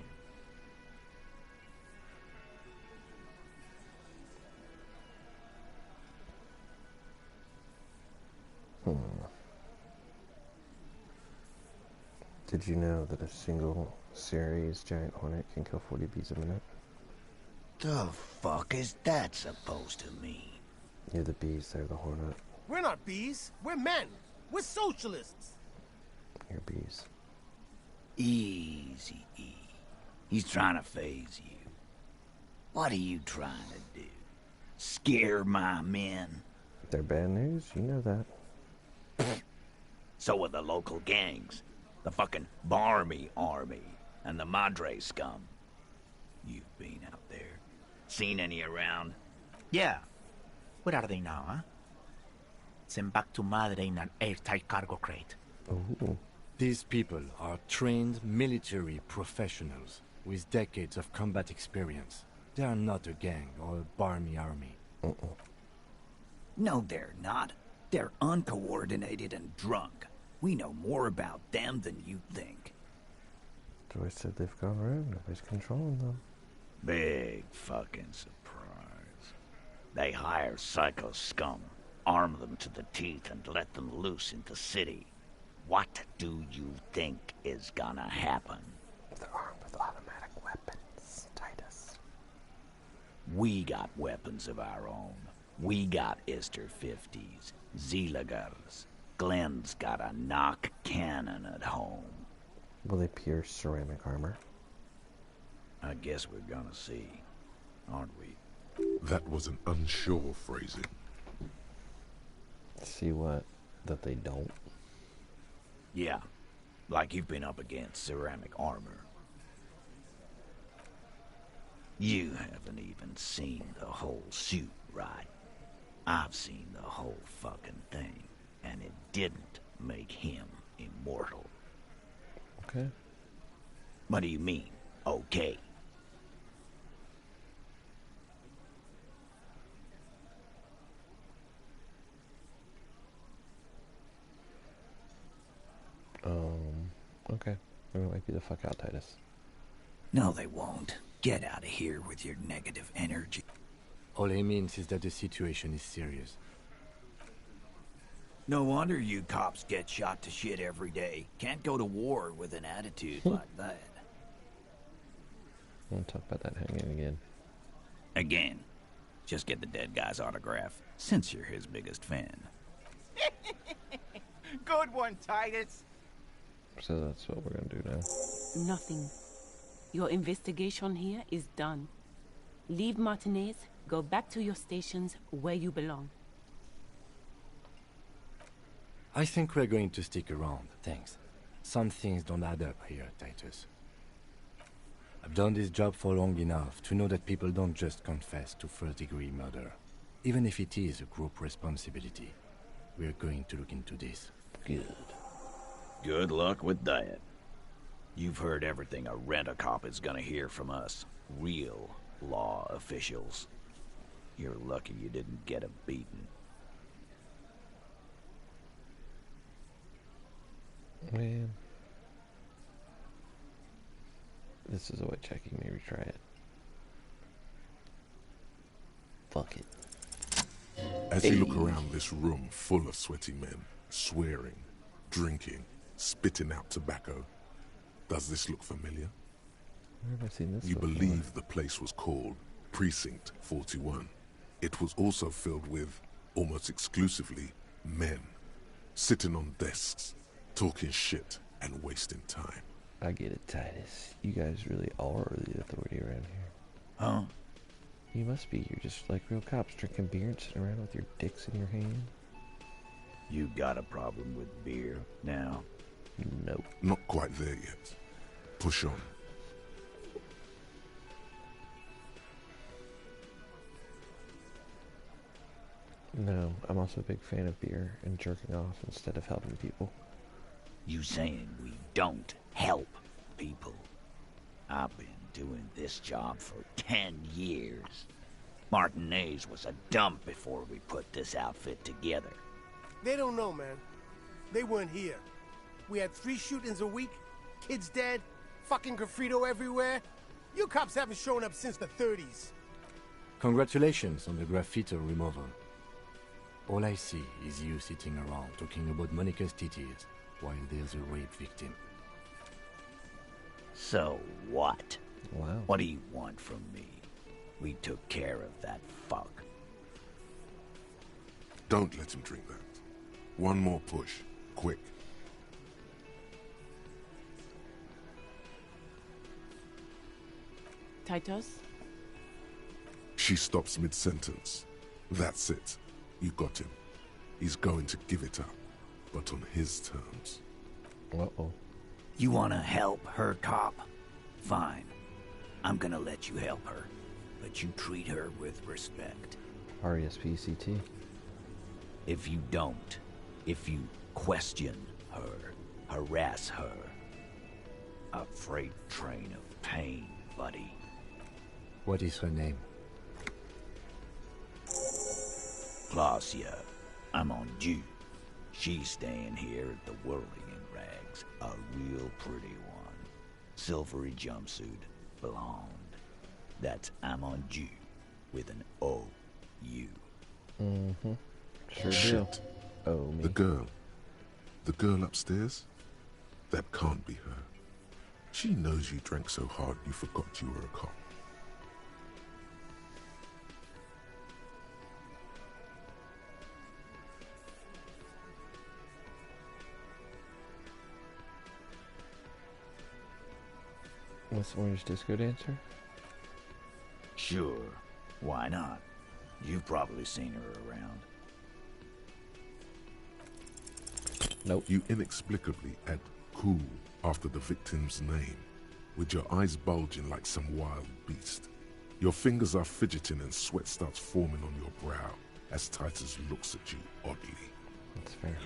Did you know that a single series giant hornet can kill 40 bees a minute? The fuck is that supposed to mean? You're the bees, they're the hornet. We're not bees. We're men. We're socialists. You're bees. Easy, E. He's trying to phase you. What are you trying to do? Scare my men? They're bad news, you know that. So are the local gangs. The fucking Barmy Army and the Madre scum. You've been out there. Seen any around? Yeah. Where are they now, huh? Sent back to Madre in an airtight cargo crate. Ooh. These people are trained military professionals with decades of combat experience. They are not a gang or a barmy army. No, they're not. They're uncoordinated and drunk. We know more about them than you think. Joyce said they've gone rogue. Nobody's controlling them. Big fucking surprise. They hire psycho scum, arm them to the teeth, and let them loose in the city. What do you think is gonna happen? They're armed with automatic weapons, Titus. We got weapons of our own. We got Ister 50s, Zeelagers. Glenn's got a knock cannon at home. Will they pierce ceramic armor? I guess we're gonna see, aren't we? That was an unsure phrasing. See what? That they don't? Yeah, like you've been up against ceramic armor. You haven't even seen the whole suit, right? I've seen the whole fucking thing, and it didn't make him immortal. Okay. What do you mean, okay? Okay. They're gonna wipe you the fuck out, Titus. No, they won't. Get out of here with your negative energy. All he means is that the situation is serious. No wonder you cops get shot to shit every day. Can't go to war with an attitude like that. I won't talk about that hanging again. Again. Just get the dead guy's autograph, since you're his biggest fan. Good one, Titus. So that's what we're gonna do now. Nothing. Your investigation here is done. Leave Martinez, go back to your stations where you belong. I think we're going to stick around, thanks. Some things don't add up here, Titus. I've done this job for long enough to know that people don't just confess to first-degree murder. Even if it is a group responsibility, we're going to look into this. Good. Good luck with that. You've heard everything a rent-a-cop is gonna hear from us. Real law officials. You're lucky you didn't get a beating. Man. This is a way checking me retry it. Fuck it. As you look around this room full of sweaty men, swearing, drinking, spitting out tobacco, does this look familiar? Where have I seen this You before? believe the place was called Precinct 41. It was also filled with, almost exclusively, men, sitting on desks, talking shit and wasting time. I get it, Titus. You guys really are the authority around here. Huh? You must be. You're just like real cops, drinking beer and sitting around with your dicks in your hand. You got a problem with beer now? Nope. Not quite there yet. Push on. No, I'm also a big fan of beer and jerking off instead of helping people. You saying we don't help people? I've been doing this job for 10 years. Martinez was a dump before we put this outfit together. They don't know, man. They weren't here. We had 3 shootings a week, kids dead, fucking graffito everywhere. You cops haven't shown up since the 30s. Congratulations on the graffiti removal. All I see is you sitting around talking about Monica's titties while there's a rape victim. So what? Wow. What do you want from me? We took care of that fuck. Don't let him drink that. One more push. Quick. Titus? She stops mid-sentence. That's it. You got him. He's going to give it up, but on his terms. Uh-oh. You wanna help her, cop? Fine. I'm gonna let you help her. But you treat her with respect. R-E-S-P-C-T. If you don't, if you question her, harass her, a freight train of pain, buddy. What is her name? Claudia, I'm on due. She's staying here at the Whirling in Rags, a real pretty one. Silvery jumpsuit, blonde. That's I'm on due with an O-U. Mm-hmm. Sure Shit. do. Oh, me. The girl upstairs? That can't be her. She knows you drank so hard you forgot you were a cop. What's Orange Disco Dancer? Sure. Why not? You've probably seen her around. Nope. You inexplicably add cool after the victim's name, with your eyes bulging like some wild beast. Your fingers are fidgeting and sweat starts forming on your brow as Titus looks at you oddly. That's fair.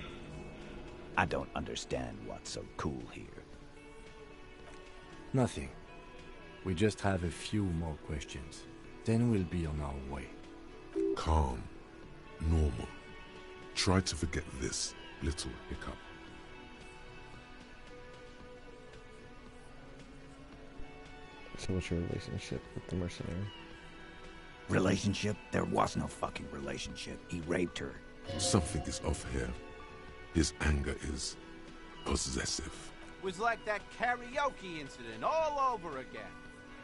I don't understand what's so cool here. Nothing. We just have a few more questions. Then we'll be on our way. Calm. Normal. Try to forget this little hiccup. So what's your relationship with the mercenary? Relationship? There was no fucking relationship. He raped her. Something is off here. His anger is possessive. Was like that karaoke incident all over again.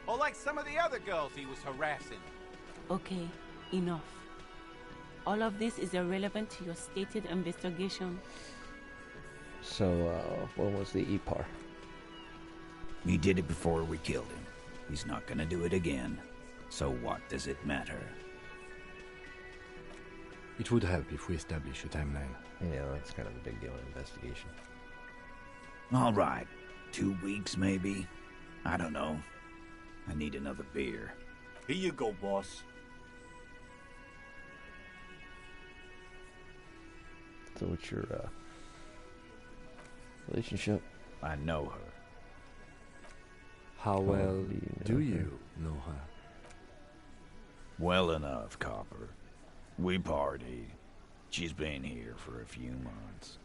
Or like some of the other girls he was harassing. Okay, enough. All of this is irrelevant to your stated investigation. So, what was the EPAR? We did it before we killed him. He's not gonna do it again. So what does it matter? It would help if we establish a timeline. Yeah, that's kind of a big deal in investigation. All right. 2 weeks, maybe? I don't know. I need another beer. Here you go, boss. So what's your, relationship? I know her. How well do you know her? Well enough, Copper. We partied. She's been here for a few months.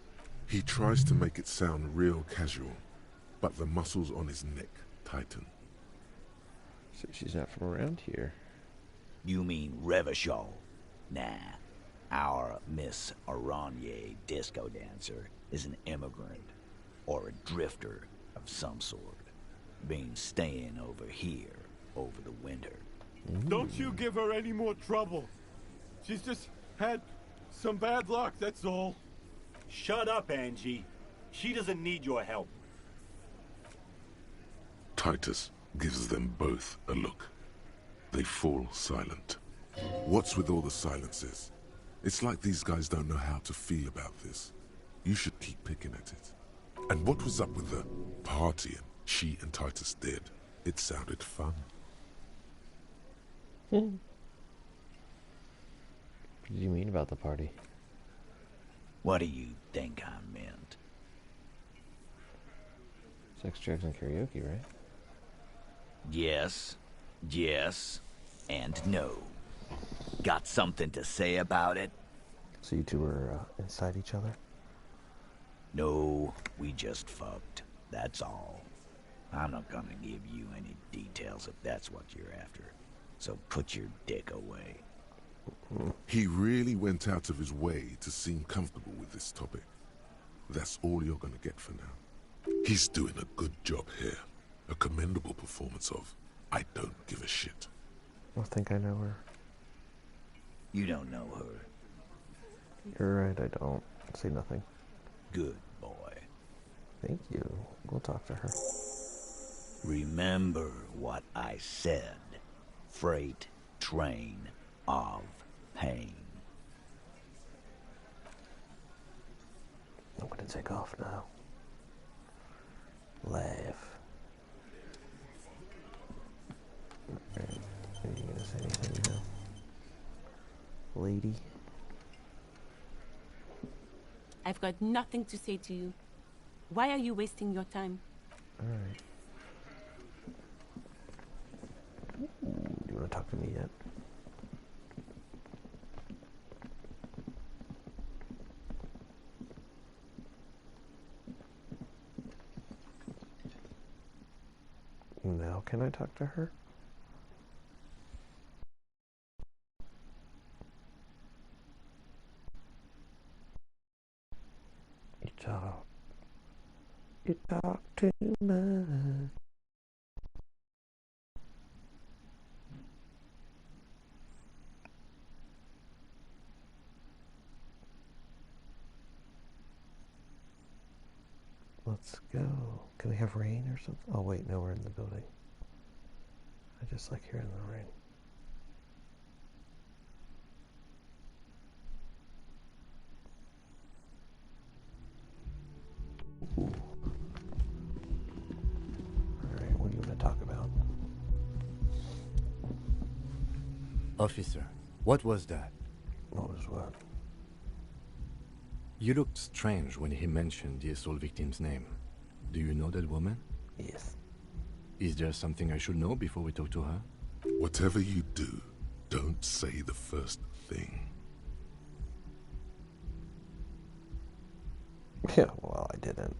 He tries to make it sound real casual, but the muscles on his neck tighten. So she's not from around here. You mean Revachol? Nah. Our Miss Aranye disco dancer is an immigrant, or a drifter of some sort. Been staying over here over the winter. Don't you give her any more trouble. She's just had some bad luck, that's all. Shut up, Angie. She doesn't need your help. Titus gives them both a look. They fall silent. What's with all the silences? It's like these guys don't know how to feel about this. You should keep picking at it. And what was up with the partying she and Titus did? It sounded fun. What do you mean about the party? What do you think I meant? Sex, drugs, and karaoke, right? Yes, yes, and no. Got something to say about it? So you two were inside each other? No, we just fucked. That's all. I'm not gonna give you any details if that's what you're after. So put your dick away. He really went out of his way to seem comfortable with this topic. That's all you're gonna get for now. He's doing a good job here. A commendable performance of I don't give a shit. I think I know her. You don't know her. You're right, I don't. Say nothing. Good boy. Thank you. We'll talk to her. Remember what I said. Freight train of pain. I'm gonna take off now. Laugh. Alright. Are you gonna say anything now? Lady? I've got nothing to say to you. Why are you wasting your time? Alright. Do you want to talk to me yet? Now can I talk to her? You talk too much. Let's go. Can we have rain or something? Oh wait, no, we're in the building. I just like hearing the rain. Ooh. Alright, what do you want to talk about? Officer, what was that? What was what? You looked strange when he mentioned the assault victim's name. Do you know that woman? Yes. Is there something I should know before we talk to her? Whatever you do, don't say the first thing. Yeah, well, I didn't.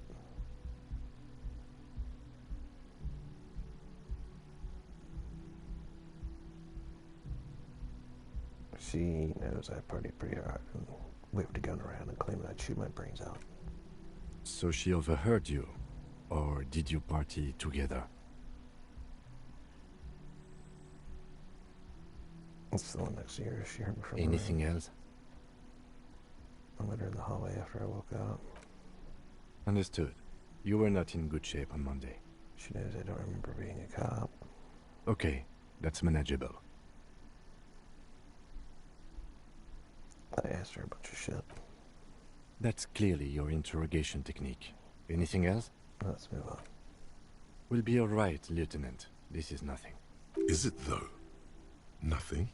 She knows I partied pretty hard and waved a gun around and claimed I'd shoot my brains out. So she overheard you? Or did you party together? It's the one next year. She heard me from Anything else? I met her in the hallway after I woke up. Understood. You were not in good shape on Monday. She knows I don't remember being a cop. Okay, that's manageable. I asked her a bunch of shit. That's clearly your interrogation technique. Anything else? Let's move on. We'll be all right, Lieutenant. This is nothing. Is it, though? Nothing?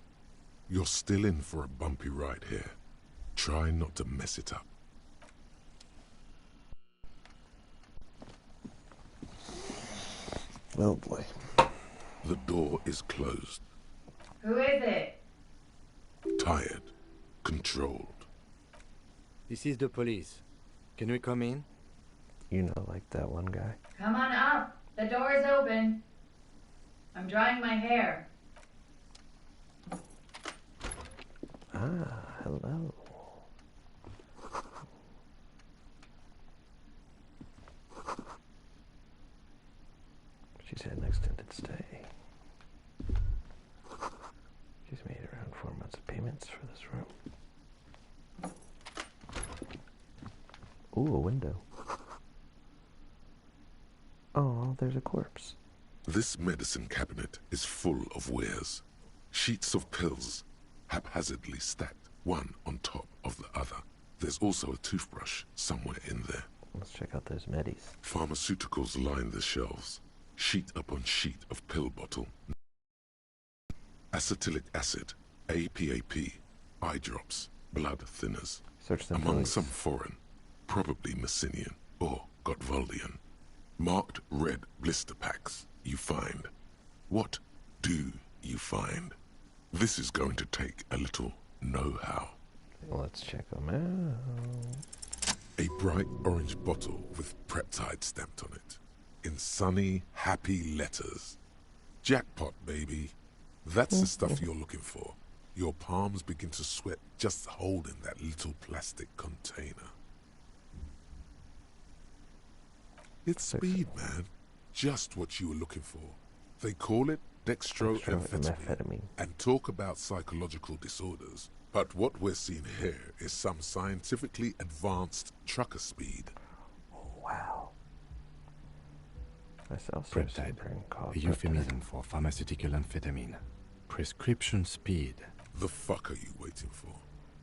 You're still in for a bumpy ride here. Try not to mess it up. Oh boy. The door is closed. Who is it? Tired. Controlled. This is the police. Can we come in? You know, like that one guy. Come on up. The door is open. I'm drying my hair. Ah, hello. She's had an extended stay. She's made around 4 months of payments for this room. Ooh, a window. Oh, there's a corpse. This medicine cabinet is full of wares. Sheets of pills, haphazardly stacked, one on top of the other. There's also a toothbrush somewhere in there. Let's check out those medis. Pharmaceuticals line the shelves. Sheet upon sheet of pill bottle. Acetylic acid, APAP, eye drops, blood thinners. Search them, among please. some foreign, probably Messinian or Gottwaldian. Marked red blister packs you find. What do you find? This is going to take a little know-how. Let's check them out. A bright orange bottle with Preptide stamped on it. In sunny, happy letters. Jackpot, baby. That's the stuff you're looking for. Your palms begin to sweat just holding that little plastic container. It's speed, man. Just what you were looking for. They call it dextroamphetamine and talk about psychological disorders. But what we're seeing here is some scientifically advanced trucker speed. Wow. Preptide, a euphemism for pharmaceutical amphetamine. Prescription speed. The fuck are you waiting for?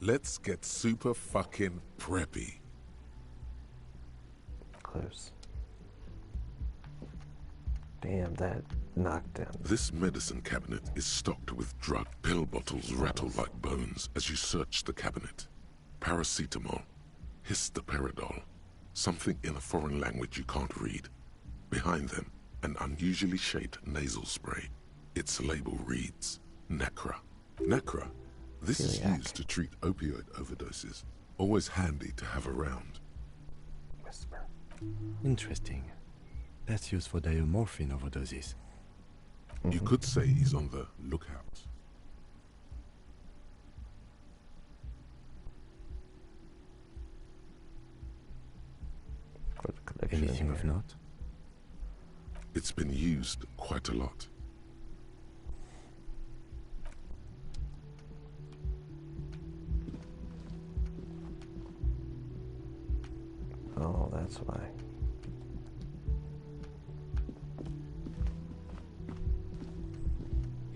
Let's get super fucking preppy. Close. Damn, that knockdown. This medicine cabinet is stocked with drug. Pill bottles rattle like bones as you search the cabinet. Paracetamol, histoperidol, something in a foreign language you can't read. Behind them, an unusually shaped nasal spray. Its label reads, Necra. Necra. This is used to treat opioid overdoses. Always handy to have around. Whisper. Interesting. That's used for diamorphine overdoses. You could say he's on the lookout. Anything of note? It's been used quite a lot. Oh, that's why.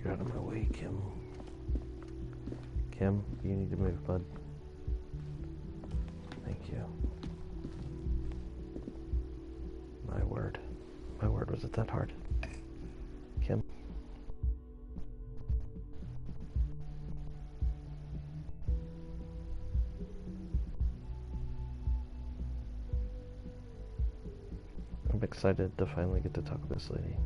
Get out of my way, Kim. Kim, you need to move, bud. Thank you. My word. My word, was it that hard? Kim. I'm excited to finally get to talk to this lady.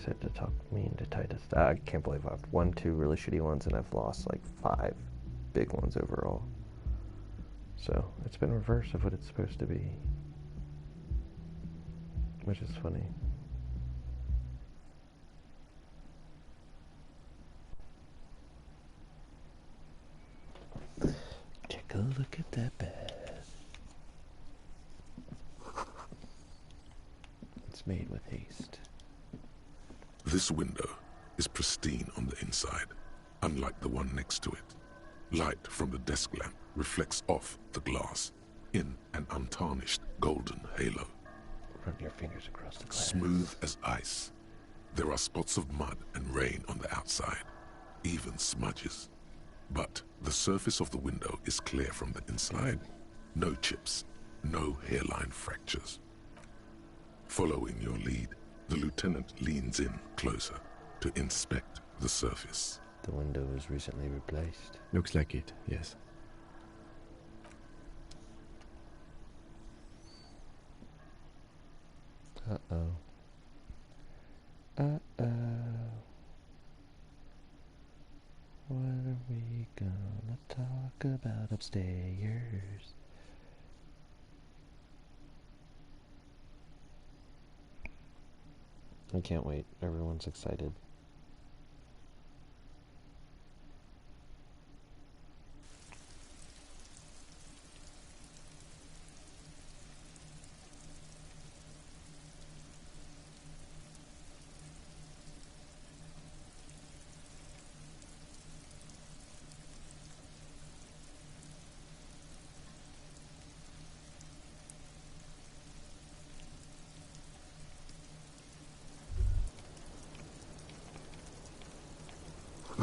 Said to talk me into Titus. I can't believe I've won 2 really shitty ones and I've lost like 5 big ones overall. So it's been reverse of what it's supposed to be, which is funny. Take a look at that bed. It's made with haste. This window is pristine on the inside, unlike the one next to it. Light from the desk lamp reflects off the glass in an untarnished golden halo. Run your fingers across the glass. Smooth as ice. There are spots of mud and rain on the outside, even smudges. But the surface of the window is clear from the inside. No chips, no hairline fractures. Following your lead, the lieutenant leans in closer to inspect the surface. The window was recently replaced. Looks like it, yes. Uh-oh. Uh-oh. What are we gonna talk about upstairs? I can't wait. Everyone's excited.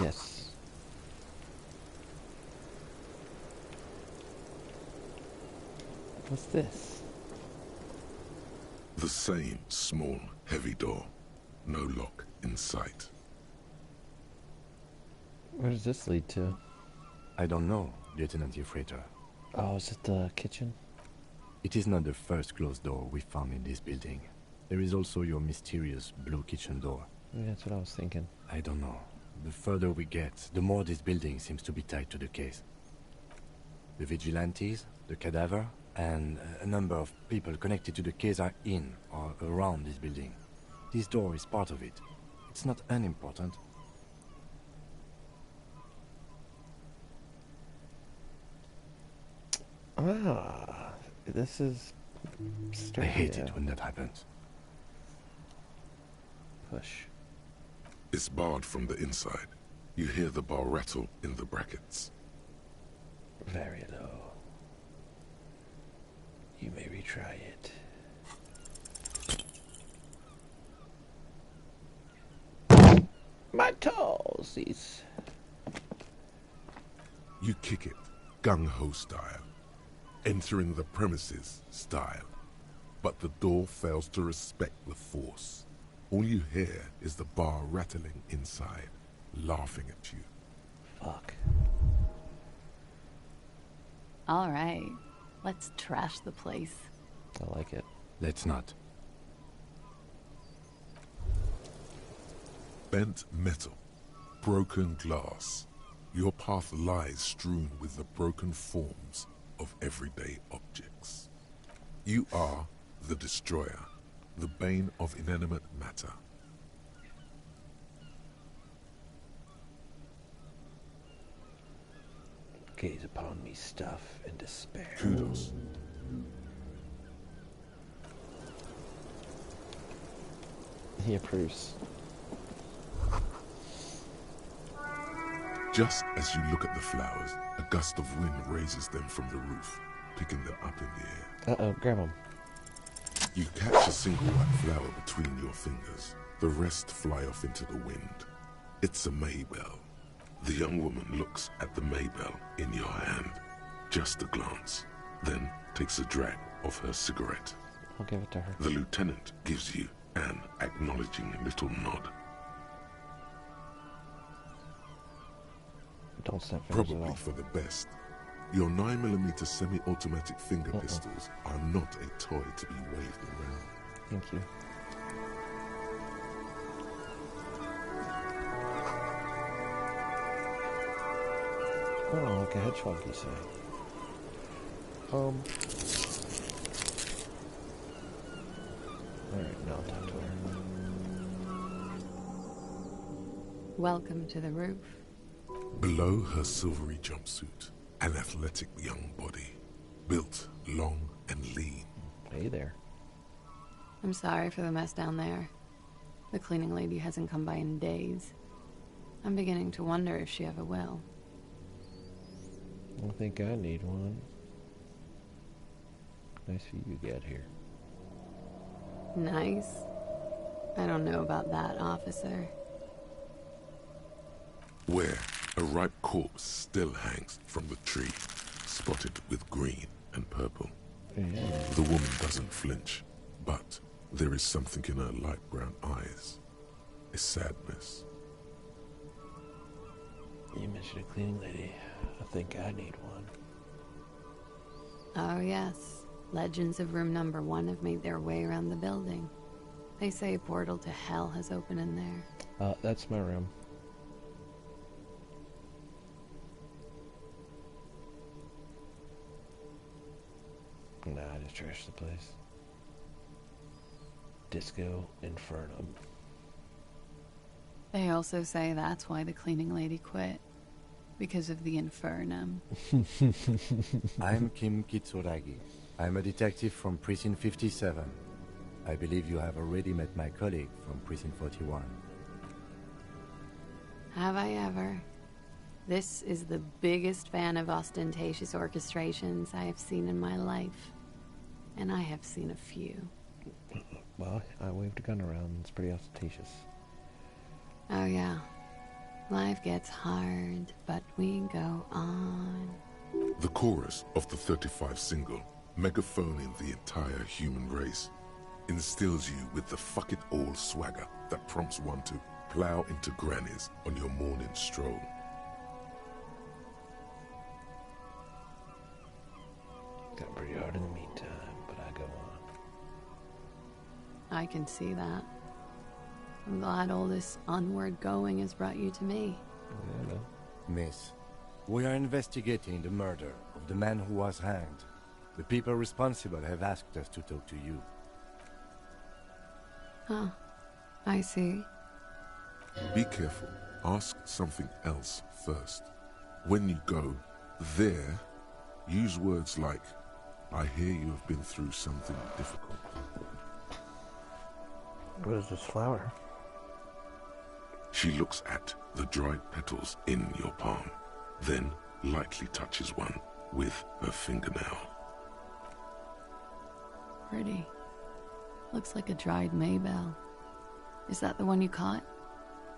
Yes. What's this? The same small, heavy door. No lock in sight. Where does this lead to? I don't know, Lieutenant Euphrator. Oh, is it the kitchen? It is not the first closed door we found in this building. There is also your mysterious blue kitchen door. Yeah, that's what I was thinking. I don't know. The further we get, the more this building seems to be tied to the case. The vigilantes, the cadaver, and a number of people connected to the case are in or around this building. This door is part of it. It's not unimportant. Ah, this is... I hate it when that happens. Push. It's barred from the inside. You hear the bar rattle in the brackets. Very low. You may retry it. My toesies. You kick it, gung-ho style. Entering the premises style. But the door fails to respect the force. All you hear is the bar rattling inside, laughing at you. Fuck. All right, let's trash the place. I like it. Let's not. Bent metal, broken glass. Your path lies strewn with the broken forms of everyday objects. You are the destroyer, the bane of inanimate matter. Gaze upon me, stuff and despair. Kudos. He approves. Just as you look at the flowers, a gust of wind raises them from the roof, picking them up in the air. Uh-oh, grab them. You catch a single white flower between your fingers. The rest fly off into the wind. It's a Maybell. The young woman looks at the Maybell in your hand. Just a glance, then takes a drag of her cigarette. I'll give it to her. The lieutenant gives you an acknowledging little nod. Don't snap fingers at Probably all. for the best. Your 9mm semi-automatic finger pistols are not a toy to be waved around. Thank you. Oh, like a hedgehog, you say? Alright, now I'll talk to her. Welcome to the roof. Below her silvery jumpsuit, An athletic young body, built long and lean. Hey there. I'm sorry for the mess down there. The cleaning lady hasn't come by in days. I'm beginning to wonder if she ever will. I think I need one. Nice of you get here. Nice? I don't know about that, officer. Where a ripe corpse still hangs from the tree, spotted with green and purple. The woman doesn't flinch, but there is something in her light brown eyes. A sadness. You mentioned a cleaning lady. I think I need one. Oh, yes. Legends of room number 1 have made their way around the building. They say a portal to hell has opened in there. That's my room. Nah, I just trashed the place. Disco Infernum. They also say that's why the cleaning lady quit. Because of the Infernum. I'm Kim Kitsuragi. I'm a detective from Precinct 57. I believe you have already met my colleague from Precinct 41. Have I ever? This is the biggest fan of ostentatious orchestrations I have seen in my life. And I have seen a few. Well, I waved a gun around. It's pretty ostentatious. Oh, yeah. Life gets hard, but we go on. The chorus of the 35 single, megaphoning the entire human race, instills you with the fuck it all swagger that prompts one to plow into grannies on your morning stroll. Got pretty hard in the meantime, but I go on. I can see that. I'm glad all this onward going has brought you to me. Yeah, no. Miss, we are investigating the murder of the man who was hanged. The people responsible have asked us to talk to you. Huh. I see. Be careful. Ask something else first. When you go there, use words like, I hear you have been through something difficult. What is this flower? She looks at the dried petals in your palm, then lightly touches one with her fingernail. Pretty. Looks like a dried maybell. Is that the one you caught?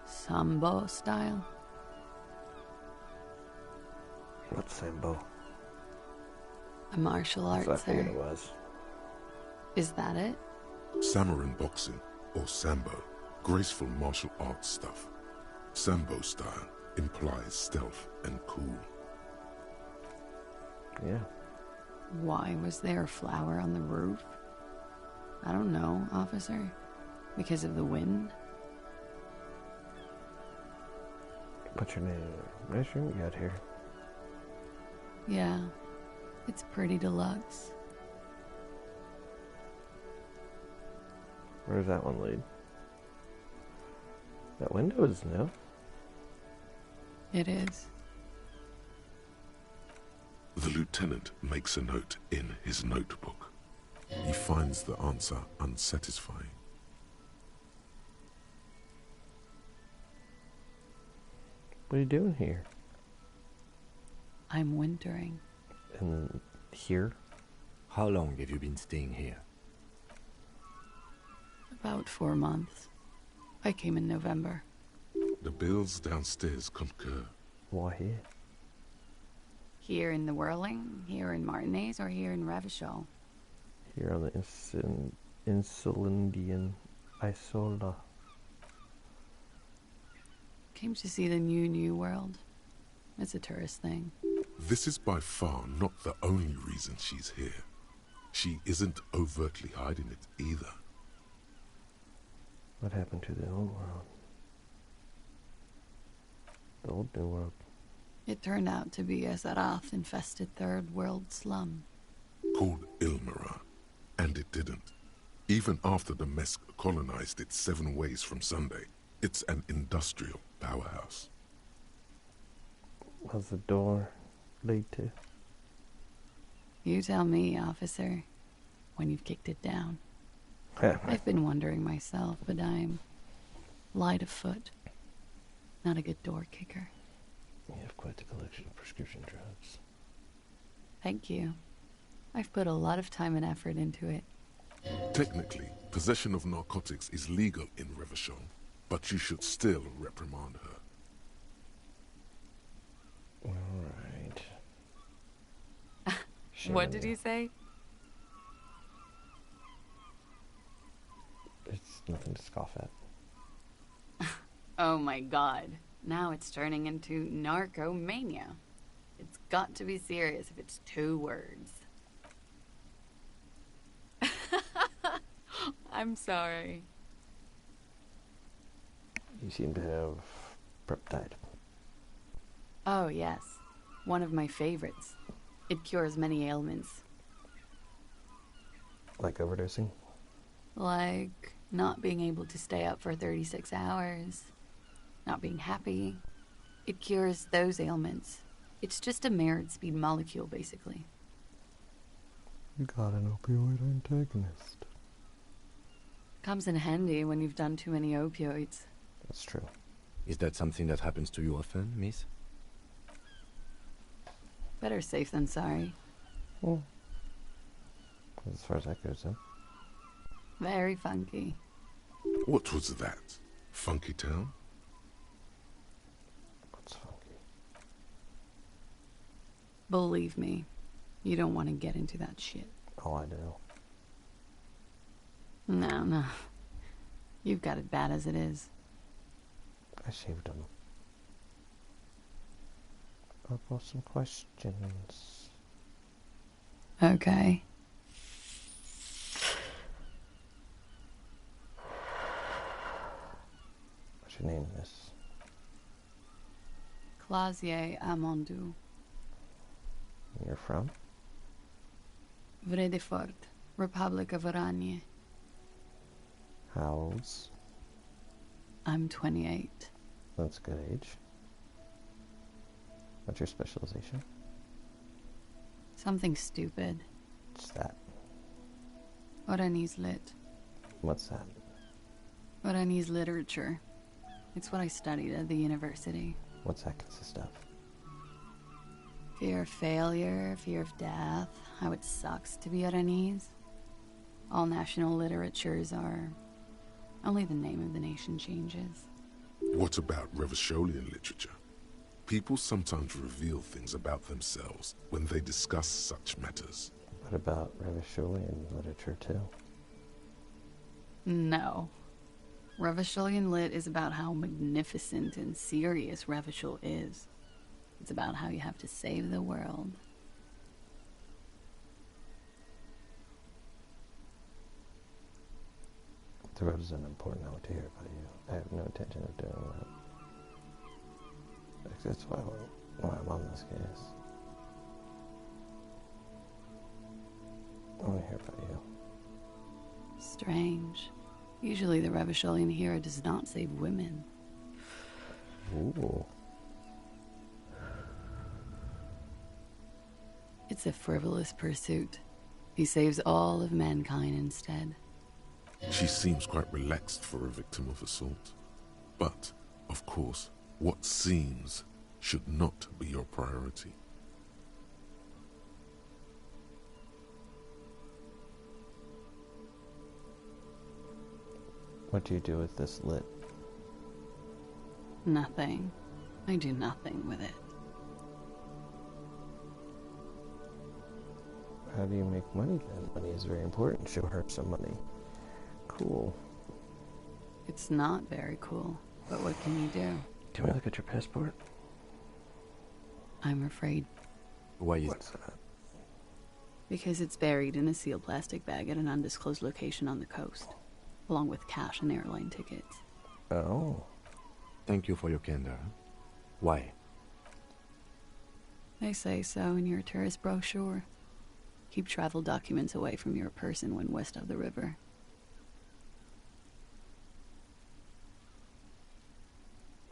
Sambo style? What's Sambo? A martial arts, I figured it was. Is that it? Samurai boxing, or Sambo, graceful martial arts stuff. Sambo style implies stealth and cool. Yeah. Why was there a flower on the roof? I don't know, officer. Because of the wind? What's your name? Nice room you got here. Yeah. It's pretty deluxe. Where does that one lead? That window is new. It is. The lieutenant makes a note in his notebook. He finds the answer unsatisfying. What are you doing here? I'm wintering. And here? How long have you been staying here? About 4 months. I came in November. The bills downstairs concur. Why here? Here in the Whirling, here in Martinez, or here in Revachol? Here on the Insulindian Isola. Came to see the new world. It's a tourist thing. This is by far not the only reason she's here. She isn't overtly hiding it either. What happened to the old world? The old new world. It turned out to be a Zarath-infested third world slum. Called Ilmara. And it didn't. Even after the Mesk colonized it 7 ways from Sunday, it's an industrial powerhouse. Was the door lead to? You tell me, officer, when you've kicked it down. I've been wondering myself, but I'm light of foot. Not a good door kicker. You have quite the collection of prescription drugs. Thank you. I've put a lot of time and effort into it. Technically, possession of narcotics is legal in Revachol, but you should still reprimand her. Alright. What did you say? It's nothing to scoff at. Oh my god. Now it's turning into narcomania. It's got to be serious if it's 2 words. I'm sorry. You seem to have peptide. Oh, yes. One of my favorites. It cures many ailments. Like overdosing? Like not being able to stay up for 36 hours. Not being happy. It cures those ailments. It's just a mirrored speed molecule, basically. You got an opioid antagonist. Comes in handy when you've done too many opioids. That's true. Is that something that happens to you often, miss? Better safe than sorry. Well, as far as that goes, then. Very funky. What was that? Funky Town? What's funky? Believe me, you don't want to get into that shit. Oh, I do. No. You've got it bad as it is. I shaved them. I've got some questions. Okay. What's your name, miss? Clausier Amandou. You're from? Vredefort, Republic of Oranje. How old's? I'm 28. That's a good age. What's your specialization? Something stupid. What's that? Oranese lit. What's that? Oranese literature. It's what I studied at the university. What's that consist of? Fear of failure, fear of death, how it sucks to be Oranese. All national literatures are... Only the name of the nation changes. What about Revacholian literature? People sometimes reveal things about themselves when they discuss such matters. What about Revacholian literature, too? No. Revacholian lit is about how magnificent and serious Revachol is. It's about how you have to save the world. The road is an important note to hear about you. I have no intention of doing that. That's why I'm on this case. I want to hear about you. Strange. Usually the Revacholian hero does not save women. Ooh. It's a frivolous pursuit. He saves all of mankind instead. She seems quite relaxed for a victim of assault. But, of course, what seems should not be your priority. What do you do with this lit? Nothing. I do nothing with it. How do you make money then? Money is very important. Show her some money. Cool. It's not very cool, but what can you do? Can we look at your passport? I'm afraid. Why is What's that? Because it's buried in a sealed plastic bag at an undisclosed location on the coast, along with cash and airline tickets. Oh. Thank you for your candor. Why? They say so in your tourist brochure. Keep travel documents away from your person when west of the river.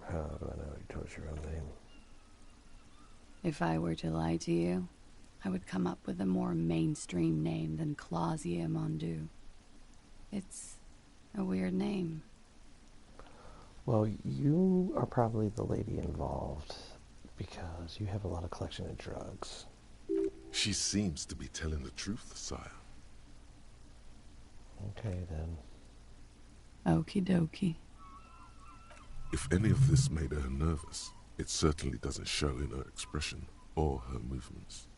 How do I know you told your own name? If I were to lie to you, I would come up with a more mainstream name than Clausia Mondu. It's a weird name. Well, you are probably the lady involved because you have a lot of collection of drugs. She seems to be telling the truth, sire. Okay, then. Okie dokie. If any of this made her nervous, it certainly doesn't show in her expression or her movements.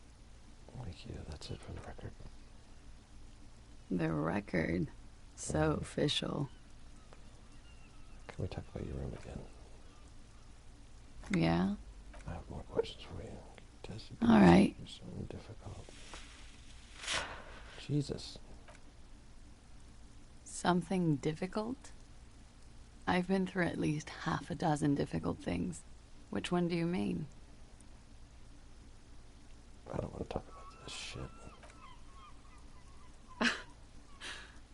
Thank you. That's it for the record. The record? So official. Can we talk about your room again? Yeah? I have more questions for you. All right. Something difficult. Jesus. Something difficult? I've been through at least half a dozen difficult things. Which one do you mean? I don't want to talk about this shit.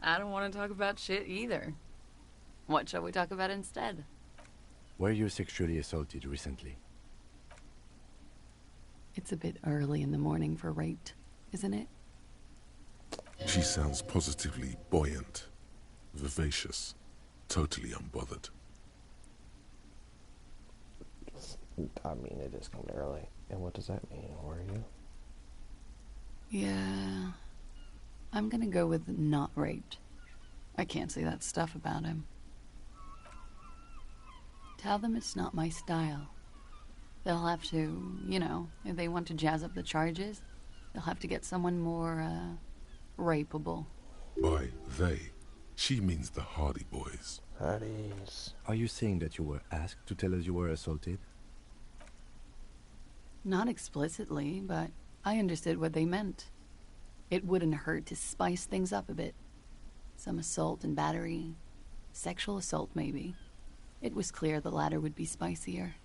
I don't want to talk about shit either. What shall we talk about instead? Were you sexually assaulted recently? It's a bit early in the morning for rape, isn't it? She sounds positively buoyant, vivacious, totally unbothered. I mean, it is kind of early. And what does that mean? Were you? Yeah. I'm gonna go with not raped. I can't say that stuff about him. Tell them it's not my style. They'll have to, you know, if they want to jazz up the charges, they'll have to get someone more, rapeable. By they, she means the Hardy Boys. Hardies. Are you saying that you were asked to tell us you were assaulted? Not explicitly, but I understood what they meant. It wouldn't hurt to spice things up a bit. Some assault and battery. Sexual assault, maybe. It was clear the latter would be spicier.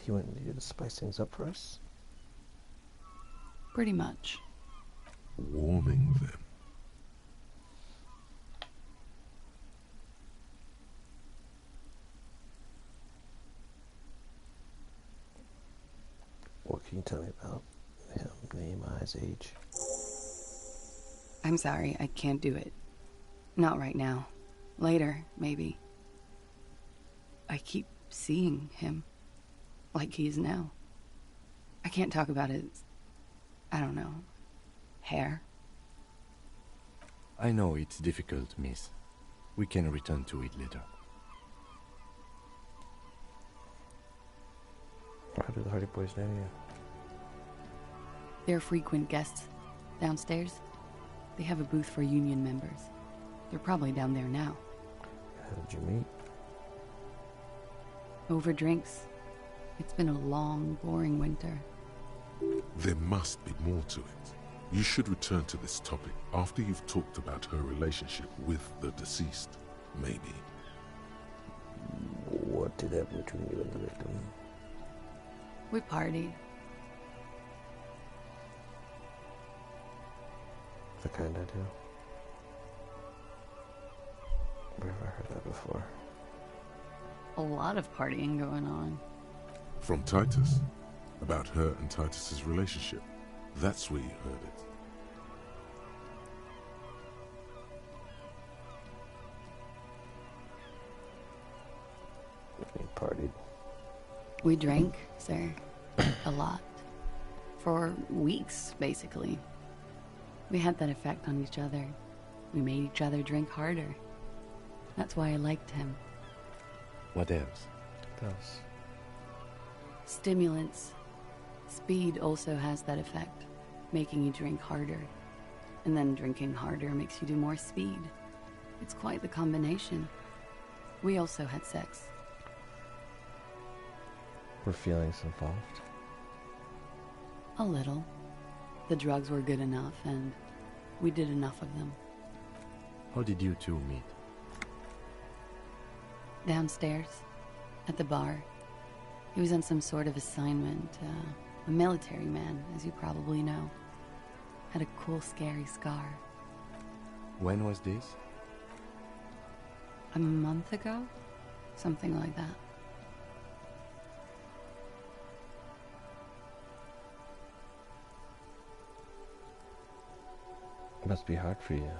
He wanted you to spice things up for us? Pretty much. Warming them. What can you tell me about him? Name, eyes, age? I'm sorry, I can't do it. Not right now. Later, maybe. I keep seeing him. Like he is now. I can't talk about his... I don't know. Hair. I know it's difficult, miss. We can return to it later. How do the Hardy Boys know you? They're frequent guests downstairs. They have a booth for union members. They're probably down there now. How did you meet? Over drinks. It's been a long, boring winter. There must be more to it. You should return to this topic after you've talked about her relationship with the deceased, maybe. What did happen between you and the victim? We partied. The kind I do. Where have I heard that before? A lot of partying going on. From Titus. About her and Titus's relationship. That's where you heard it. We partied. We drank, sir. A lot. For weeks, basically. We had that effect on each other. We made each other drink harder. That's why I liked him. What else? What else? Stimulants. Speed also has that effect, making you drink harder. And then drinking harder makes you do more speed. It's quite the combination. We also had sex. Were feelings involved? A little. The drugs were good enough, and we did enough of them. How did you two meet? Downstairs, at the bar. He was on some sort of assignment, A military man, as you probably know. Had a cool, scary scar. When was this? A month ago? Something like that. It must be hard for you.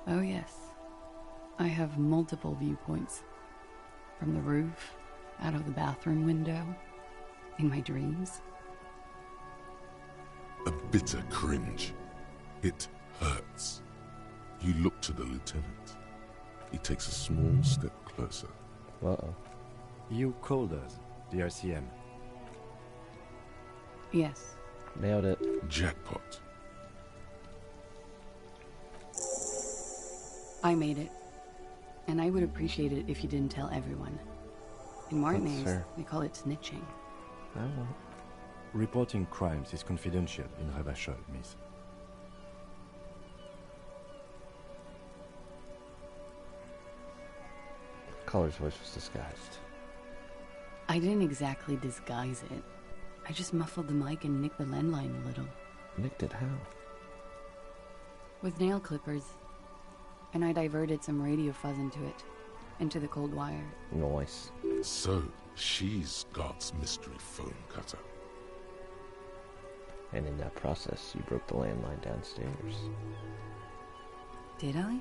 Oh yes. I have multiple viewpoints. From the roof, out of the bathroom window, in my dreams. A bitter cringe. It hurts. You look to the lieutenant. He takes a small step closer. Uh-oh. You called us, the RCM. Yes. Nailed it. Jackpot. I made it. And I would appreciate it if you didn't tell everyone. In Martinez, they call it snitching. I won't. Reporting crimes is confidential in Ravachol, miss. Caller's voice was disguised. I didn't exactly disguise it. I just muffled the mic and nicked the landline a little. Nicked it how? With nail clippers. And I diverted some radio fuzz into it. Into the cold wire. Nice. So, she's God's mystery phone cutter. And in that process, you broke the landline downstairs. Did I?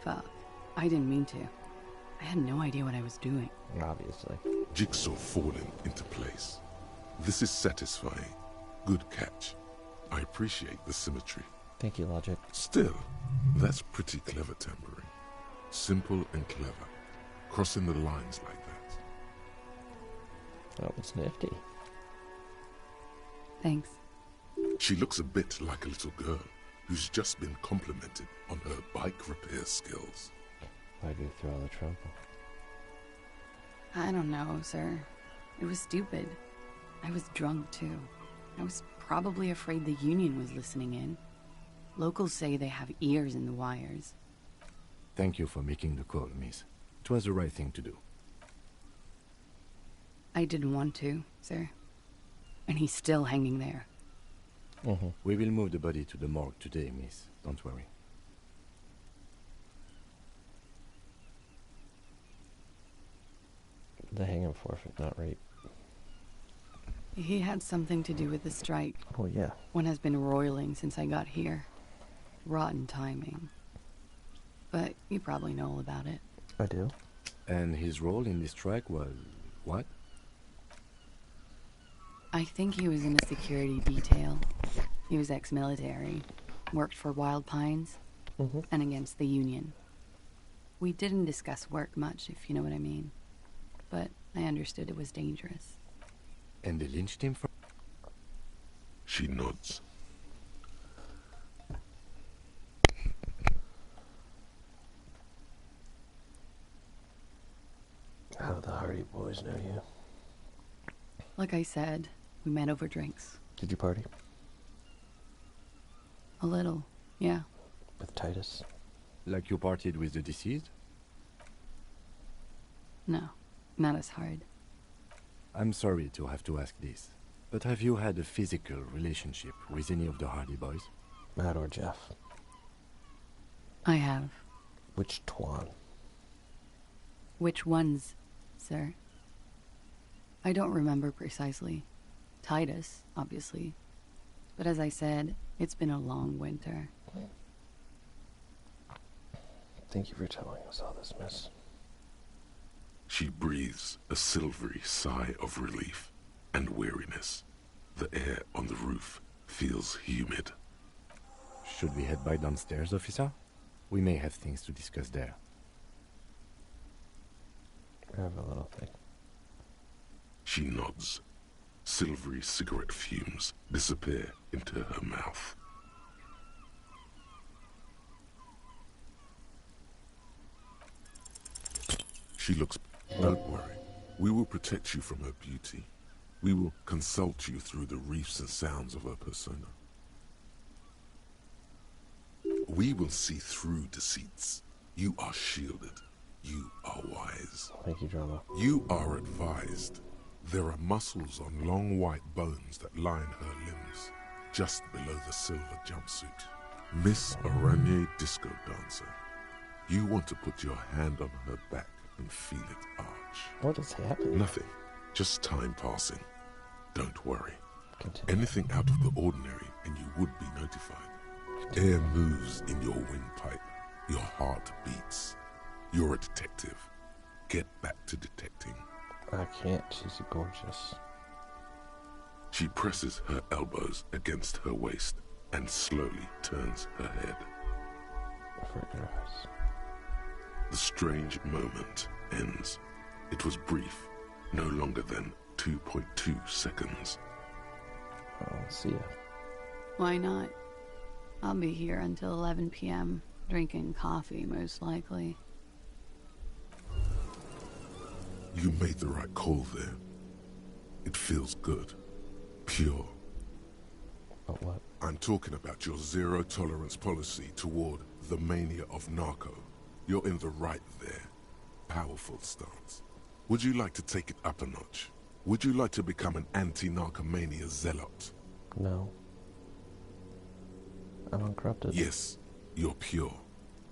Fuck. I didn't mean to. I had no idea what I was doing. Obviously. Jigsaw falling into place. This is satisfying. Good catch. I appreciate the symmetry. Thank you, Logic. Still, that's pretty clever tampering. Simple and clever. Crossing the lines like that. That was nifty. Thanks. She looks a bit like a little girl who's just been complimented on her bike repair skills. Why do you throw all the trouble? I don't know, sir. It was stupid. I was drunk, too. I was probably afraid the Union was listening in. Locals say they have ears in the wires. Thank you for making the call, miss. It was the right thing to do. I didn't want to, sir. And he's still hanging there. We will move the body to the morgue today, miss. Don't worry. The hanging forfeit, not rape. He had something to do with the strike. Well, yeah. One has been roiling since I got here. Rotten timing. But you probably know all about it. I do. And his role in this strike was what? I think he was in a security detail. He was ex-military. Worked for Wild Pines. And against the Union. We didn't discuss work much, if you know what I mean. But I understood it was dangerous. And they lynched him for... She nods. How do the Hardy Boys know you? Like I said, we met over drinks. Did you party? A little, yeah. With Titus? Like you partied with the deceased? No, not as hard. I'm sorry to have to ask this, but have you had a physical relationship with any of the Hardy Boys? Matt or Jeff? I have. Which Twan? Which ones, sir? I don't remember precisely. Titus, obviously. But as I said, it's been a long winter. Thank you for telling us all this, miss. She breathes a silvery sigh of relief and weariness. The air on the roof feels humid. Should we head by downstairs, officer? We may have things to discuss there. I have a little thing. She nods. Silvery cigarette fumes disappear into her mouth. She looks... Don't worry. We will protect you from her beauty. We will consult you through the reefs and sounds of her persona. We will see through deceits. You are shielded. You are wise. Thank you, Drama. You are advised. There are muscles on long white bones that line her limbs, just below the silver jumpsuit. Miss Aranye Disco Dancer. You want to put your hand on her back and feel it arch. What is happening? Nothing. Just time passing. Don't worry. Continue. Anything out of the ordinary and you would be notified. Air moves in your windpipe. Your heart beats. You're a detective. Get back to detecting. I can't. She's gorgeous. She presses her elbows against her waist and slowly turns her head. The strange moment ends. It was brief, no longer than 2.2 seconds. I'll see ya. Why not? I'll be here until 11 p.m., drinking coffee, most likely. You made the right call there. It feels good. Pure. But what? I'm talking about your zero-tolerance policy toward the mania of narco. You're in the right there. Powerful stance. Would you like to take it up a notch? Would you like to become an anti-narcomania zealot? No. I'm uncorrupted. Yes, you're pure.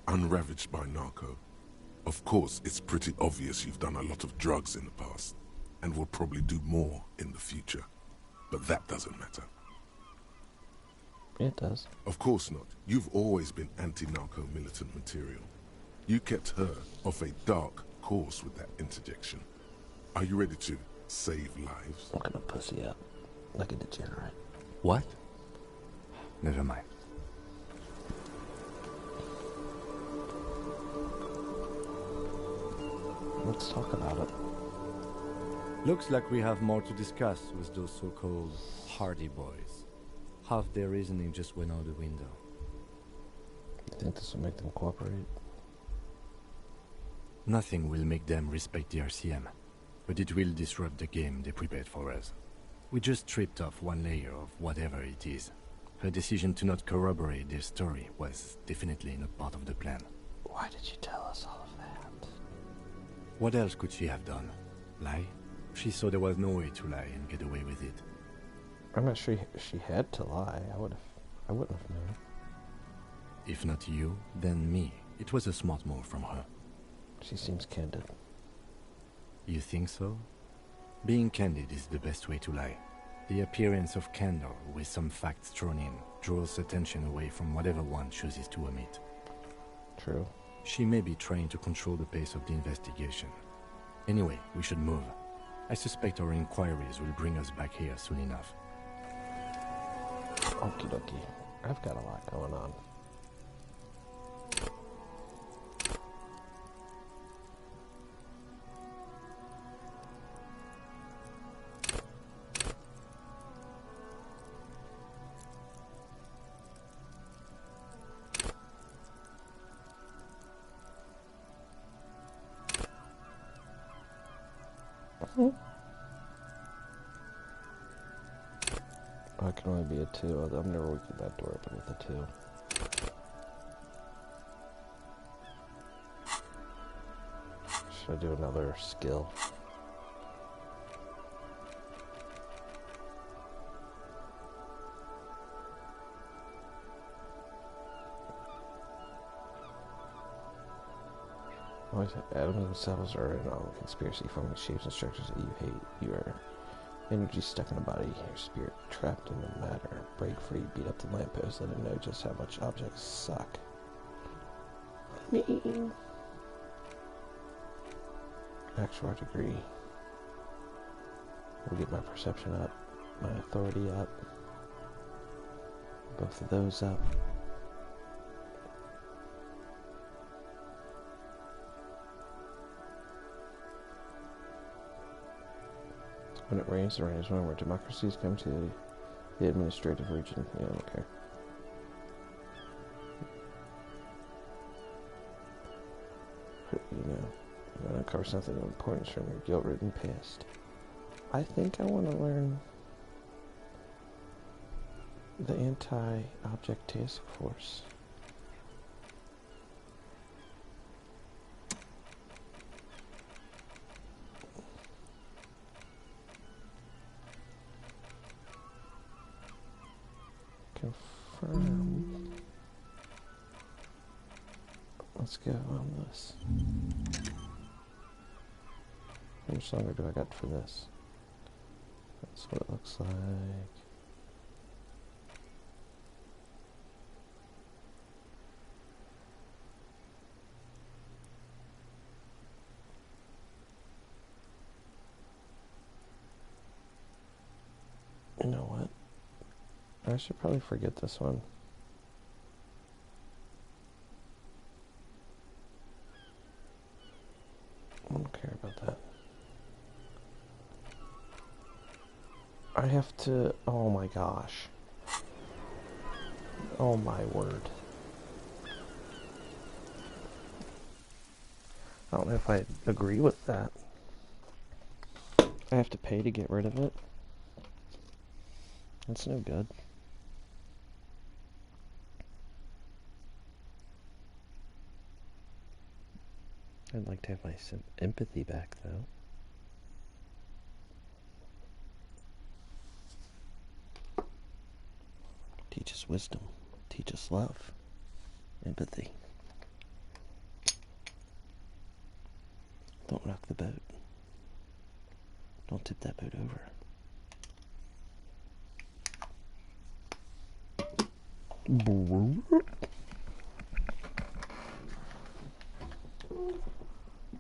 Unravaged by narco. Of course, it's pretty obvious you've done a lot of drugs in the past, and will probably do more in the future. But that doesn't matter. It does. Of course not. You've always been anti-narco militant material. You kept her off a dark course with that interjection. Are you ready to save lives? I'm gonna pussy up like a degenerate. What? Never mind. Let's talk about it. Looks like we have more to discuss with those so-called Hardy Boys. Half their reasoning just went out the window. You think this will make them cooperate? Nothing will make them respect the RCM, but it will disrupt the game they prepared for us. We just stripped off one layer of whatever it is. Her decision to not corroborate their story was definitely not part of the plan. Why did you tell us all of that? What else could she have done? Lie? She saw there was no way to lie and get away with it. I'm not sure she had to lie. I wouldn't have known. If not you, then me. It was a smart move from her. She seems candid. You think so? Being candid is the best way to lie. The appearance of candor with some facts thrown in draws attention away from whatever one chooses to omit. True. She may be trying to control the pace of the investigation. Anyway, we should move. I suspect our inquiries will bring us back here soon enough. Okie dokie. I've got a lot going on. Oh, it can only be a 2. I've never weakened that door open with a 2. Should I do another skill? Adam themselves are in all conspiracy forming shapes and structures that you hate. You are energy stuck in a body, your spirit trapped in the matter. Break free, beat up the lamppost, let it know just how much objects suck. I mean, actual degree. We'll get my perception up, my authority up, both of those up. When it rains, the rain is one where democracies come to the administrative region. Yeah, okay. You know, I'm going to uncover something of importance from your guilt-ridden past. I think I want to learn the anti-object task force. confirm. Let's go on this. How much longer do I got for this? That's what it looks like. You know what? I should probably forget this one. I don't care about that. I have to... Oh my gosh. Oh my word. I don't know if I agree with that. I have to pay to get rid of it. That's no good. I'd like to have my empathy back, though. Teach us wisdom. Teach us love. Empathy. Don't rock the boat. Don't tip that boat over.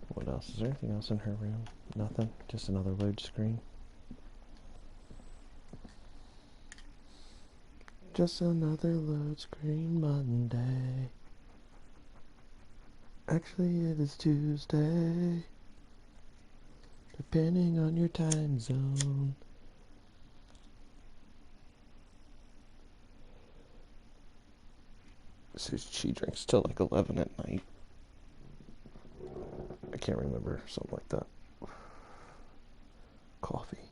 What else? Is there anything else in her room? Nothing? Just another load screen? Just another load screen Monday. Actually, it is Tuesday. Depending on your time zone. So she drinks till like 11 at night. I can't remember, something like that. Coffee.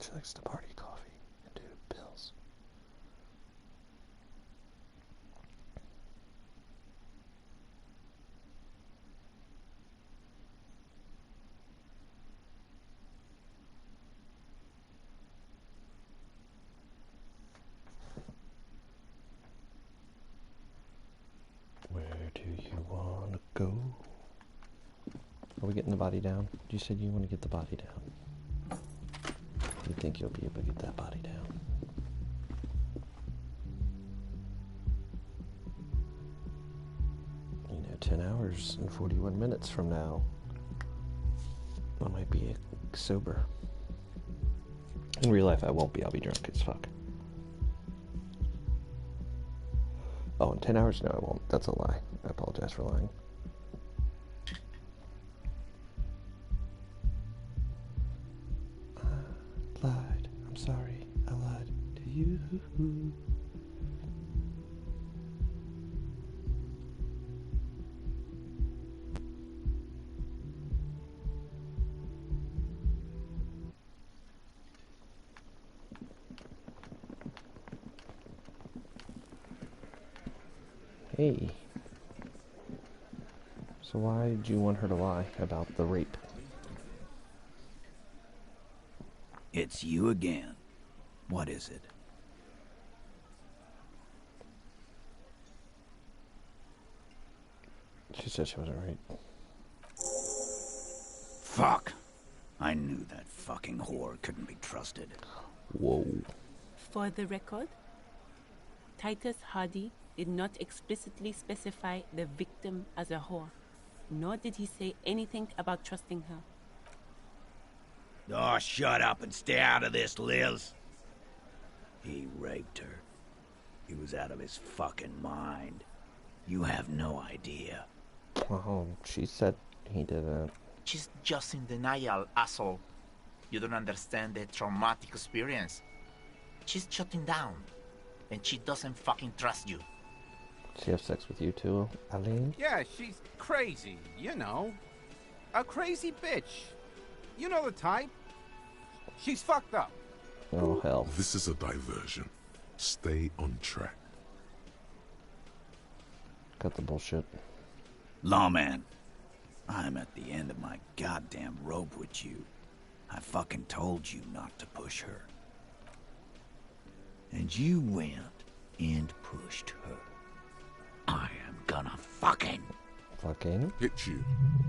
She likes to party coffee and do pills. Where do you want to go? Are we getting the body down? You said you want to get the body down. You think you'll be able to get that body down? You know, 10 hours and 41 minutes from now, I might be sober. In real life, I won't be. I'll be drunk as fuck. Oh, in 10 hours? No, I won't. That's a lie. I apologize for lying. I lied. I'm sorry. I lied to you. Hey. So why did you want her to lie about the rape? It's you again. What is it? She said she wasn't right. Fuck! I knew that fucking whore couldn't be trusted. Whoa. For the record, Titus Hardy did not explicitly specify the victim as a whore, nor did he say anything about trusting her. Oh, shut up and stay out of this, Liz. He raped her. He was out of his fucking mind. You have no idea. Oh, she said he didn't. She's just in denial, asshole. You don't understand the traumatic experience. She's shutting down, and she doesn't fucking trust you. She have sex with you too, Aline? Yeah, she's crazy, you know. A crazy bitch. You know the type. She's fucked up. Oh, hell. This is a diversion. Stay on track. Cut the bullshit. Lawman, I'm at the end of my goddamn rope with you. I fucking told you not to push her. And you went and pushed her. I am gonna fucking hit you.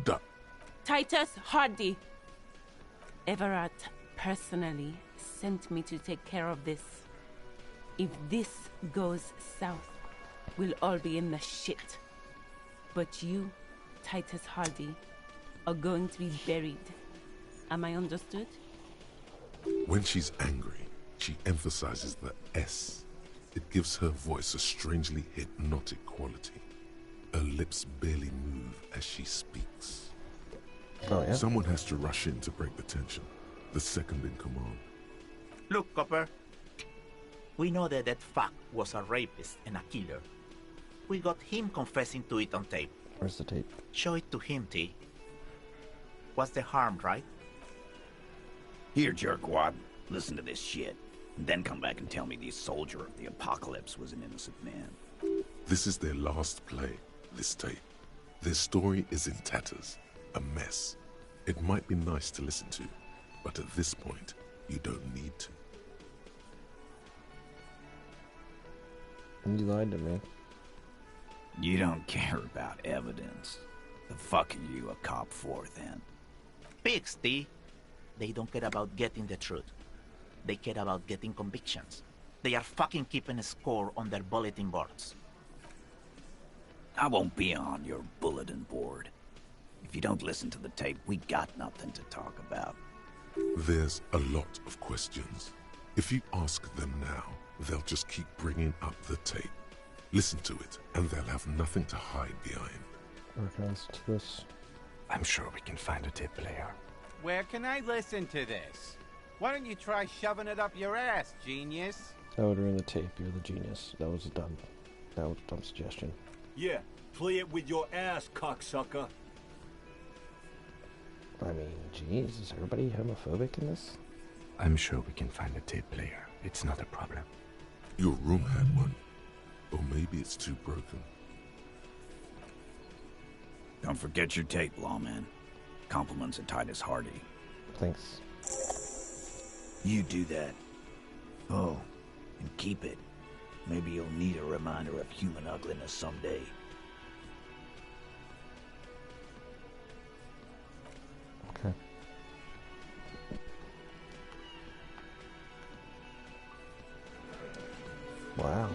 Duck. Titus Hardy. Everard personally sent me to take care of this. If this goes south, we'll all be in the shit. But you, Titus Hardy, are going to be buried. Am I understood? When she's angry, she emphasizes the S. It gives her voice a strangely hypnotic quality. Her lips barely move as she speaks. Oh, yeah? Someone has to rush in to break the tension. The second in command. Look, Copper. We know that that fuck was a rapist and a killer. We got him confessing to it on tape. Where's the tape? Show it to him, T. What's the harm, right? Here, jerkwad. Listen to this shit. And then come back and tell me the soldier of the apocalypse was an innocent man. This is their last play, this tape. Their story is in tatters, a mess. It might be nice to listen to, but at this point, you don't need to. You lied to me. You don't care about evidence. The fuck are you a cop for, then? Pigs, T. They don't care about getting the truth. They care about getting convictions. They are fucking keeping a score on their bulletin boards. I won't be on your bulletin board. If you don't listen to the tape, we got nothing to talk about. There's a lot of questions. If you ask them now, they'll just keep bringing up the tape. Listen to it, and they'll have nothing to hide behind. Where can I listen to this? I'm sure we can find a tape player. Where can I listen to this? Why don't you try shoving it up your ass, genius? I would ruin the tape. You're the genius. That was a dumb suggestion. Yeah, play it with your ass, cocksucker. I mean, geez, is everybody homophobic in this? I'm sure we can find a tape player. It's not a problem. Your room had one. Or maybe it's too broken. Don't forget your tape, lawman. Compliments of Titus Hardy. Thanks. You do that. Oh, and keep it. Maybe you'll need a reminder of human ugliness someday. Okay. Wow.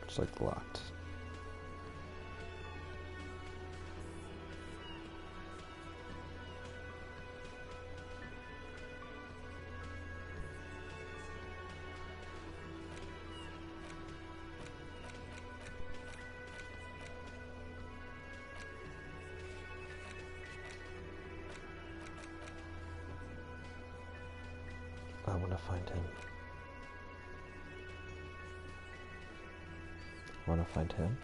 It's like locked. I want to find him. Want to find him?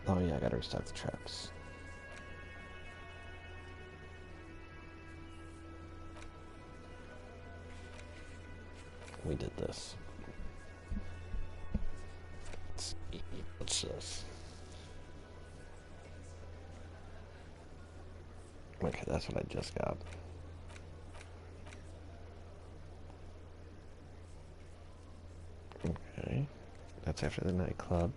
Oh yeah, I gotta restock the traps. We did this. What's this? Okay, that's what I just got. Okay, that's after the nightclub.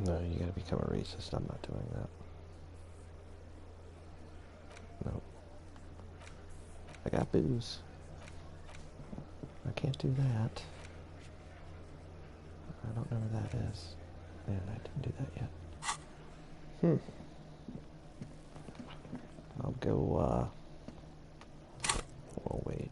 No, you gotta become a racist. I'm not doing that. No. I got booze. I can't do that. I don't know where that is. And I didn't do that yet. I'll go, we'll wait.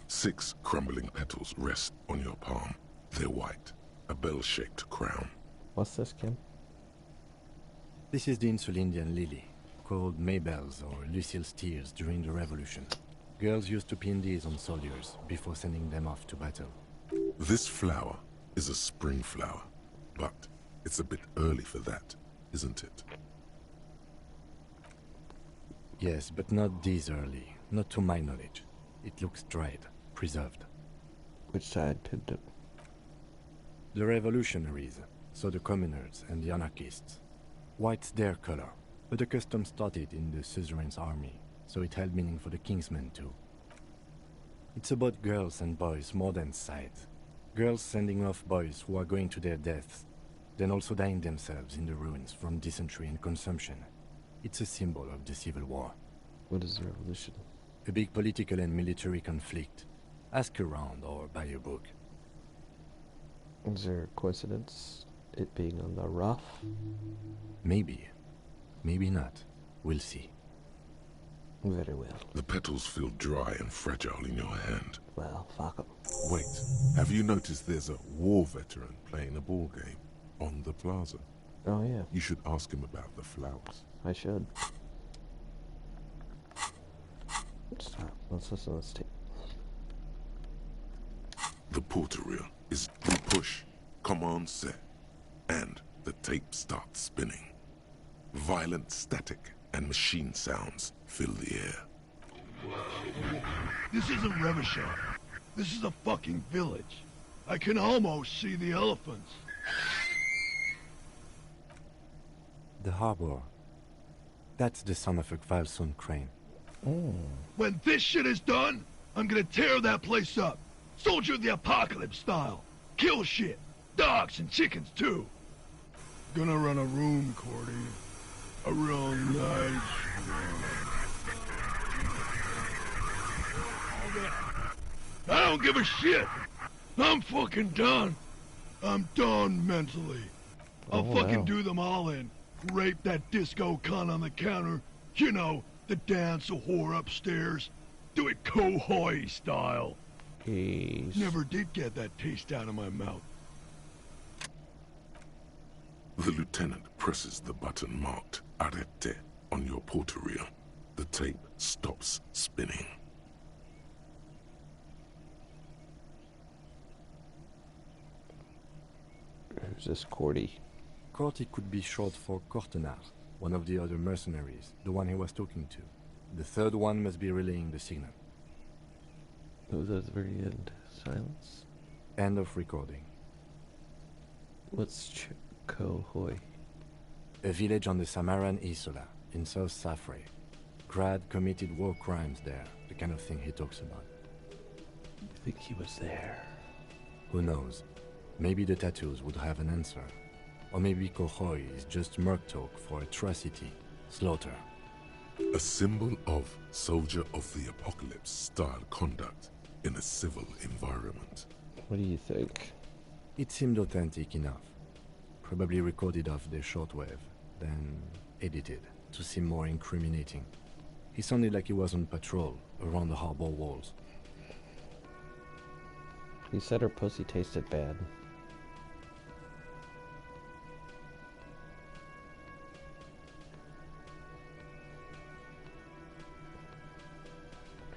Six crumbling petals rest on your palm. They're white, a bell-shaped crown. What's this, Kim? This is the Insulindian lily, called Maybelle's or Lucille's tears during the Revolution. Girls used to pin these on soldiers before sending them off to battle. This flower is a spring flower, but it's a bit early for that, isn't it? Yes, but not this early. Not to my knowledge. It looks dried, preserved. Which side pimped it? The revolutionaries, so the commoners and the anarchists. White's their color, but the custom started in the suzerain's army, so it held meaning for the kingsmen too. It's about girls and boys more than sight. Girls sending off boys who are going to their deaths, then also dying themselves in the ruins from dysentery and consumption. It's a symbol of the Civil War. What is the revolution? A big political and military conflict. Ask around or buy a book. Is there a coincidence, it being on the rough? Maybe. Maybe not. We'll see. Very well. The petals feel dry and fragile in your hand. Well, fuck 'em. Wait, have you noticed there's a war veteran playing a ball game on the plaza? Oh, yeah. You should ask him about the flowers. I should. Stop. Let's listen to this tape. The porter reel is you push, command set, and the tape starts spinning. Violent static and machine sounds fill the air. This isn't Revachol. This is a fucking village. I can almost see the elephants. The harbor. That's the son of a Kvalsund crane. When this shit is done, I'm gonna tear that place up. Soldier of the Apocalypse style. Kill shit. Dogs and chickens, too. Gonna run a room, Cordy. A real nice room. I don't give a shit. I'm fucking done. I'm done mentally. I'll fucking do them all in. Rape that disco cunt on the counter. You know, the dance a whore upstairs. Do it Kohoi style. Jeez. Never did get that taste out of my mouth. The lieutenant presses the button marked Arete on your porter reel. The tape stops spinning. Who's this Cordy? Corty could be short for Cortenar, one of the other mercenaries, the one he was talking to. The third one must be relaying the signal. It was at the very end. Silence. End of recording. What's Kohoi? A village on the Samaran Isola, in South Safre. Grad committed war crimes there, the kind of thing he talks about. You think he was there? Who knows? Maybe the tattoos would have an answer. Or maybe Kohoi is just merc talk for atrocity, slaughter. A symbol of soldier of the apocalypse style conduct in a civil environment. What do you think? It seemed authentic enough. Probably recorded off the shortwave, then edited to seem more incriminating. He sounded like he was on patrol around the harbor walls. He said her pussy tasted bad.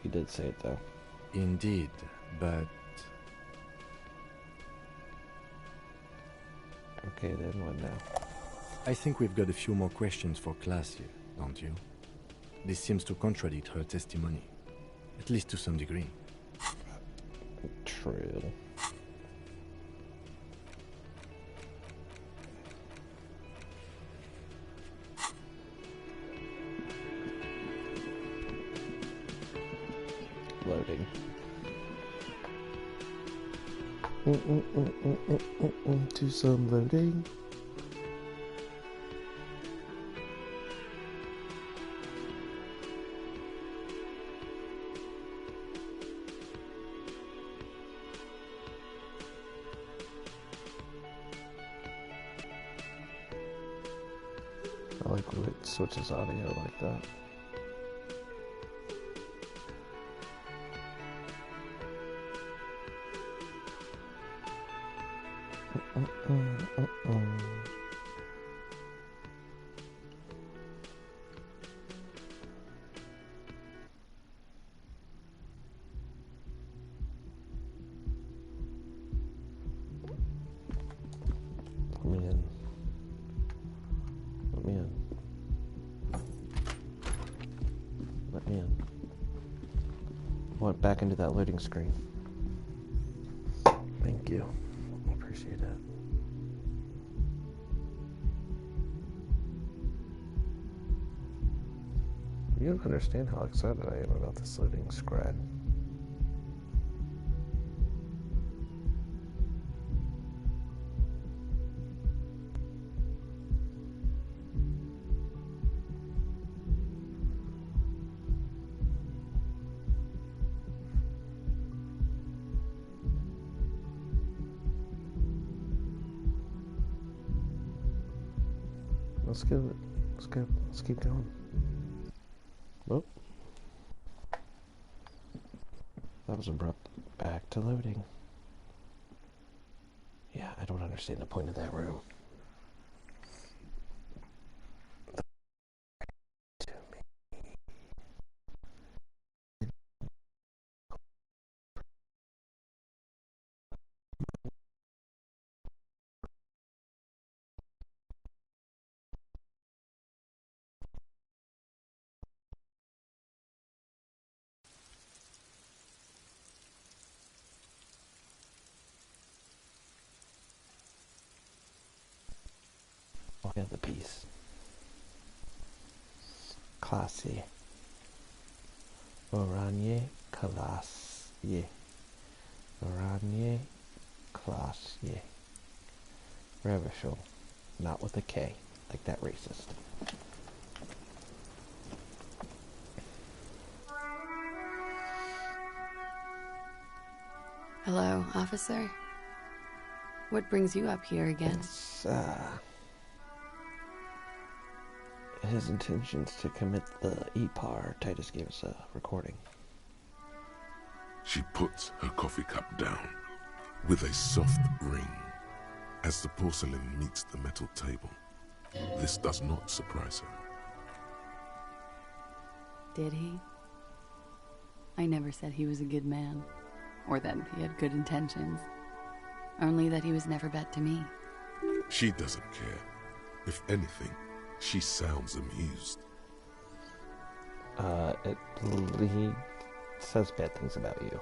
He did say it though. Indeed, but... Okay, then what now? I think we've got a few more questions for class here, don't you? This seems to contradict her testimony, at least to some degree. True. Loading. Do some loading. I like when it switches audio like that. went back into that loading screen. Thank you. Appreciate it. You don't understand how excited I am about this loading screen. Let's keep going. Well, that was abrupt. Back to loading. Yeah, I don't understand the point of that room. Look at the piece. Classy. Oranje Classy. Oranje Classy. Revachol. Not with a K, like that racist. Hello, officer. What brings you up here again? It's, his intentions to commit the EPAR. Titus gave us a recording. She puts her coffee cup down with a soft ring as the porcelain meets the metal table. This does not surprise her. Did he? I never said he was a good man, or that he had good intentions. Only that he was never bad to me. She doesn't care. If anything, she sounds amused. He says bad things about you.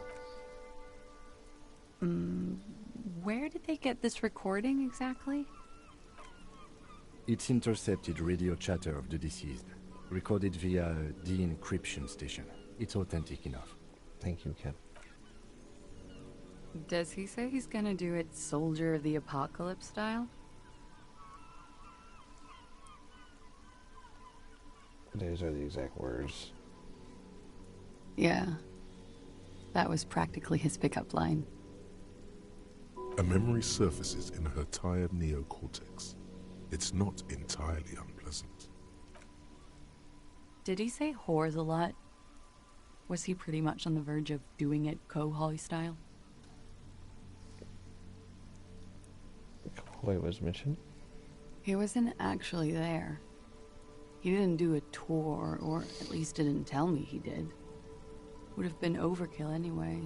Where did they get this recording exactly? It's intercepted radio chatter of the deceased, recorded via a de-encryption station. It's authentic enough. Thank you, Ken. Does he say he's gonna do it Soldier of the Apocalypse style? Those are the exact words. Yeah. That was practically his pickup line. A memory surfaces in her tired neocortex. It's not entirely unpleasant. Did he say whores a lot? Was he pretty much on the verge of doing it Kohoi style? Kohoi was mentioned? He wasn't actually there. He didn't do a tour, or at least didn't tell me he did. Would have been overkill anyway.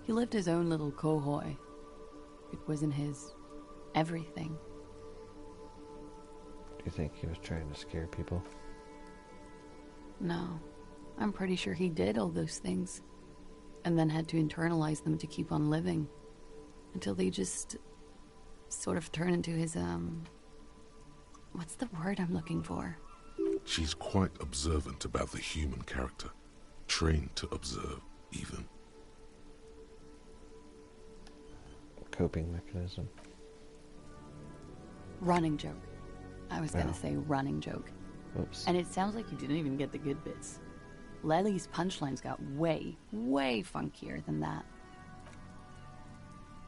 He lived his own little Kohoi. It wasn't his everything. Do you think he was trying to scare people? No. I'm pretty sure he did all those things. And then had to internalize them to keep on living. Until they just sort of turn into his, what's the word I'm looking for? She's quite observant about the human character. Trained to observe, even. Coping mechanism. Running joke. I was gonna say running joke. Oops. And it sounds like you didn't even get the good bits. Lely's punchlines got way, way funkier than that.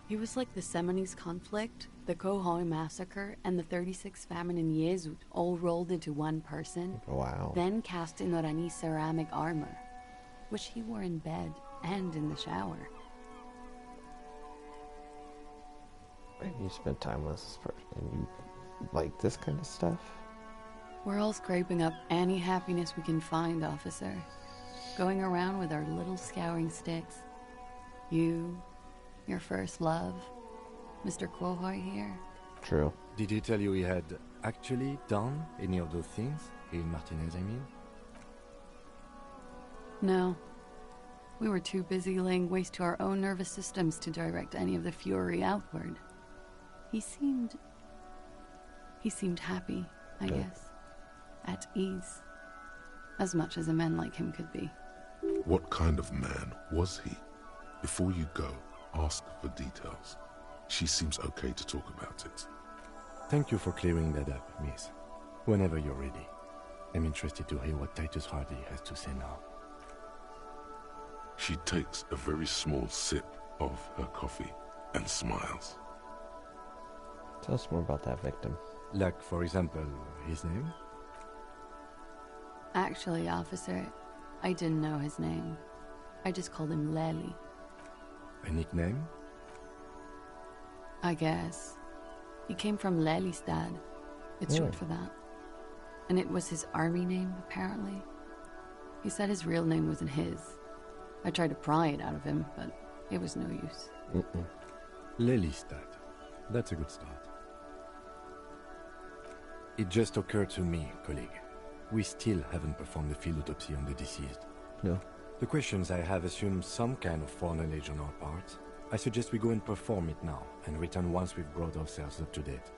He was like the Seminoles conflict, the Kohoi massacre, and the 36 famine in Yezut all rolled into one person. Wow. Then cast in Orani ceramic armor, which he wore in bed and in the shower. And you spent time with this person, and you like this kind of stuff? We're all scraping up any happiness we can find, officer. Going around with our little scouring sticks. You, your first love, Mr. Kohoi here. True. Did he tell you he had actually done any of those things? In Martinez, I mean? No. We were too busy laying waste to our own nervous systems to direct any of the fury outward. He seemed happy, I guess. At ease. As much as a man like him could be. What kind of man was he? Before you go, ask for details. She seems okay to talk about it. Thank you for clearing that up, miss. Whenever you're ready. I'm interested to hear what Titus Hardy has to say now. She takes a very small sip of her coffee and smiles. Tell us more about that victim. Like, for example, his name? Actually, officer, I didn't know his name. I just called him Lely. A nickname? I guess. He came from Lelystad. It's short for that. And it was his army name, apparently. He said his real name wasn't his. I tried to pry it out of him, but it was no use. Lelystad. That's a good start. It just occurred to me, colleague. We still haven't performed the field autopsy on the deceased. No. The questions I have assume some kind of foreknowledge on our part. I suggest we go and perform it now, and return once we've brought ourselves up to date.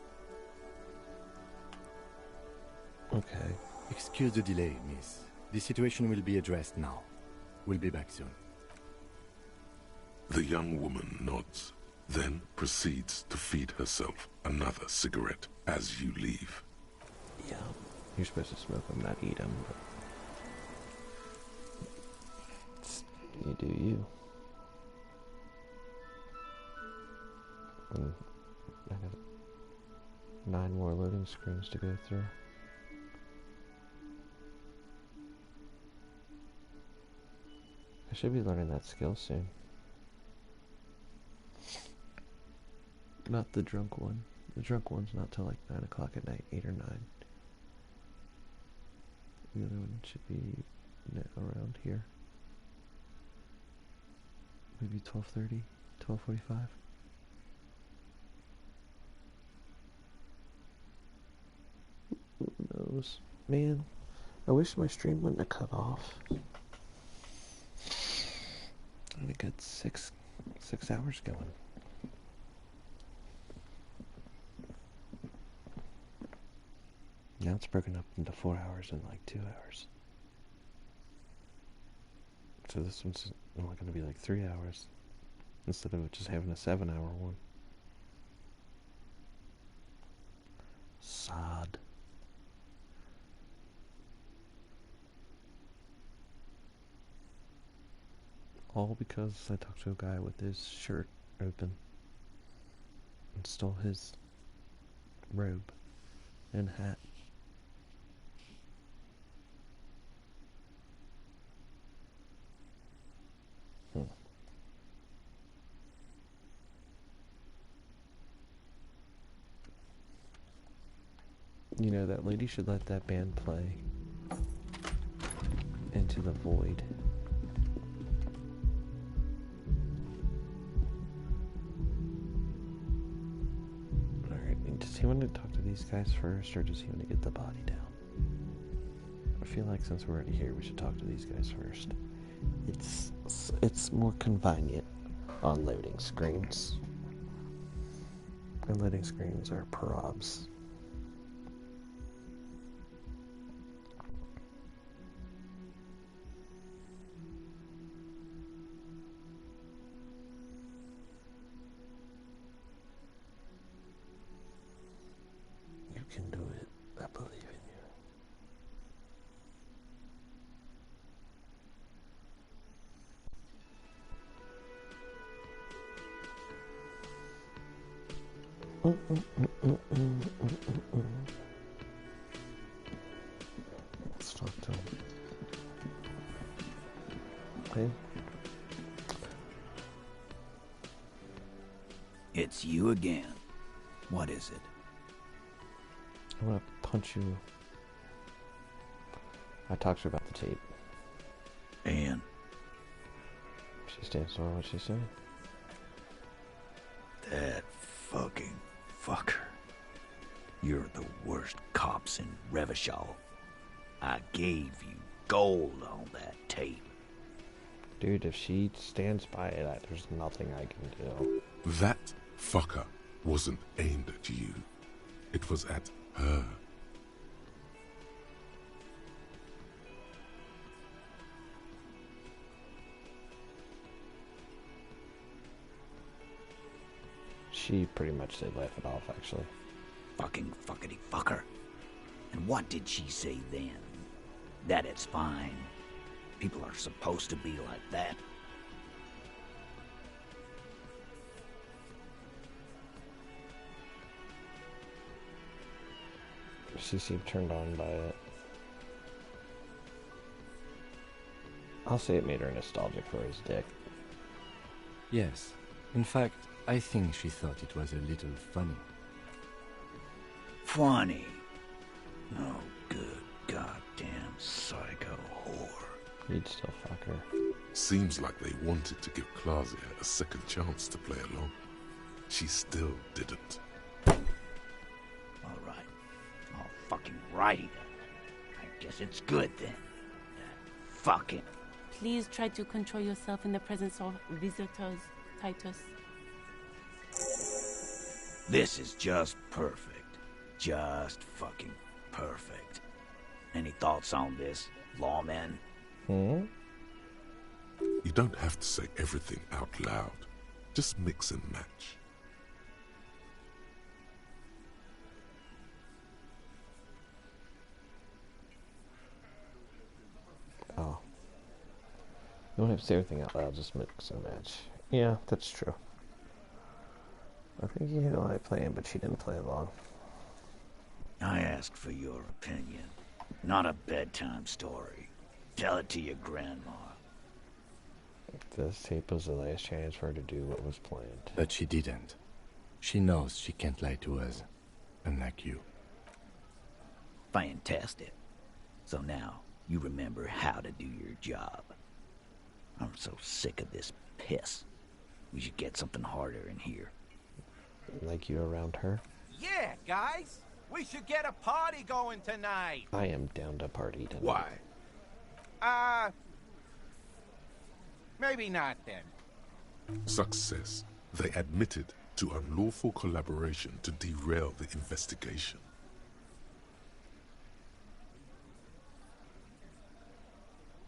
Okay. Excuse the delay, miss. The situation will be addressed now. We'll be back soon. The young woman nods, then proceeds to feed herself another cigarette as you leave. Yeah. You're supposed to smoke them, not eat them. But you do you. And I got 9 more loading screens to go through. I should be learning that skill soon. Not the drunk one. The drunk one's not till like 9 o'clock at night, 8 or 9. The other one should be around here. Maybe 12:30, 12:45. Who knows? Man, I wish my stream wouldn't have cut off. I had a good 6 hours going. Now it's broken up into 4 hours and like 2 hours. So this one's only going to be like 3 hours instead of just having a 7-hour one. Sod. All because I talked to a guy with his shirt open and stole his robe and hat. You know, that lady should let that band play Into the Void. Alright, does he want to talk to these guys first, or does he want to get the body down? I feel like since we're already here, we should talk to these guys first. It's more convenient on loading screens. And loading screens are probs. You can do it. I believe in you. Let's talk to him. Okay. It's you again. What is it? I want to punch you. I talked to her about the tape. And? She stands for what she said. That fucking fucker. You're the worst cops in Revachol. I gave you gold on that tape. Dude, if she stands by that, there's nothing I can do. That fucker wasn't aimed at you. It was at her. She pretty much did laugh it off, actually. Fucking fuckity fucker. And what did she say then? That it's fine. People are supposed to be like that. She seemed turned on by it. I'll say it made her nostalgic for his dick. Yes. In fact, I think she thought it was a little funny. Funny? No good goddamn psycho whore. He'd still fuck her. Seems like they wanted to give Claudia a second chance to play along. She still didn't. Alright. All fucking righty then. I guess it's good then. Fucking. Please try to control yourself in the presence of visitors, Titus. This is just perfect. Just fucking perfect. Any thoughts on this, lawman? Hmm? You don't have to say everything out loud. Just mix and match. Oh. You don't have to say everything out loud, just mix and match. Yeah, that's true. I think you know I playing, but she didn't play along. I ask for your opinion. Not a bedtime story. Tell it to your grandma. This tape was the last chance for her to do what was planned. But she didn't. She knows she can't lie to us. Unlike you. Fantastic. So now, you remember how to do your job. I'm so sick of this piss. We should get something harder in here. Like you around her? Yeah, guys. We should get a party going tonight. I am down to party tonight. Why? Maybe not then. Success. They admitted to unlawful collaboration to derail the investigation.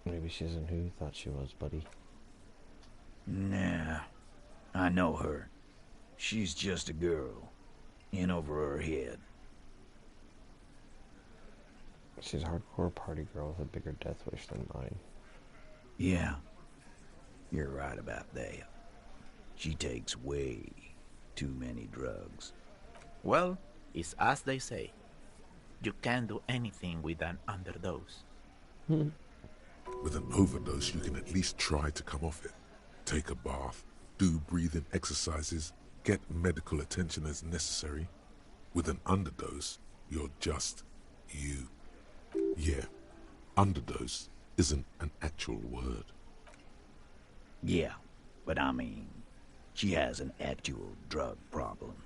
Maybe she isn't who you thought she was, buddy. Nah. I know her. She's just a girl. In over her head. She's a hardcore party girl with a bigger death wish than mine. Yeah. You're right about that. She takes way too many drugs. Well, it's as they say. You can't do anything with an underdose. With an overdose, you can at least try to come off it. Take a bath, do breathing exercises, get medical attention as necessary. With an underdose, you're just you. Yeah, underdose isn't an actual word. Yeah, but I mean, she has an actual drug problem.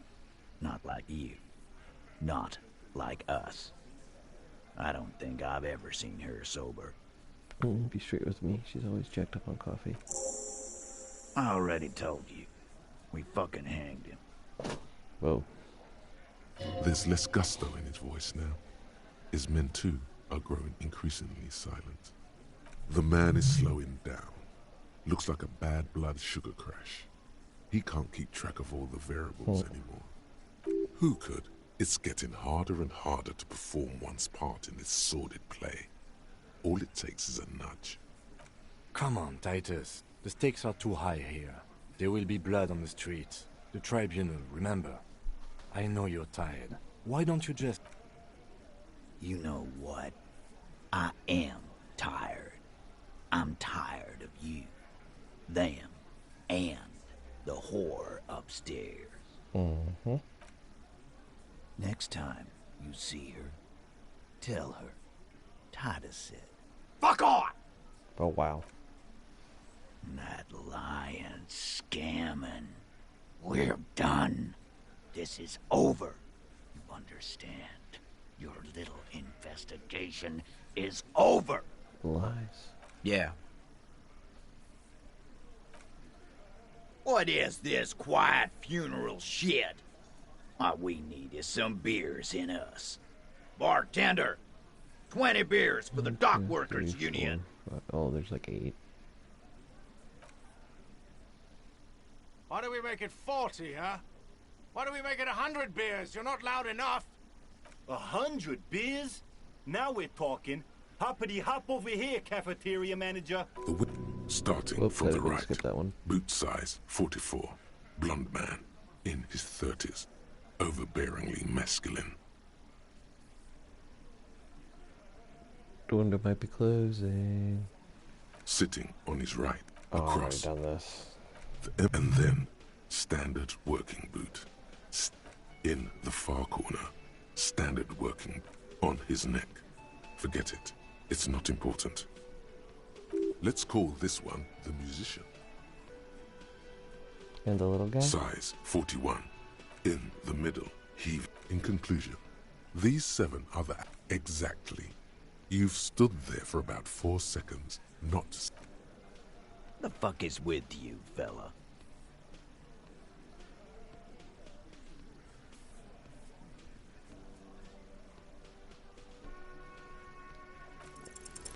Not like you. Not like us. I don't think I've ever seen her sober. Be straight with me. She's always jacked up on coffee. I already told you. We fucking hanged him. Whoa. There's less gusto in his voice now. His men too are growing increasingly silent. The man is slowing down. Looks like a bad blood sugar crash. He can't keep track of all the variables anymore. Who could? It's getting harder and harder to perform one's part in this sordid play. All it takes is a nudge. Come on, Titus. The stakes are too high here. There will be blood on the streets. The tribunal, remember. I know you're tired. Why don't you just... You know what? I am tired. I'm tired of you, them, and the whore upstairs. Mm-hmm. Next time you see her, tell her Titus said, "Fuck on!" Oh, wow. That lying, scamming. We're done. This is over. You understand? Your little investigation is over. Lies. Yeah. What is this quiet funeral shit? All we need is some beers in us. Bartender, 20 beers for the Dock Workers Union. Oh, there's like 8. Why do we make it 40, huh? Why do we make it 100 beers? You're not loud enough. 100 beers? Now we're talking. Hoppity hop over here, cafeteria manager. Starting from the right. Boot size 44. Blonde man. In his 30s. Overbearingly masculine. The window might be closing. Sitting on his right. Oh, Across. I've already done this. And then, standard working boot. In the far corner. Standard working on his neck. Forget it. It's not important. Let's call this one the musician. And the little guy? Size 41. In the middle. Heave. In conclusion, these 7 are the exactly. You've stood there for about 4 seconds, not. The fuck is with you, fella?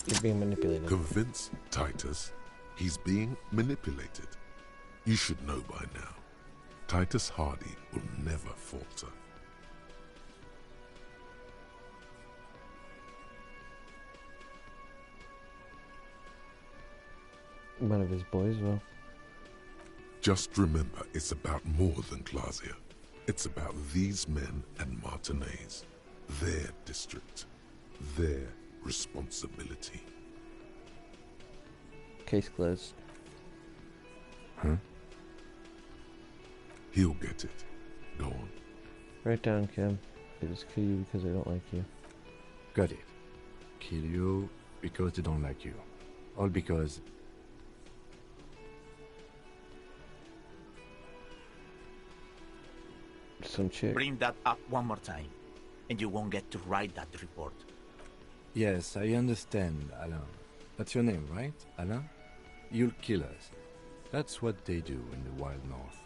He's being manipulated. Convince Titus he's being manipulated. You should know by now. Titus Hardy will never falter. One of his boys will. Just remember, it's about more than Glacia. It's about these men and Martinez. Their district. Their responsibility. Case closed. Huh? He'll get it. Go on. Write down, Kim. They just kill you because they don't like you. Got it. Kill you because they don't like you. All because... some chick. Bring that up one more time, and you won't get to write that report. Yes, I understand, Alain. That's your name, right, Alain? You'll kill us. That's what they do in the Wild North.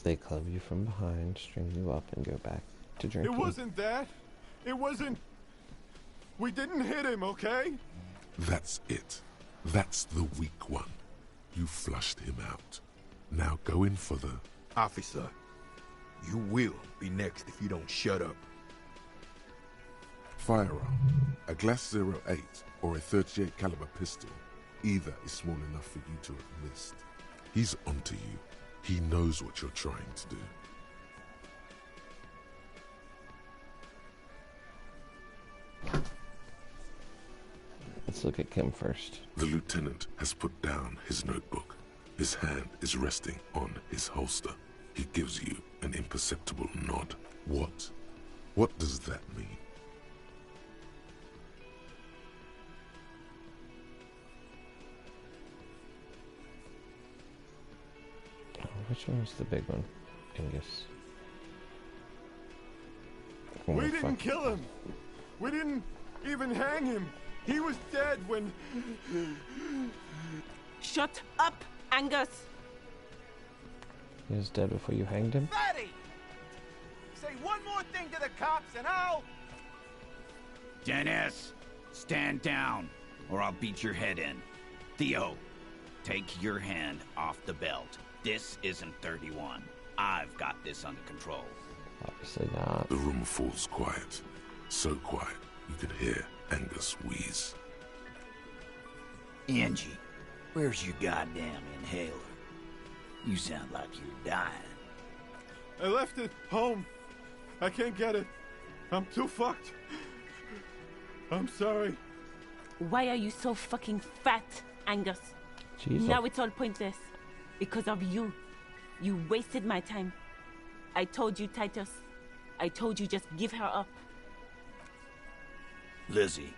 They club you from behind, string you up, and go back to drinking. It wasn't that. It wasn't... We didn't hit him, okay? That's it. That's the weak one. You flushed him out. Now go in for the... Officer, you will be next if you don't shut up. Firearm. A Glass 08 or a 38 caliber pistol. Either is small enough for you to have missed. He's onto you. He knows what you're trying to do. Let's look at Kim first. The lieutenant has put down his notebook. His hand is resting on his holster. He gives you an imperceptible nod. What? What does that mean? Which one was the big one? Angus. We didn't kill him. We didn't even hang him. He was dead when... Shut up, Angus! He was dead before you hanged him? Fatty! Say one more thing to the cops and I'll... Dennis, stand down, or I'll beat your head in. Theo, take your hand off the belt. This isn't 31. I've got this under control. Obviously not. The room falls quiet. So quiet, you can hear Angus wheeze. Angie, where's your goddamn inhaler? You sound like you're dying. I left it home. I can't get it. I'm too fucked. I'm sorry. Why are you so fucking fat, Angus? Jesus. Now it's all pointless. Because of you. You wasted my time. I told you, Titus. I told you just give her up. Lizzie,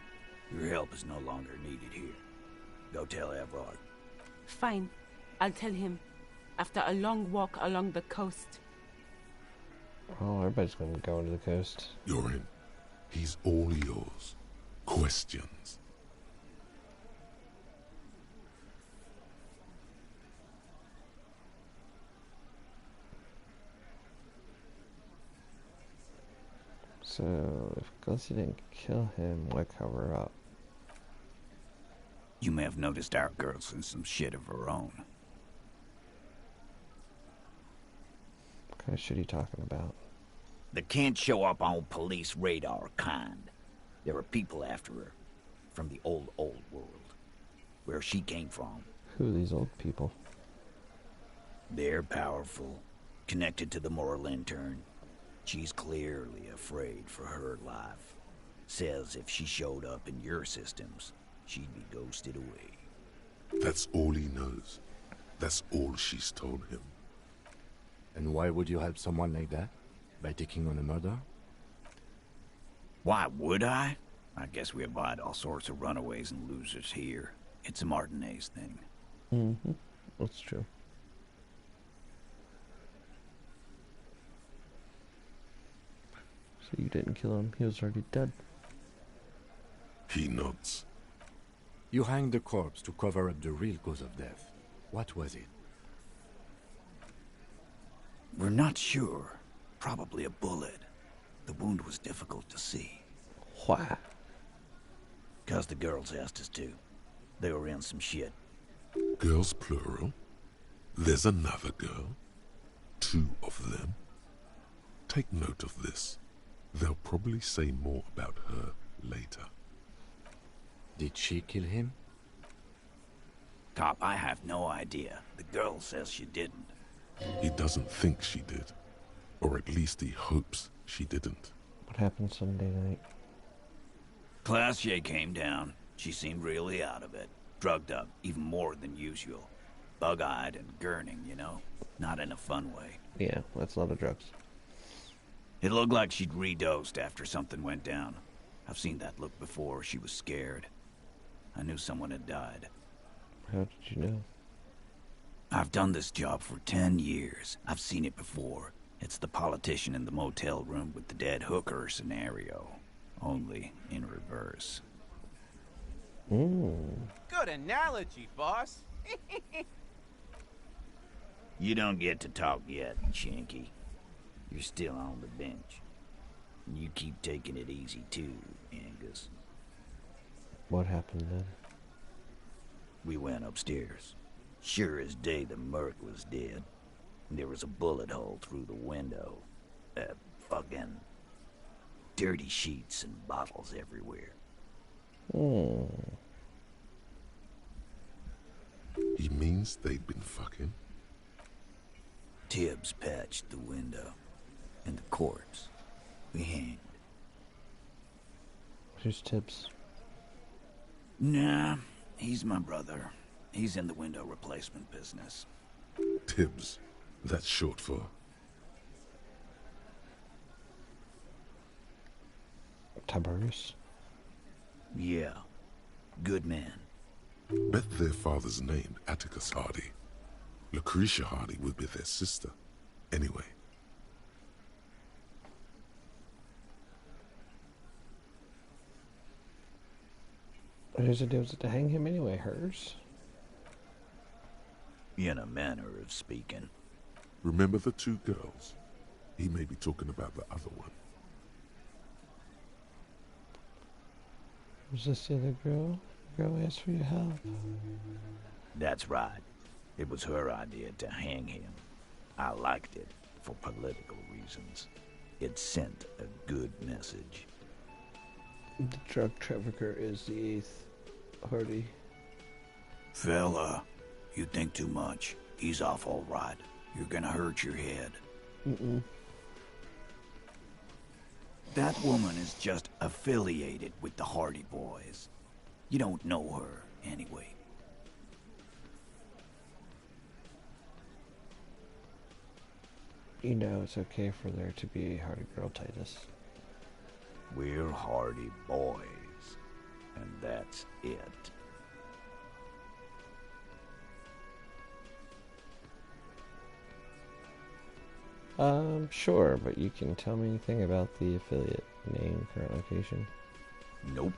your help is no longer needed here. Go tell Everard. Fine. I'll tell him. After a long walk along the coast, Oh, everybody's gonna go into the coast. You're in. He's all yours. Questions? So, if Gussie didn't kill him, why cover up? You may have noticed our girl's in some shit of her own. What kind of shit are you talking about? The can't show up on police radar kind. There are people after her. From the old world. Where she came from. Who are these old people? They're powerful. Connected to the moral intern. She's clearly afraid for her life. Says if she showed up in your systems, she'd be ghosted away. That's all he knows. That's all she's told him. And why would you help someone like that? By taking on a murder? Why would I? I guess we abide all sorts of runaways and losers here. It's a Martinez thing. Mm-hmm. That's true. So you didn't kill him, he was already dead. He nods. You hanged the corpse to cover up the real cause of death. What was it? We're not sure. Probably a bullet. The wound was difficult to see. Why? 'Cause the girls asked us to. They were in some shit. Girls plural? There's another girl? 2 of them? Take note of this. They'll probably say more about her later. Did she kill him? Cop, I have no idea. The girl says she didn't. He doesn't think she did. Or at least he hopes she didn't. What happened Sunday night? Classier came down. She seemed really out of it. Drugged up, even more than usual. Bug-eyed and gurning, you know? Not in a fun way. Yeah, that's a lot of drugs. It looked like she'd redosed after something went down. I've seen that look before. She was scared. I knew someone had died. How did you know? I've done this job for 10 years. I've seen it before. It's the politician in the motel room with the dead hooker scenario. Only in reverse. Good analogy, boss. You don't get to talk yet, Shanky. You're still on the bench. You keep taking it easy too, Angus. What happened then? We went upstairs. Sure as day the Merc was dead. There was a bullet hole through the window. Fucking dirty sheets and bottles everywhere. He means they'd been fucking? Tibbs patched the window. And the corpse. We hanged. Who's Tibbs? Nah, he's my brother. He's in the window replacement business. Tibbs. That's short for... Tiberius? Yeah. Good man. Bet their father's named Atticus Hardy. Lucretia Hardy would be their sister. Anyway. Whose idea was it to hang him anyway? Hers? In a manner of speaking. Remember the 2 girls? He may be talking about the other one. Was this the other girl? The girl asked for your help. That's right. It was her idea to hang him. I liked it for political reasons. It sent a good message. The drug trafficker is the 8th Hardy. Fella, you think too much. He's off all right. You're gonna hurt your head. That woman is just affiliated with the Hardy Boys. You don't know her, anyway. You know it's okay for there to be a Hardy girl, Titus. We're Hardy Boys. And that's it. Sure, but you can tell me anything about the affiliate name, current location? Nope.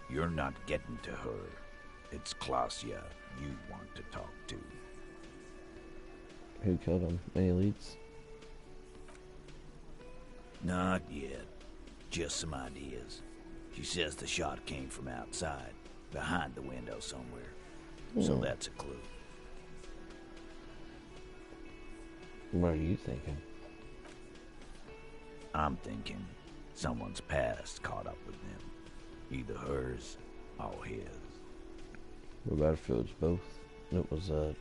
You're not getting to her. It's Klausya you want to talk to. Who killed him? Any leads? Not yet. Just some ideas. She says the shot came from outside, behind the window somewhere. So that's a clue. What are you thinking? I'm thinking someone's past caught up with them. Either hers or his. What about if it was both? It was a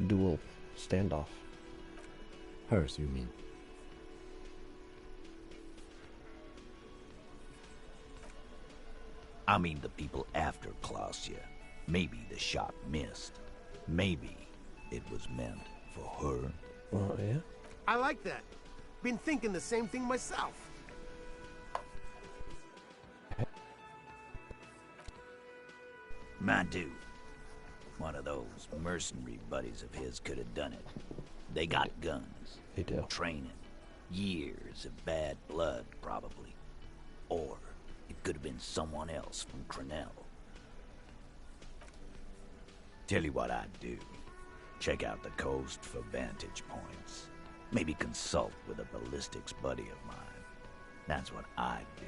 dual standoff. Hers, you mean? I mean the people after Klausya. Maybe the shot missed. Maybe it was meant for her. Oh, yeah? I like that. Been thinking the same thing myself. Mine too. One of those mercenary buddies of his could have done it. They got guns. They do. Training. Years of bad blood, probably. Or it could have been someone else from Crenell. Tell you what I'd do. Check out the coast for vantage points. Maybe consult with a ballistics buddy of mine. That's what I'd do.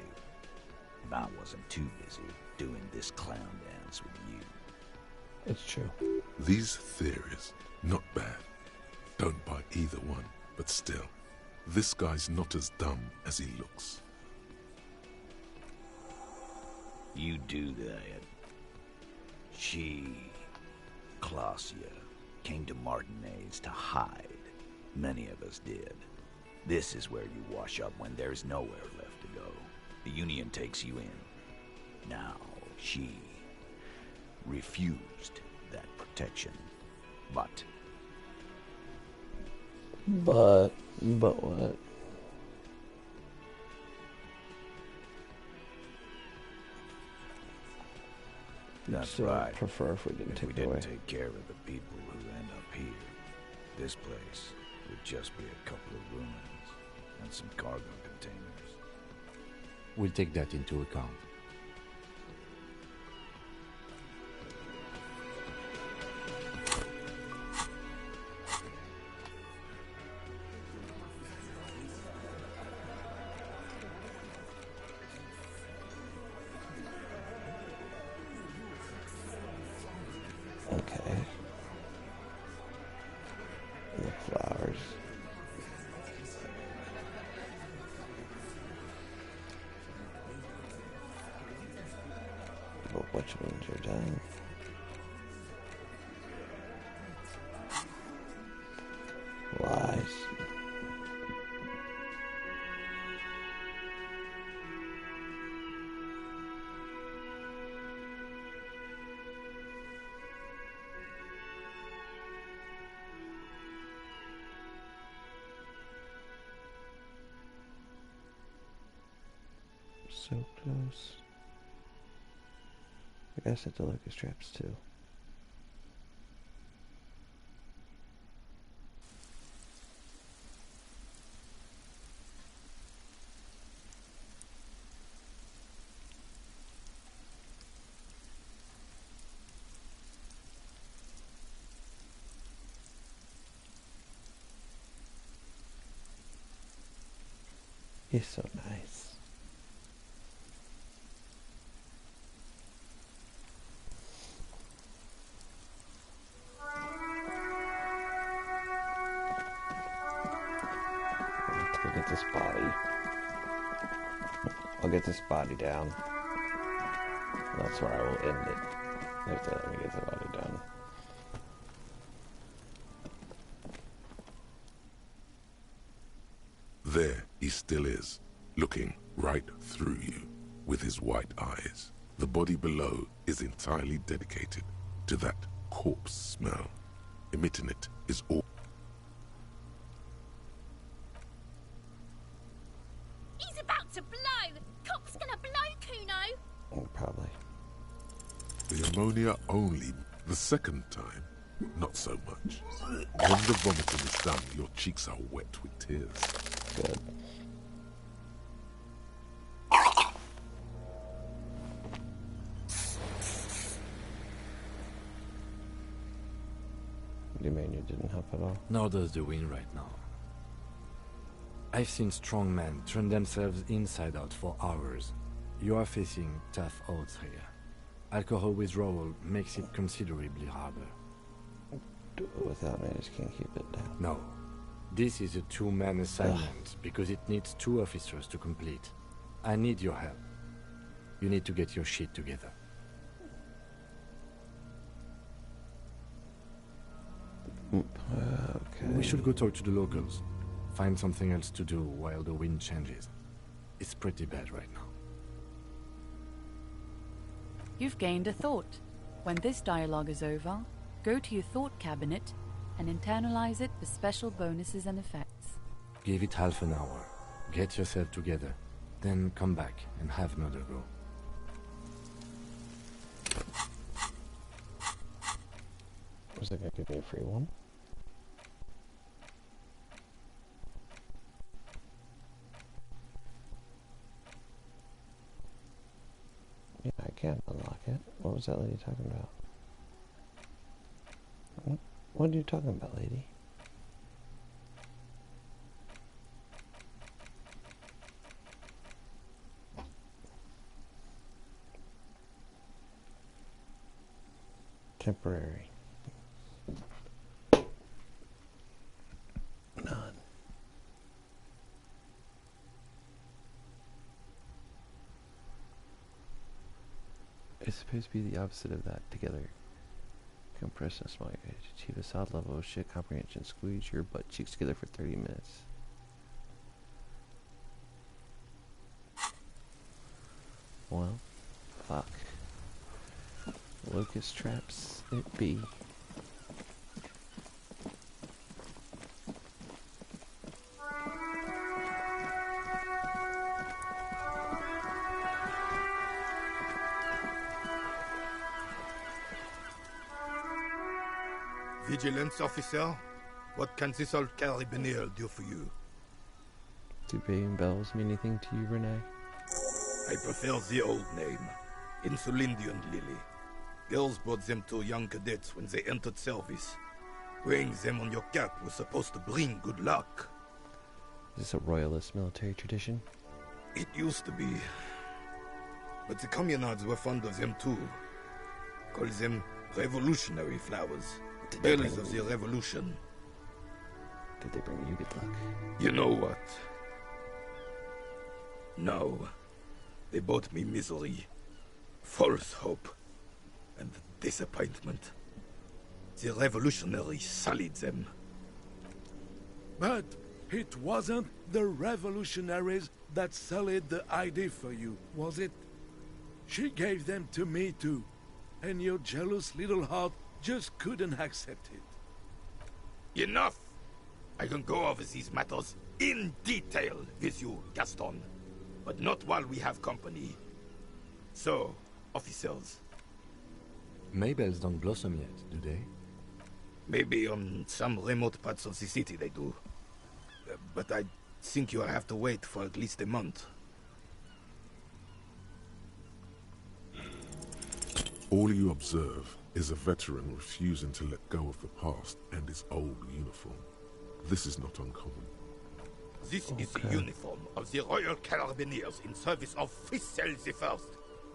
If I wasn't too busy doing this clown dance with you. It's true. These theories, not bad. Don't buy either one, but still, this guy's not as dumb as he looks. You do that. She, Klausya, came to Martinez to hide. Many of us did. This is where you wash up when there's nowhere left to go. The Union takes you in. Now, she refused that protection. But what? That's So right. prefer if we didn't take it away. Take care of the people who end up here. This place would just be a couple of ruins and some cargo containers. We'll take that into account. Okay. The flowers. But which ones are done? Lies. So close. I guess it's the locust traps too. He's so nice. Let's go get this body. I'll get this body down. That's where I will end it. Let me get the body done. There he still is, looking right through you with his white eyes. The body below is entirely dedicated to that corpse smell. Emitting it is all. He's about to blow! Cop's gonna blow, Kuno! Probably. The ammonia only. The second time, Not so much. When the vomiting is done, your cheeks are wet with tears. Good. You mean you didn't help at all? Nor does the wind right now. I've seen strong men turn themselves inside out for hours. You are facing tough odds here. Alcohol withdrawal makes it considerably harder. Without me, I just can't keep it down. No. This is a two-man assignment because it needs 2 officers to complete. I need your help. You need to get your shit together. Okay. We should go talk to the locals. Find something else to do while the wind changes. It's pretty bad right now. You've gained a thought. When this dialogue is over, go to your thought cabinet and internalize it for special bonuses and effects. Give it half an hour. Get yourself together. Then come back and have another go. Was it gonna give me a free one? Yeah, I can unlock it. What was that lady talking about? What are you talking about, lady? Temporary. None. It's supposed to be the opposite of that. Together. Compress and small your age. Achieve a solid level of shit comprehension. Squeeze your butt cheeks together for 30 minutes. Well, fuck. Locust traps it be. Vigilance officer, what can this old carabinier do for you? Do baying bells mean anything to you, Renee? I prefer the old name, Insulindian Lily. Girls brought them to young cadets when they entered service. Wearing them on your cap was supposed to bring good luck. Is this a royalist military tradition? It used to be. But the communards were fond of them too. Call them revolutionary flowers. Bells of the revolution. Did they bring you good luck? You know what? No. They brought me misery, false hope, and disappointment. The revolutionaries sullied them. But it wasn't the revolutionaries that sullied the ID for you, was it? She gave them to me too, and your jealous little heart just couldn't accept it. Enough! I can go over these matters in detail with you, Gaston. But not while we have company. So, officers. Maybells don't blossom yet, do they? Maybe on some remote parts of the city they do. But I think you'll have to wait for at least a month. All you observe is a veteran refusing to let go of the past and his old uniform. This is not uncommon. This is the uniform of the Royal Carabiniers in service of Frissel I,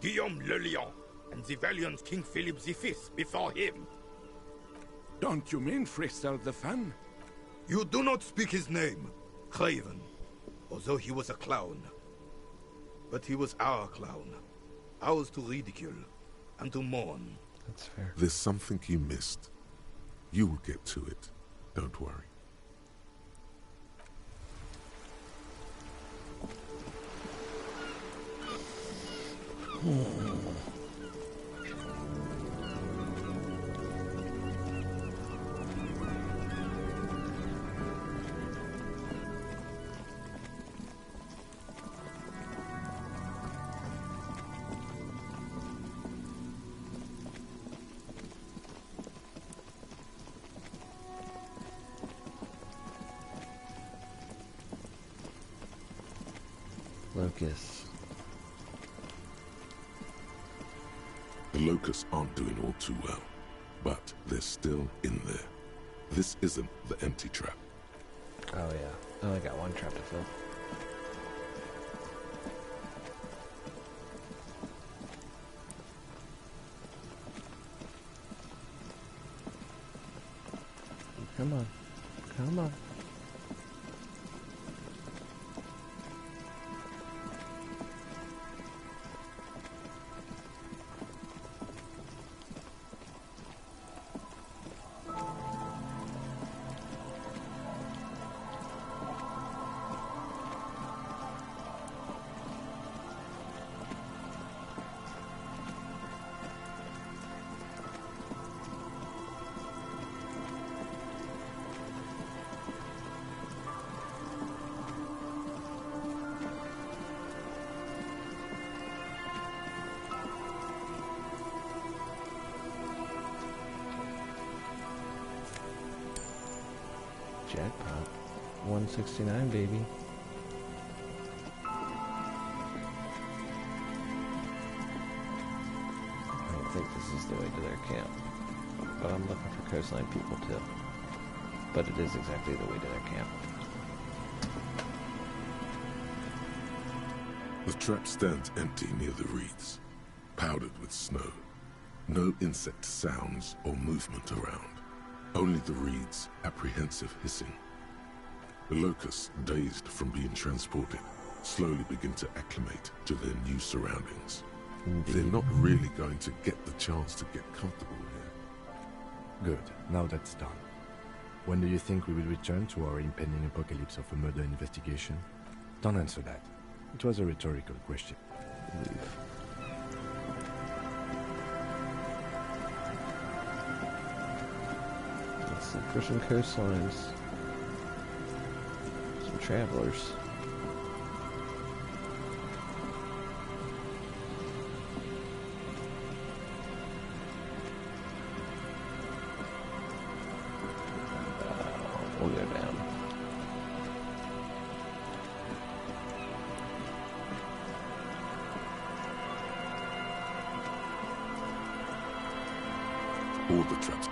Guillaume le Lion, and the valiant King Philip V before him. Don't you mean Frissel the Fan? You do not speak his name, Craven, although he was a clown. But he was our clown, ours to ridicule and to mourn. That's fair. There's something you missed. You will get to it. Don't worry. Focus. The locusts aren't doing all too well, but they're still in there. This isn't the empty trap. Oh yeah, I only got one trap to fill. Come on. Come on. Jackpot. 169, baby. I don't think this is the way to their camp. But I'm looking for coastline people too. But it is exactly the way to their camp. The trap stands empty near the reeds, powdered with snow. No insect sounds or movement around. Only the reeds' apprehensive hissing. The locusts, dazed from being transported, slowly begin to acclimate to their new surroundings. Indeed. They're not really going to get the chance to get comfortable here. Good. Now that's done. When do you think we will return to our impending apocalypse of a murder investigation? Don't answer that. It was a rhetorical question. Leave. Let's see, for some coastlines. Some travelers. We'll go down. All the traps.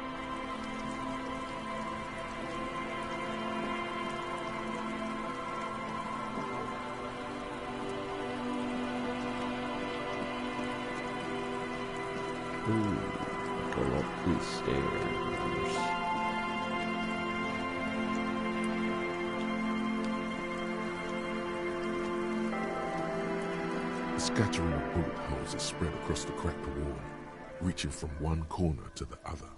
Ooh, go up these stairs. A scattering of bullet holes is spread across the cracked wall, reaching from one corner to the other.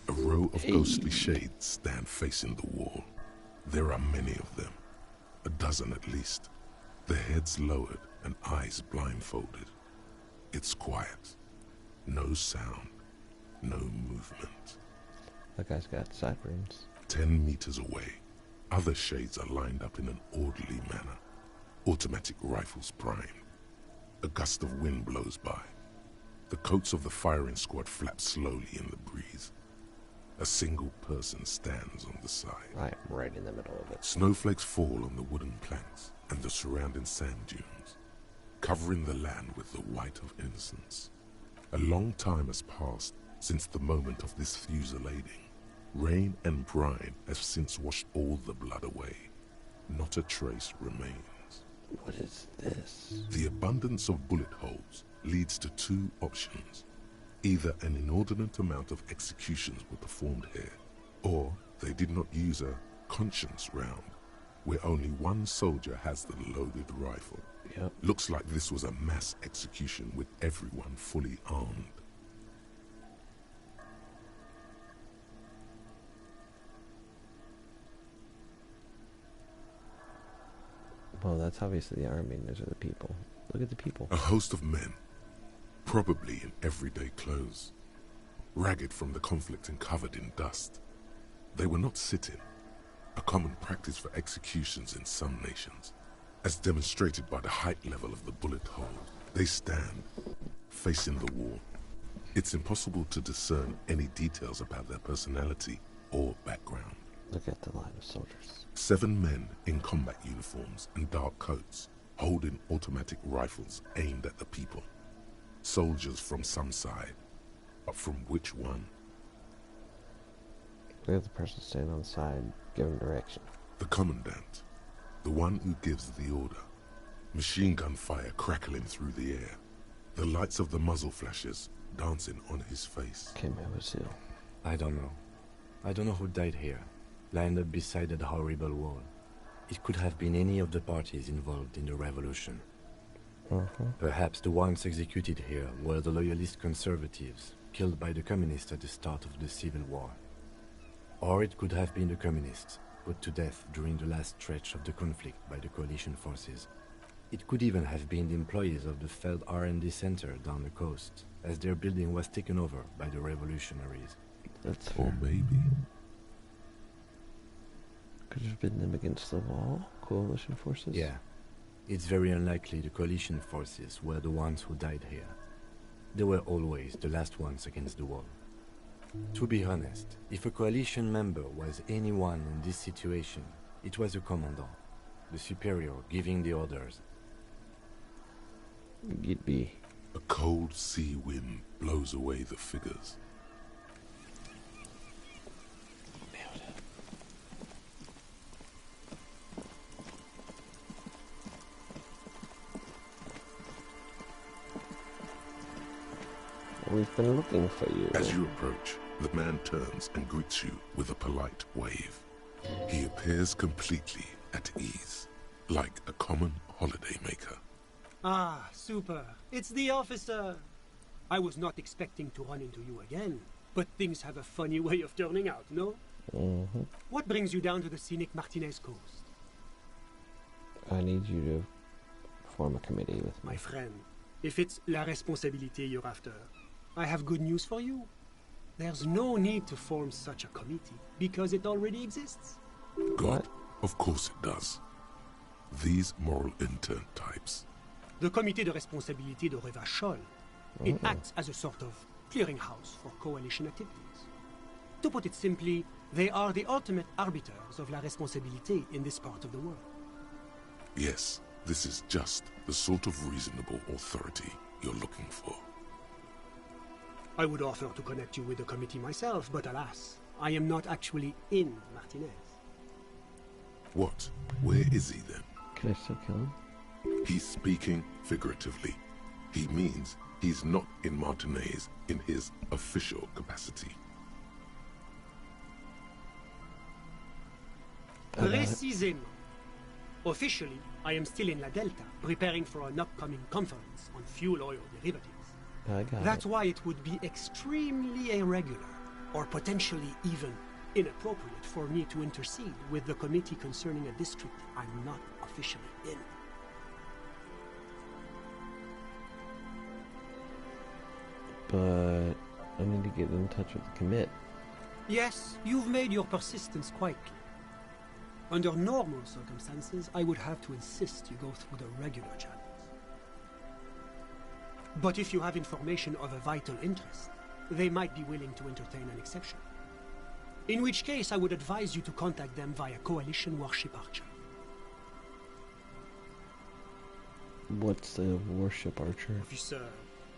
A row of ghostly shades stand facing the wall. There are many of them, a dozen at least, their heads lowered and eyes blindfolded. It's quiet. No sound. No movement. That guy's got sideburns. 10 meters away, other shades are lined up in an orderly manner. Automatic rifles primed. A gust of wind blows by. The coats of the firing squad flap slowly in the breeze. A single person stands on the side. I am right in the middle of it. Snowflakes fall on the wooden planks and the surrounding sand dunes, covering the land with the white of innocence. A long time has passed since the moment of this fusillading. Rain and brine have since washed all the blood away. Not a trace remains. What is this? The abundance of bullet holes leads to two options. Either an inordinate amount of executions were performed here, or they did not use a conscience round, where only one soldier has the loaded rifle. Yep. Looks like this was a mass execution with everyone fully armed. Well, that's obviously the army, and those are the people. Look at the people. A host of men, probably in everyday clothes, ragged from the conflict and covered in dust. They were not sitting, a common practice for executions in some nations. As demonstrated by the height level of the bullet hole, they stand, facing the wall. It's impossible to discern any details about their personality or background. Look at the line of soldiers. 7 men in combat uniforms and dark coats, holding automatic rifles aimed at the people. Soldiers from some side, but from which one? Look at the person standing on the side, giving direction. The commandant, the one who gives the order. Machine gun fire crackling through the air. The lights of the muzzle flashes dancing on his face. I don't know. I don't know who died here, lined up beside that horrible wall. It could have been any of the parties involved in the revolution. Perhaps the ones executed here were the loyalist conservatives, killed by the communists at the start of the Civil War. Or it could have been the communists, put to death during the last stretch of the conflict by the coalition forces. It could even have been the employees of the failed R&D center down the coast, as their building was taken over by the revolutionaries. Or maybe... Could have been them against the wall? Coalition forces? Yeah. It's very unlikely the coalition forces were the ones who died here. They were always the last ones against the wall. To be honest, if a coalition member was anyone in this situation, it was the commandant, the superior giving the orders. You'd be. A cold sea wind blows away the figures. We've been looking for you. As you approach, the man turns and greets you with a polite wave. He appears completely at ease, like a common holidaymaker. Ah, super. It's the officer. I was not expecting to run into you again, but things have a funny way of turning out, no? What brings you down to the scenic Martinez coast? I need you to form a committee with me. My friend, if it's la responsabilité you're after, I have good news for you. There's no need to form such a committee, because it already exists. God, of course it does. These moral intern types. The Comité de Responsabilité de Revachol. It acts as a sort of clearinghouse for coalition activities. To put it simply, they are the ultimate arbiters of la responsabilité in this part of the world. Yes, this is just the sort of reasonable authority you're looking for. I would offer to connect you with the committee myself, but alas, I am not actually in Martinez. What? Where is he then? Can I still kill him? He's speaking figuratively. He means he's not in Martinez in his official capacity. Précisément. Officially, I am still in La Delta, preparing for an upcoming conference on fuel oil derivatives. That's why it would be extremely irregular, or potentially even inappropriate for me to intercede with the committee concerning a district I'm not officially in. But I need to get in touch with the commit. Yes, you've made your persistence quite clear. Under normal circumstances, I would have to insist you go through the regular channels. But if you have information of a vital interest, they might be willing to entertain an exception. In which case, I would advise you to contact them via Coalition Warship Archer. What's the Warship Archer? Officer,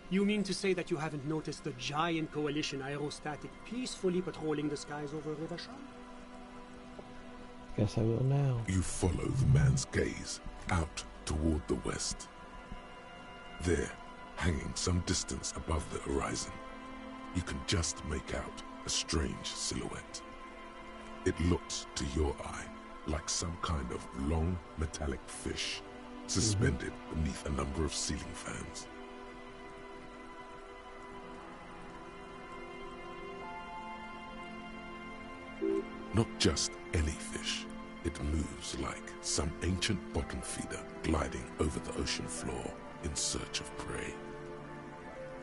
you mean to say that you haven't noticed the giant Coalition aerostatic peacefully patrolling the skies over Revachol? Guess I will now. You follow the man's gaze out toward the west. There, hanging some distance above the horizon, you can just make out a strange silhouette. It looks to your eye like some kind of long metallic fish suspended beneath a number of ceiling fans. Not just any fish. It moves like some ancient bottom feeder gliding over the ocean floor in search of prey.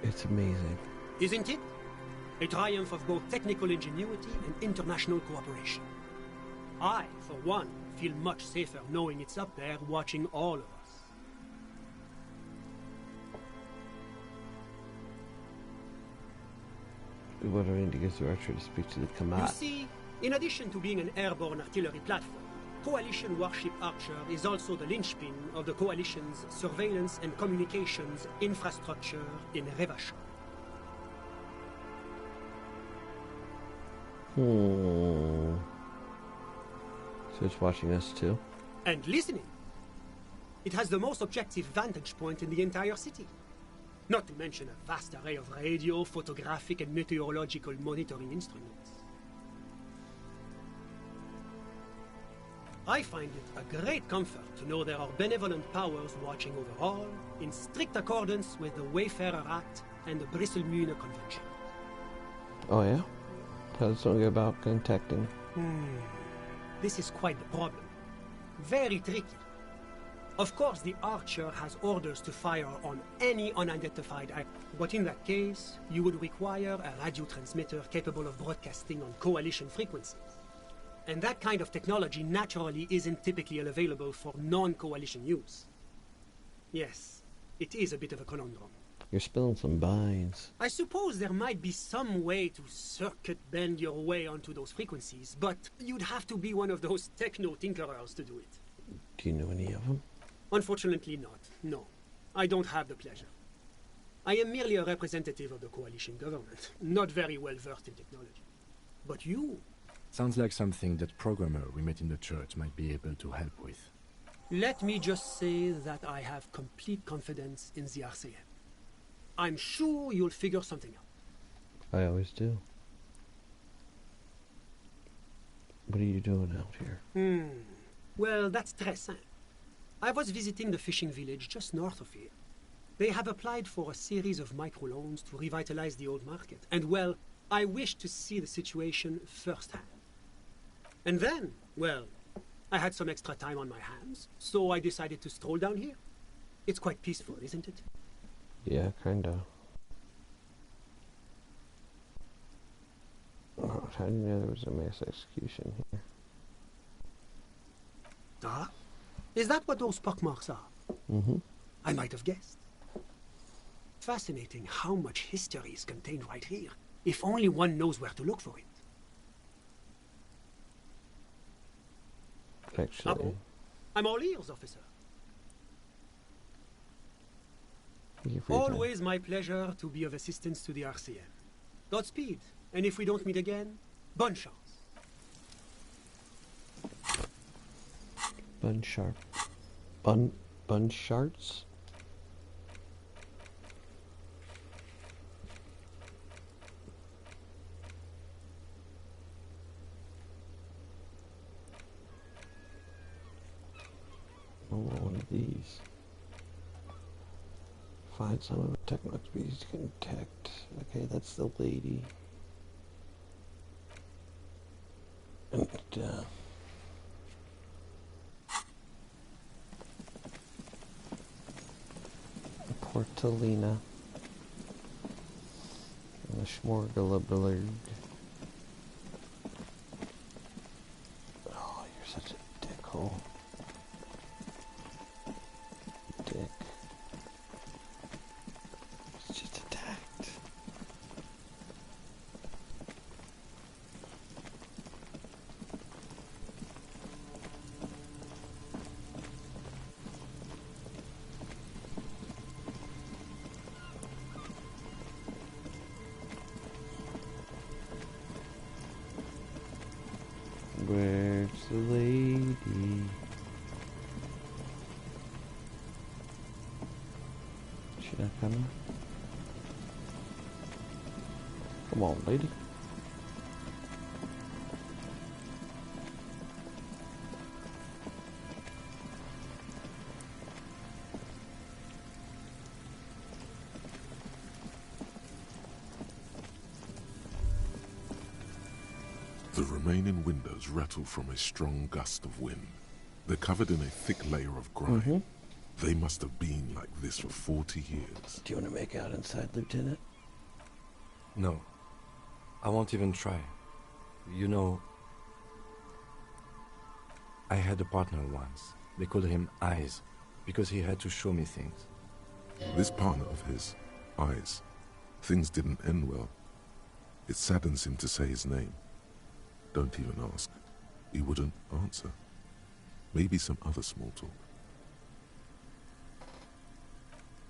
It's amazing. Isn't it? A triumph of both technical ingenuity and international cooperation. I, for one, feel much safer knowing it's up there watching all of us. What do I need to get to Archer to speak to the command? You see, In addition to being an airborne artillery platform, Coalition Warship Archer is also the linchpin of the Coalition's surveillance and communications infrastructure in Revachon. So it's watching us too? And listening. It has the most objective vantage point in the entire city. Not to mention a vast array of radio, photographic, and meteorological monitoring instruments. I find it a great comfort to know there are benevolent powers watching over all, in strict accordance with the Wayfarer Act and the Bristlemühne Convention. Oh yeah? How does one go about contacting? This is quite the problem. Very tricky. Of course, the Archer has orders to fire on any unidentified act, but in that case, you would require a radio transmitter capable of broadcasting on Coalition frequencies. And that kind of technology naturally isn't typically available for non-Coalition use. Yes, it is a bit of a conundrum. You're spilling some beans. I suppose there might be some way to circuit bend your way onto those frequencies, but you'd have to be one of those techno-tinkerers to do it. Do you know any of them? Unfortunately not, no. I don't have the pleasure. I am merely a representative of the Coalition government, not very well versed in technology. But you... Sounds like something that programmer we met in the church might be able to help with. Let me just say that I have complete confidence in the RCM. I'm sure you'll figure something out. I always do. What are you doing out here? Well, that's très simple. I was visiting the fishing village just north of here. They have applied for a series of microloans to revitalize the old market. And, well, I wish to see the situation firsthand. And then, well, I had some extra time on my hands, so I decided to stroll down here. It's quite peaceful, isn't it? Yeah, kinda. Oh, how do you know there was a mass execution here? Ah? Is that what those pockmarks are? I might have guessed. Fascinating how much history is contained right here, if only one knows where to look for it. Actually, I'm all ears, officer. thank you for your time. Always my pleasure to be of assistance to the RCM. Godspeed, and if we don't meet again, bonne chance. Buncharts? Oh, one of these. Find some of the techno species to contact. Okay, that's the lady. And, Portalina. And the Schmorgelaberg. Oh, you're such a dickhole. Dick. It's just attacked. Where's the lady? She not coming? Come on, lady. The remaining windows rattle from a strong gust of wind. They're covered in a thick layer of grime. They must have been like this for 40 years. Do you want to make out inside, Lieutenant? No. I won't even try. You know, I had a partner once. They called him Eyes, because he had to show me things. This partner of his, Eyes, things didn't end well. It saddens him to say his name. Don't even ask. He wouldn't answer. Maybe some other small talk.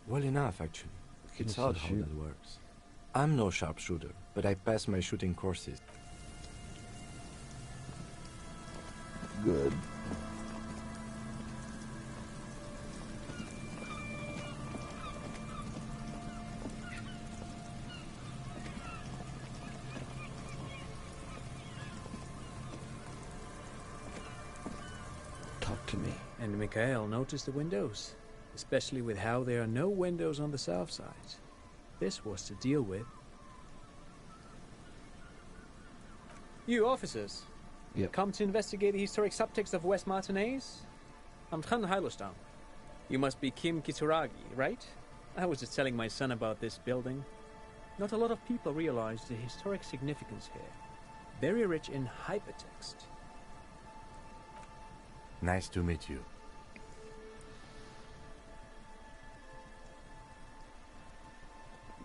Well enough, actually. It's odd how that works. I'm no sharpshooter, but I passed my shooting courses. Good. Talk to me. And Mikhail noticed the windows, especially with how there are no windows on the south side. This was to deal with. You officers, come to investigate the historic subtext of West Martinez? I'm Tran Heilostam. You must be Kim Kitsuragi, right? I was just telling my son about this building. Not a lot of people realize the historic significance here. Very rich in hypertext. Nice to meet you.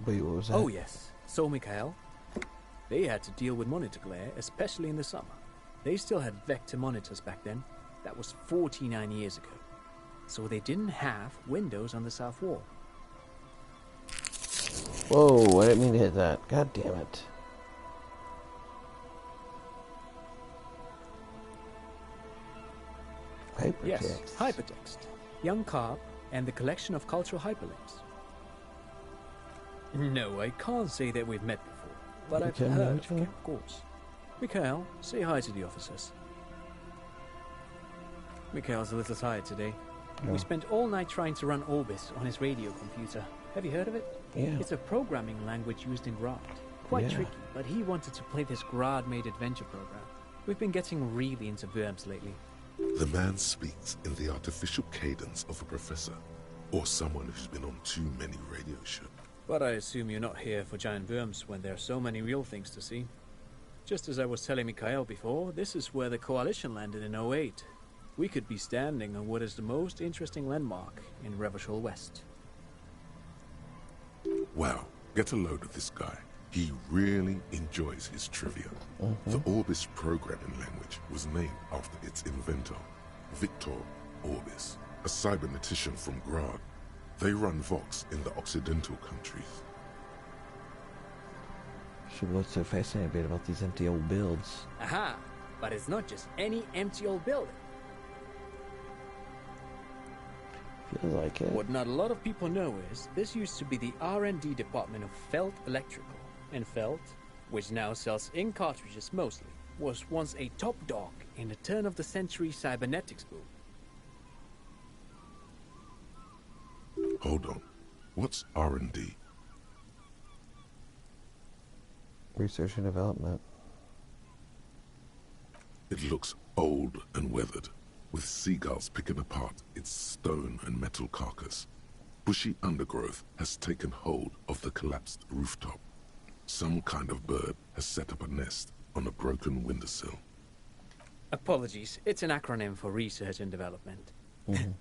Wait, what was that? Oh yes, so Mikhail. They had to deal with monitor glare, especially in the summer. They still had vector monitors back then. That was 49 years ago. So they didn't have windows on the south wall. Whoa, I didn't mean to hit that. God damn it. Hypertext. Yes, hypertext. Young Carp and the collection of cultural hyperlinks. No, I can't say that we've met before, but I've heard of Kim, of course. Mikhail, say hi to the officers. Mikhail's a little tired today. No. We spent all night trying to run Orbis on his radio computer. Have you heard of it? Yeah. It's a programming language used in Grad. Quite tricky, but he wanted to play this Grad-made adventure program. We've been getting really into verbs lately. The man speaks in the artificial cadence of a professor, or someone who's been on too many radio shows. But I assume you're not here for giant worms when there are so many real things to see. Just as I was telling Mikhail before, this is where the Coalition landed in 08. We could be standing on what is the most interesting landmark in Revachol West. Wow, get a load of this guy. He really enjoys his trivia. The Orbis programming language was named after its inventor, Victor Orbis, a cybernetician from Grad. They run Vox in the Occidental countries. So what's so fascinating about these empty old builds? Aha! But it's not just any empty old building. Feels like it. What not a lot of people know is this used to be the R&D department of Felt Electrical. And Felt, which now sells ink cartridges mostly, was once a top dog in the turn-of-the-century cybernetics boom. Hold on. What's R&D? Research and development. It looks old and weathered, with seagulls picking apart its stone and metal carcass. Bushy undergrowth has taken hold of the collapsed rooftop. Some kind of bird has set up a nest on a broken windowsill. Apologies, it's an acronym for research and development.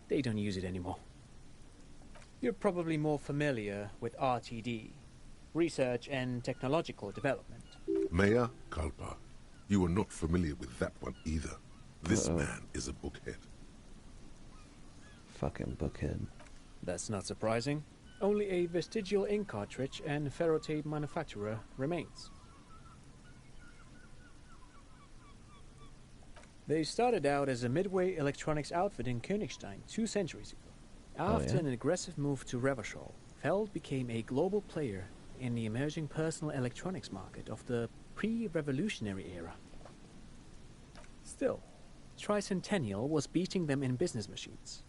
They don't use it anymore. You're probably more familiar with RTD, Research and Technological Development. Mea Kalpa, you are not familiar with that one either. This man is a bookhead. Fucking bookhead. That's not surprising. Only a vestigial ink cartridge and ferrotape manufacturer remains. They started out as a midway electronics outfit in Königstein 2 centuries ago. After an aggressive move to Revachol, Feld became a global player in the emerging personal electronics market of the pre-revolutionary era. Still, Tricentennial was beating them in business machines.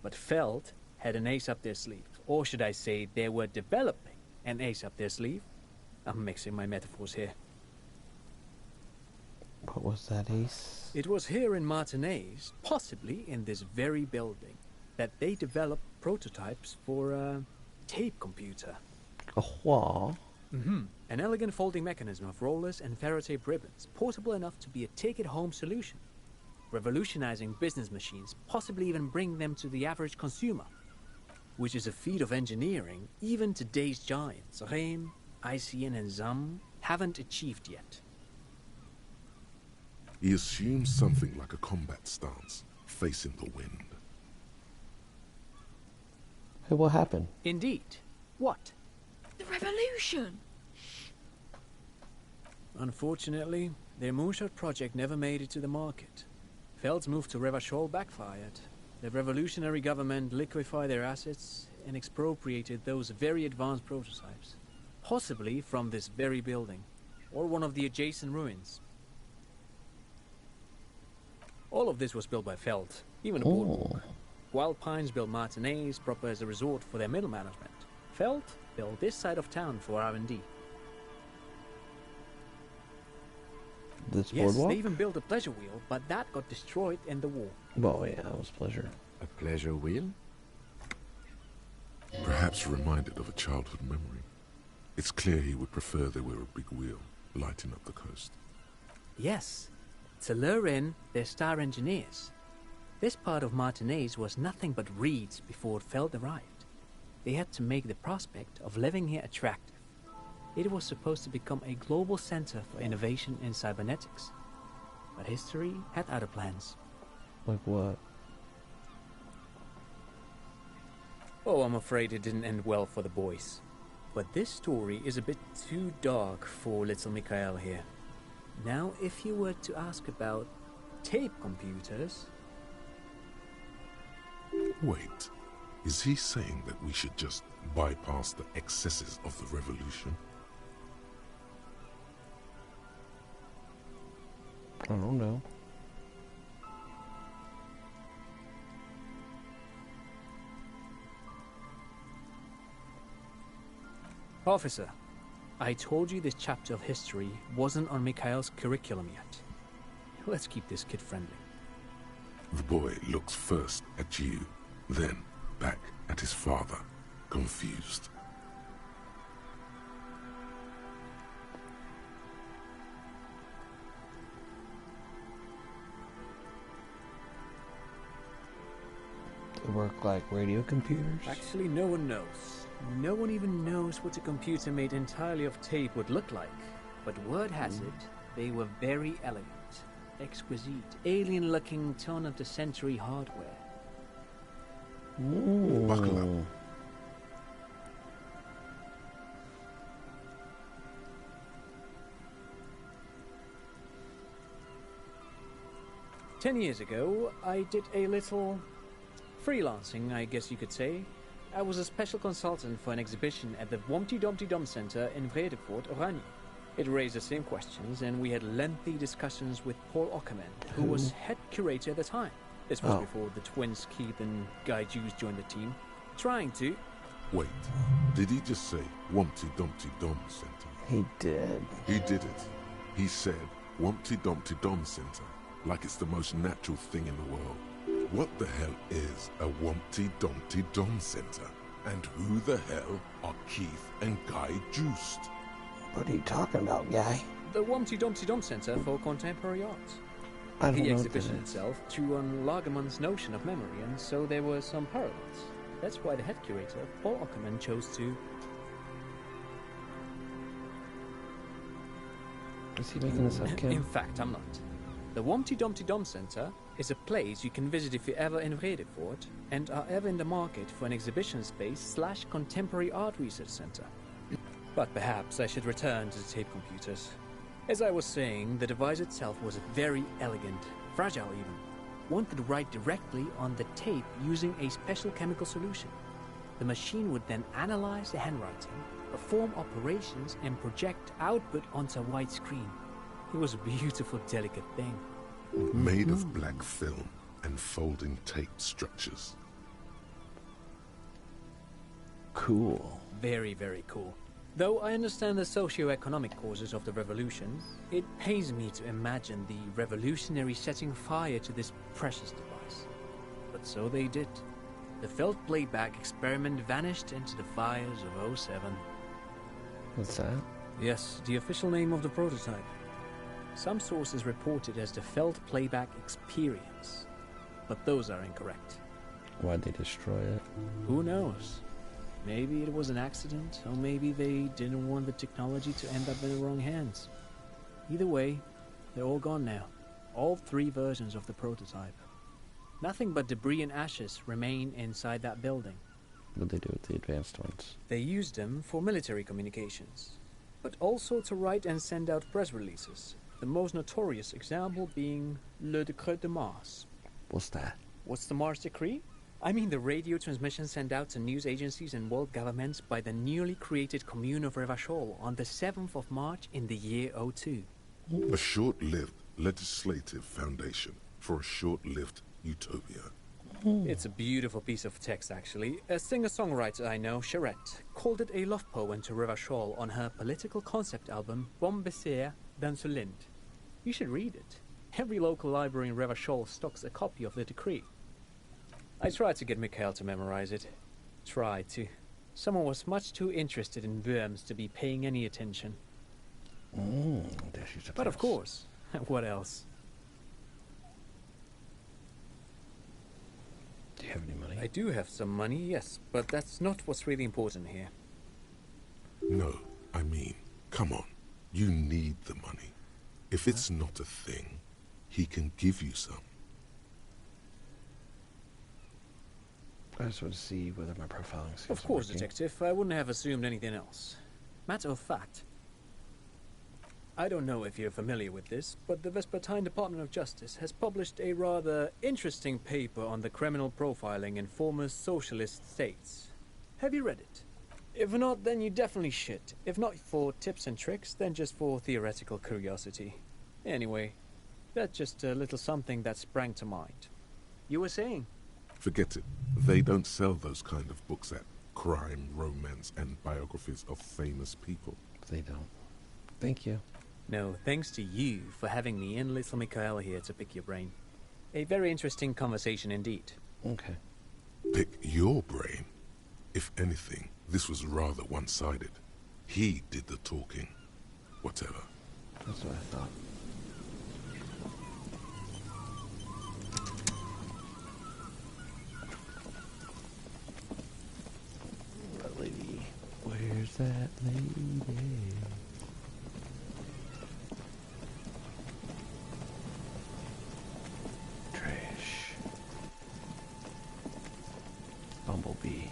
But Feld had an ace up their sleeve. Or should I say, they were developing an ace up their sleeve? I'm mixing my metaphors here. What was that ace? It was here in Martinez, possibly in this very building, that they developed prototypes for a tape computer. A what? An elegant folding mechanism of rollers and ferrotape ribbons, portable enough to be a take-it-home solution. Revolutionizing business machines, possibly even bring them to the average consumer. Which is a feat of engineering even today's giants, Rehm, ICN and ZAM, haven't achieved yet. He assumes something like a combat stance, facing the wind. Hey, what happened? Indeed. What? The revolution! Unfortunately, their moonshot project never made it to the market. Feld's move to Revachol backfired. The revolutionary government liquefied their assets and expropriated those very advanced prototypes. Possibly from this very building, or one of the adjacent ruins. All of this was built by Feld, even a boardwalk. Wild Pines built Martinez proper as a resort for their middle management. Feld built this side of town for R&D. This yes, boardwalk? They even built a pleasure wheel, but that got destroyed in the war. Oh yeah, that was pleasure. A pleasure wheel? Perhaps reminded of a childhood memory. It's clear he would prefer they were a big wheel, lighting up the coast. Yes, to lure in their star engineers. This part of Martinez was nothing but reeds before Feld arrived. They had to make the prospect of living here attractive. It was supposed to become a global center for innovation in cybernetics. But history had other plans. Like what? Oh, I'm afraid it didn't end well for the boys. But this story is a bit too dark for little Mikhail here. Now, if you were to ask about tape computers... Wait, is he saying that we should just bypass the excesses of the revolution? I don't know. Officer, I told you this chapter of history wasn't on Mikhail's curriculum yet. Let's keep this kid friendly. The boy looks first at you, then back at his father, confused. They work like radio computers? Actually, no one knows. No one even knows what a computer made entirely of tape would look like. But word has it, they were very elegant, exquisite, alien-looking turn-of-the-century hardware. Ooh. Buckle up. Ten years ago, I did a little freelancing, I guess you could say. I was a special consultant for an exhibition at the Humpty Dumpty Dum Center in Vredefort, Oranje. It raised the same questions, and we had lengthy discussions with Paul Ockerman, who was head curator at the time. This was before the twins Keith and Guy Jews joined the team, trying to... Wait, did he just say Humpty Dumpty Dum Center? He did. He did it. He said Humpty Dumpty Dum Center, like it's the most natural thing in the world. What the hell is a Humpty Dumpty Dum Center? And who the hell are Keith and Guy Joost? What are you talking about, Guy? The Humpty Dumpty Dum Center for Contemporary Art. I don't the know exhibition itself drew on Lagerman's notion of memory, and so there were some parallels. That's why the head curator, Paul Ockerman, chose to... Is he making this up, Kim? In fact, I'm not. The Humpty Dumpty Dum Center is a place you can visit if you're ever in Vredefort and are ever in the market for an exhibition space / contemporary art research center. But perhaps I should return to the tape computers. As I was saying, the device itself was very elegant, fragile even. One could write directly on the tape using a special chemical solution. The machine would then analyze the handwriting, perform operations, and project output onto a white screen. It was a beautiful, delicate thing. Made of black film and folding tape structures. Cool. Very, very cool. Though I understand the socio-economic causes of the revolution, it pains me to imagine the revolutionaries setting fire to this precious device. But so they did. The Feld playback experiment vanished into the fires of 07. What's that? Yes, the official name of the prototype. Some sources report it as the Feld Playback Experience, but those are incorrect. Why'd they destroy it? Who knows? Maybe it was an accident, or maybe they didn't want the technology to end up in the wrong hands. Either way, they're all gone now. All 3 versions of the prototype. Nothing but debris and ashes remain inside that building. What did they do with the advanced ones? They used them for military communications, but also to write and send out press releases. The most notorious example being Le Décret de Mars. What's that? What's the Mars Decree? I mean the radio transmission sent out to news agencies and world governments by the newly created Commune of Revachol on the 7th of March in the year 02. A short-lived legislative foundation for a short-lived utopia. It's a beautiful piece of text, actually. A singer-songwriter I know, Charette, called it a love poem to Revachol on her political concept album, Bon Baiser dans ce Lind. You should read it. Every local library in Revachol stocks a copy of the decree. I tried to get Mikhail to memorize it. Tried to. Someone was much too interested in worms to be paying any attention. But of course, what else? Do you have any money? I do have some money, yes, but that's not what's really important here. No, I mean, come on. You need the money. If it's not a thing, he can give you some. I just want to see whether my profiling skills Of course, are working. Detective. I wouldn't have assumed anything else. Matter of fact, I don't know if you're familiar with this, but the Vespertine Department of Justice has published a rather interesting paper on the criminal profiling in former socialist states. Have you read it? If not, then you definitely should. If not for tips and tricks, then just for theoretical curiosity. Anyway, that's just a little something that sprang to mind. You were saying? Forget it. They don't sell those kind of books at crime, romance, and biographies of famous people. They don't. Thank you. No, thanks to you for having me and little Mikhail here to pick your brain. A very interesting conversation indeed. Okay. Pick your brain? If anything, this was rather one-sided. He did the talking. Whatever. That's what I thought. That lady. Where's that lady? Trash. Bumblebee.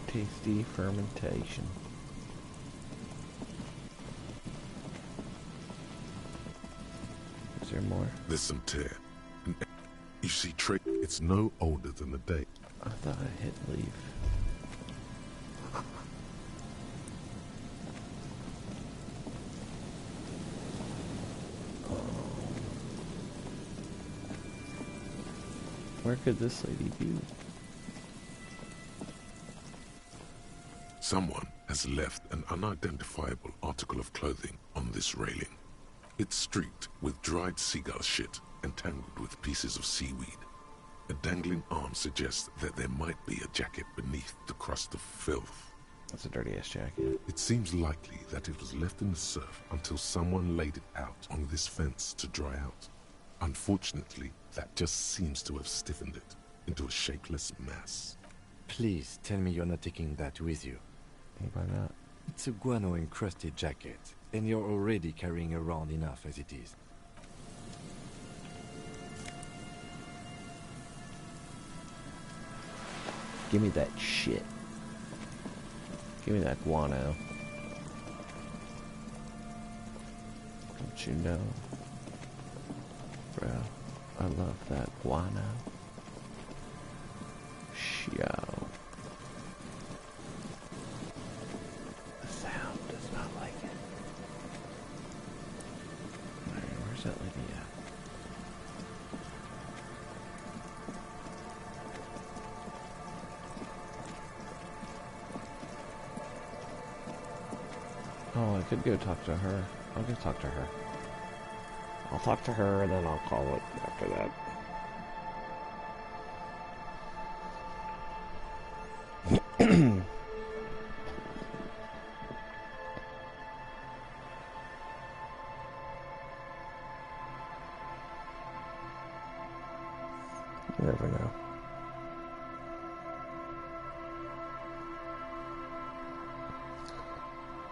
Tasty fermentation. Is there more? There's some tear. And you see, Trick, it's no older than a day. I thought I hit leave. Where could this lady be? Someone has left an unidentifiable article of clothing on this railing. It's streaked with dried seagull shit and tangled with pieces of seaweed. A dangling arm suggests that there might be a jacket beneath the crust of filth. That's a dirty-ass jacket. It seems likely that it was left in the surf until someone laid it out on this fence to dry out. Unfortunately, that just seems to have stiffened it into a shapeless mass. Please tell me you're not taking that with you. Why not? It's a guano-encrusted jacket, and you're already carrying around enough as it is. Give me that shit. Give me that guano. Don't you know? Bro, I love that guano. Show. The sound does not like it. Alright, where's that lady at? Oh, I could go talk to her. I'll go talk to her. I'll talk to her and then I'll call it after that. You never know.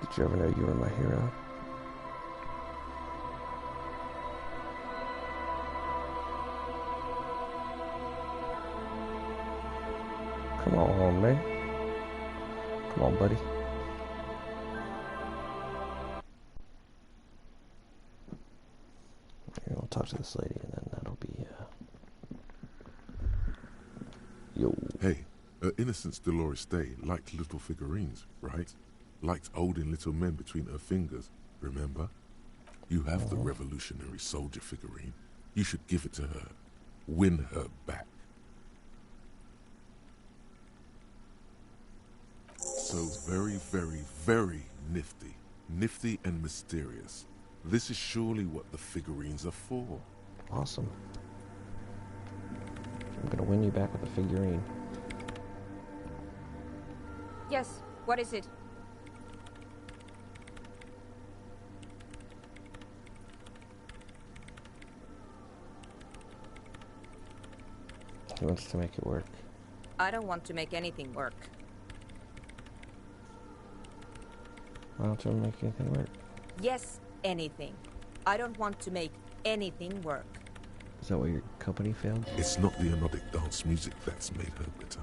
Did you ever know you were my hero? Come on, man. Come on, buddy. Here, I'll talk to this lady, and then that'll be, Yo. Hey, her Innocence Dolores Day liked little figurines, right? Liked holding little men between her fingers, remember? You have the revolutionary soldier figurine. You should give it to her. Win her back. So very, very, very nifty. Nifty and mysterious. This is surely what the figurines are for. Awesome. I'm gonna win you back with a figurine. Yes, what is it? He wants to make it work. I don't want to make anything work. Why don't you make anything work? Yes, anything. I don't want to make anything work. Is that why your company failed? It's not the anodic dance music that's made her bitter.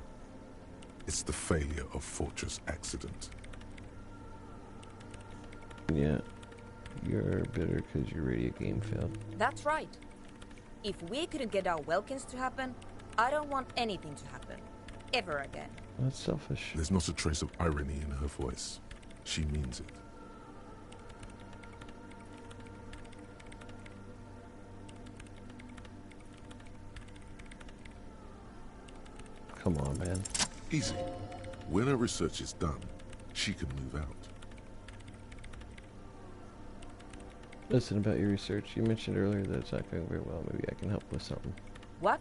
It's the failure of Fortress Accident. Yeah. You're bitter because your radio game failed. That's right. If we couldn't get our Welkins to happen, I don't want anything to happen. Ever again. That's selfish. There's not a trace of irony in her voice. She means it. Come on, man. Easy. When her research is done, she can move out. Listen, about your research, you mentioned earlier that it's not going very well. Maybe I can help with something. What?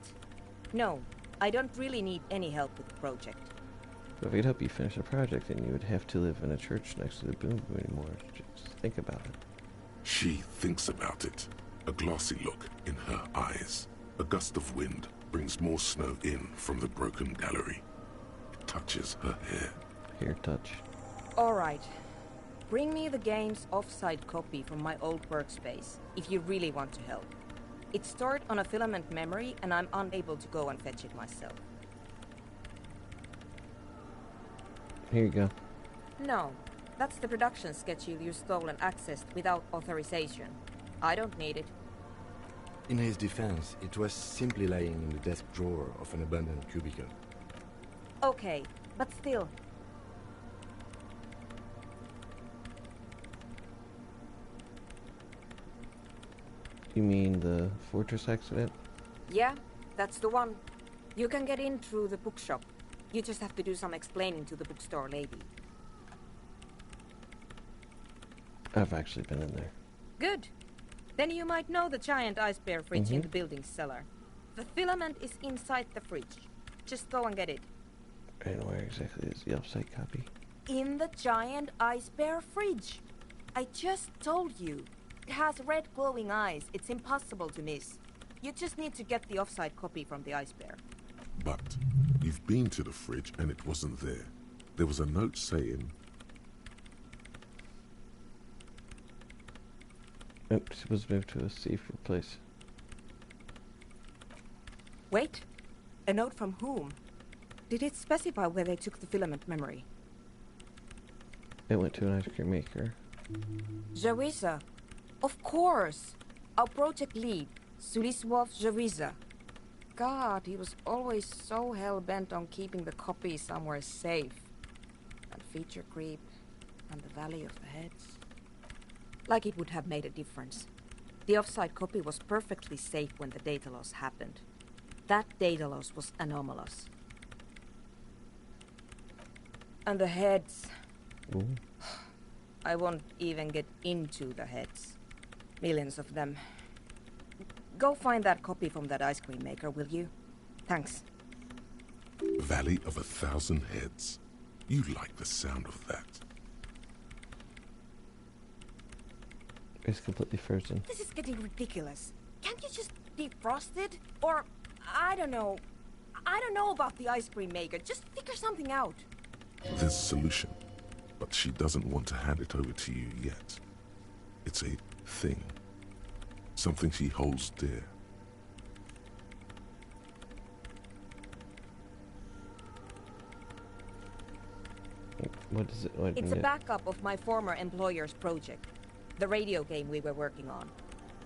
No, I don't really need any help with the project. But if I could help you finish the project, then you would have to live in a church next to the Boom Boom anymore. Just think about it. She thinks about it. A glassy look in her eyes. A gust of wind brings more snow in from the broken gallery. It touches her hair. Here, touch. All right. Bring me the game's offsite copy from my old workspace, if you really want to help. It's stored on a filament memory, and I'm unable to go and fetch it myself. Here you go. No, that's the production schedule you stole and accessed without authorization. I don't need it. In his defense, it was simply lying in the desk drawer of an abandoned cubicle. Okay, but still. You mean the Fortress Accident? Yeah, that's the one. You can get in through the bookshop. You just have to do some explaining to the bookstore lady. I've actually been in there. Good. Then you might know the giant ice bear fridge in the building's cellar. The filament is inside the fridge. Just go and get it. And where exactly is the offsite copy? In the giant ice bear fridge. I just told you. It has red glowing eyes. It's impossible to miss. You just need to get the offsite copy from the ice bear. But you've been to the fridge and it wasn't there. There was a note saying... It was moved to a safer place. Wait. A note from whom? Did it specify where they took the filament memory? It went to an ice cream maker. Jawiza. Of course. Our project lead, Suliswov Jawiza. God, he was always so hell-bent on keeping the copy somewhere safe. And feature creep, and the Valley of the Heads. Like it would have made a difference. The offsite copy was perfectly safe when the data loss happened. That data loss was anomalous. And the heads... Ooh. I won't even get into the heads. Millions of them. Go find that copy from that ice cream maker, will you? Thanks. Valley of 1,000 Heads. You like the sound of that. It's completely frozen. This is getting ridiculous. Can't you just defrost it? Or, I don't know, I don't know about the ice cream maker. Just figure something out. There's a solution, but she doesn't want to hand it over to you yet. It's a thing. Something she holds dear. What is it? It's a backup of my former employer's project. The radio game we were working on.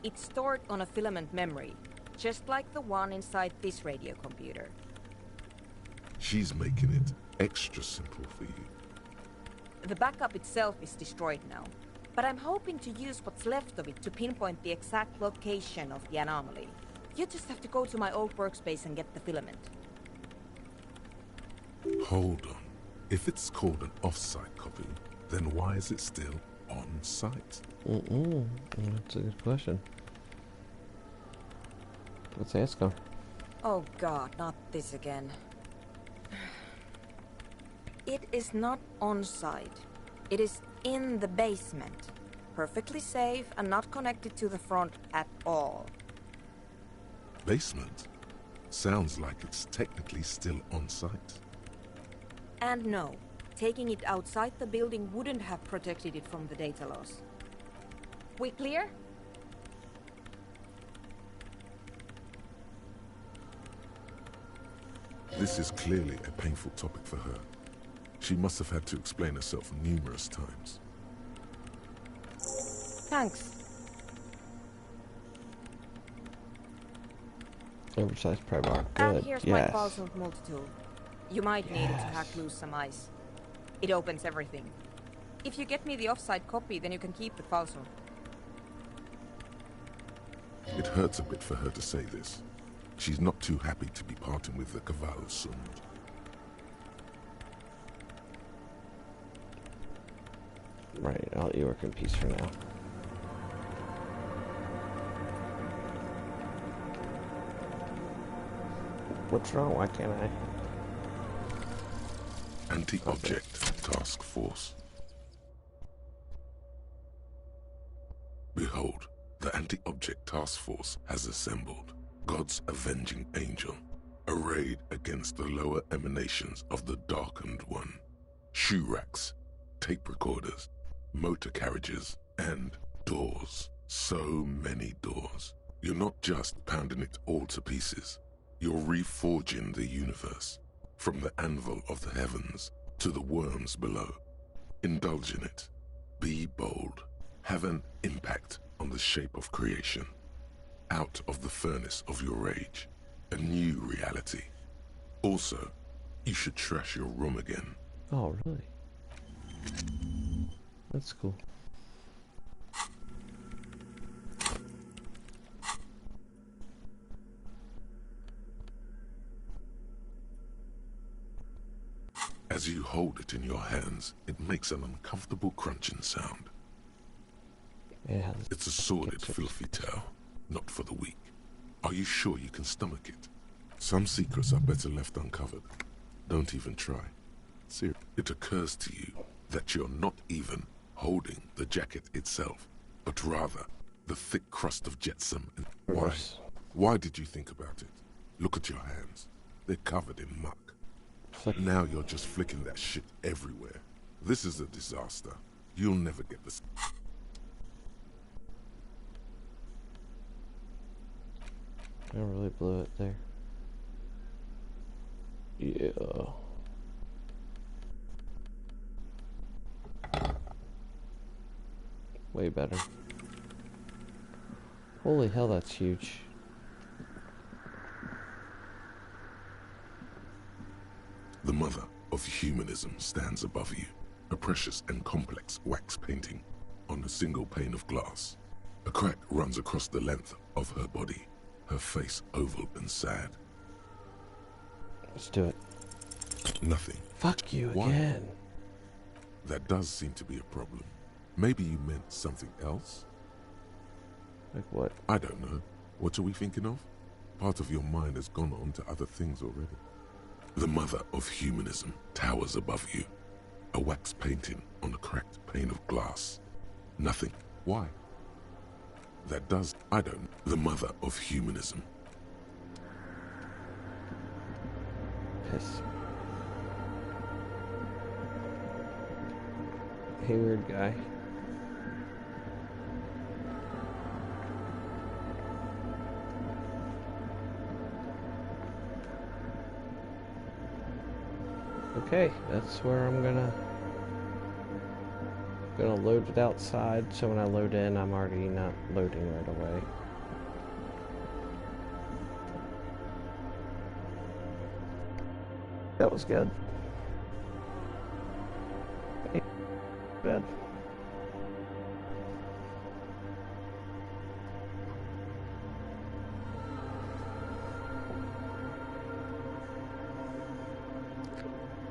It's stored on a filament memory, just like the one inside this radio computer. She's making it extra simple for you. The backup itself is destroyed now, but I'm hoping to use what's left of it to pinpoint the exact location of the anomaly. You just have to go to my old workspace and get the filament. Hold on. If it's called an off-site copy, then why is it still on-site? That's a good question. Let's ask him. Oh God, not this again. It is not on-site. It is in the basement. Perfectly safe and not connected to the front at all. Basement? Sounds like it's technically still on-site. And no, taking it outside the building wouldn't have protected it from the data loss. We clear? This is clearly a painful topic for her. She must have had to explain herself numerous times. Thanks. Oversized pry bar. And Good. here's Yes. my Falsound multi-tool. You might need it to hack loose some ice. It opens everything. If you get me the offside copy, then you can keep the Falsound. It hurts a bit for her to say this. She's not too happy to be parting with the Cavallo-Sund. Right, I'll let you work in peace for now. What's wrong? Why can't I? Anti-Object Task Force. Behold, the Anti-Object Task Force has assembled. God's avenging angel, arrayed against the lower emanations of the Darkened One. Shoe racks, tape recorders, motor carriages, and doors. So many doors. You're not just pounding it all to pieces. You're reforging the universe, from the anvil of the heavens to the worms below. Indulge in it. Be bold. Have an impact on the shape of creation. Out of the furnace of your rage. A new reality. Also, you should trash your room again. Oh, really? That's cool. As you hold it in your hands, it makes an uncomfortable crunching sound. Yeah. It's a sordid, filthy tale, not for the weak. Are you sure you can stomach it? Some secrets are better left uncovered. Don't even try. Seriously, it occurs to you that you're not even holding the jacket itself, but rather the thick crust of jetsam. Why? Why did you think about it? Look at your hands. They're covered in muck. Now you're just flicking that shit everywhere. This is a disaster. You'll never get this. I really blew it there. Yeah. Way better. Holy hell, that's huge. The mother of humanism stands above you, a precious and complex wax painting on a single pane of glass. A crack runs across the length of her body, her face oval and sad. Let's do it. Nothing. Fuck you Why? again. That does seem to be a problem. Maybe you meant something else? Like what? I don't know. What are we thinking of? Part of your mind has gone on to other things already. The mother of humanism towers above you. A wax painting on a cracked pane of glass. Nothing. Why? That does... I don't... The mother of humanism. Piss. Hey, weird guy. Okay, that's where I'm gonna load it outside, so when I load in, I'm already not loading right away. That was good. Hey, bad.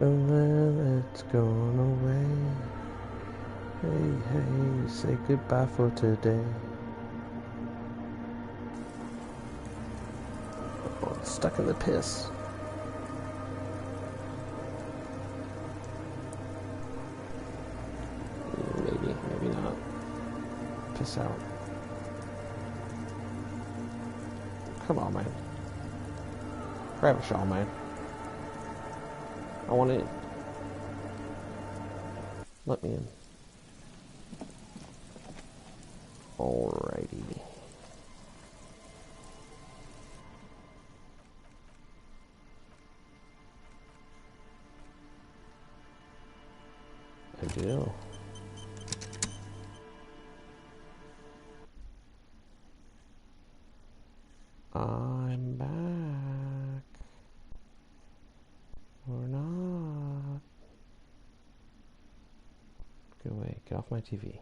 And then it's gone away. Hey, hey, say goodbye for today. Oh, it's stuck in the piss. Maybe not. Piss out. Come on, man. Grab a shawl, man. I want in. Let me in. Alrighty. I do. I'm back. Or not. Go away. Get off my TV.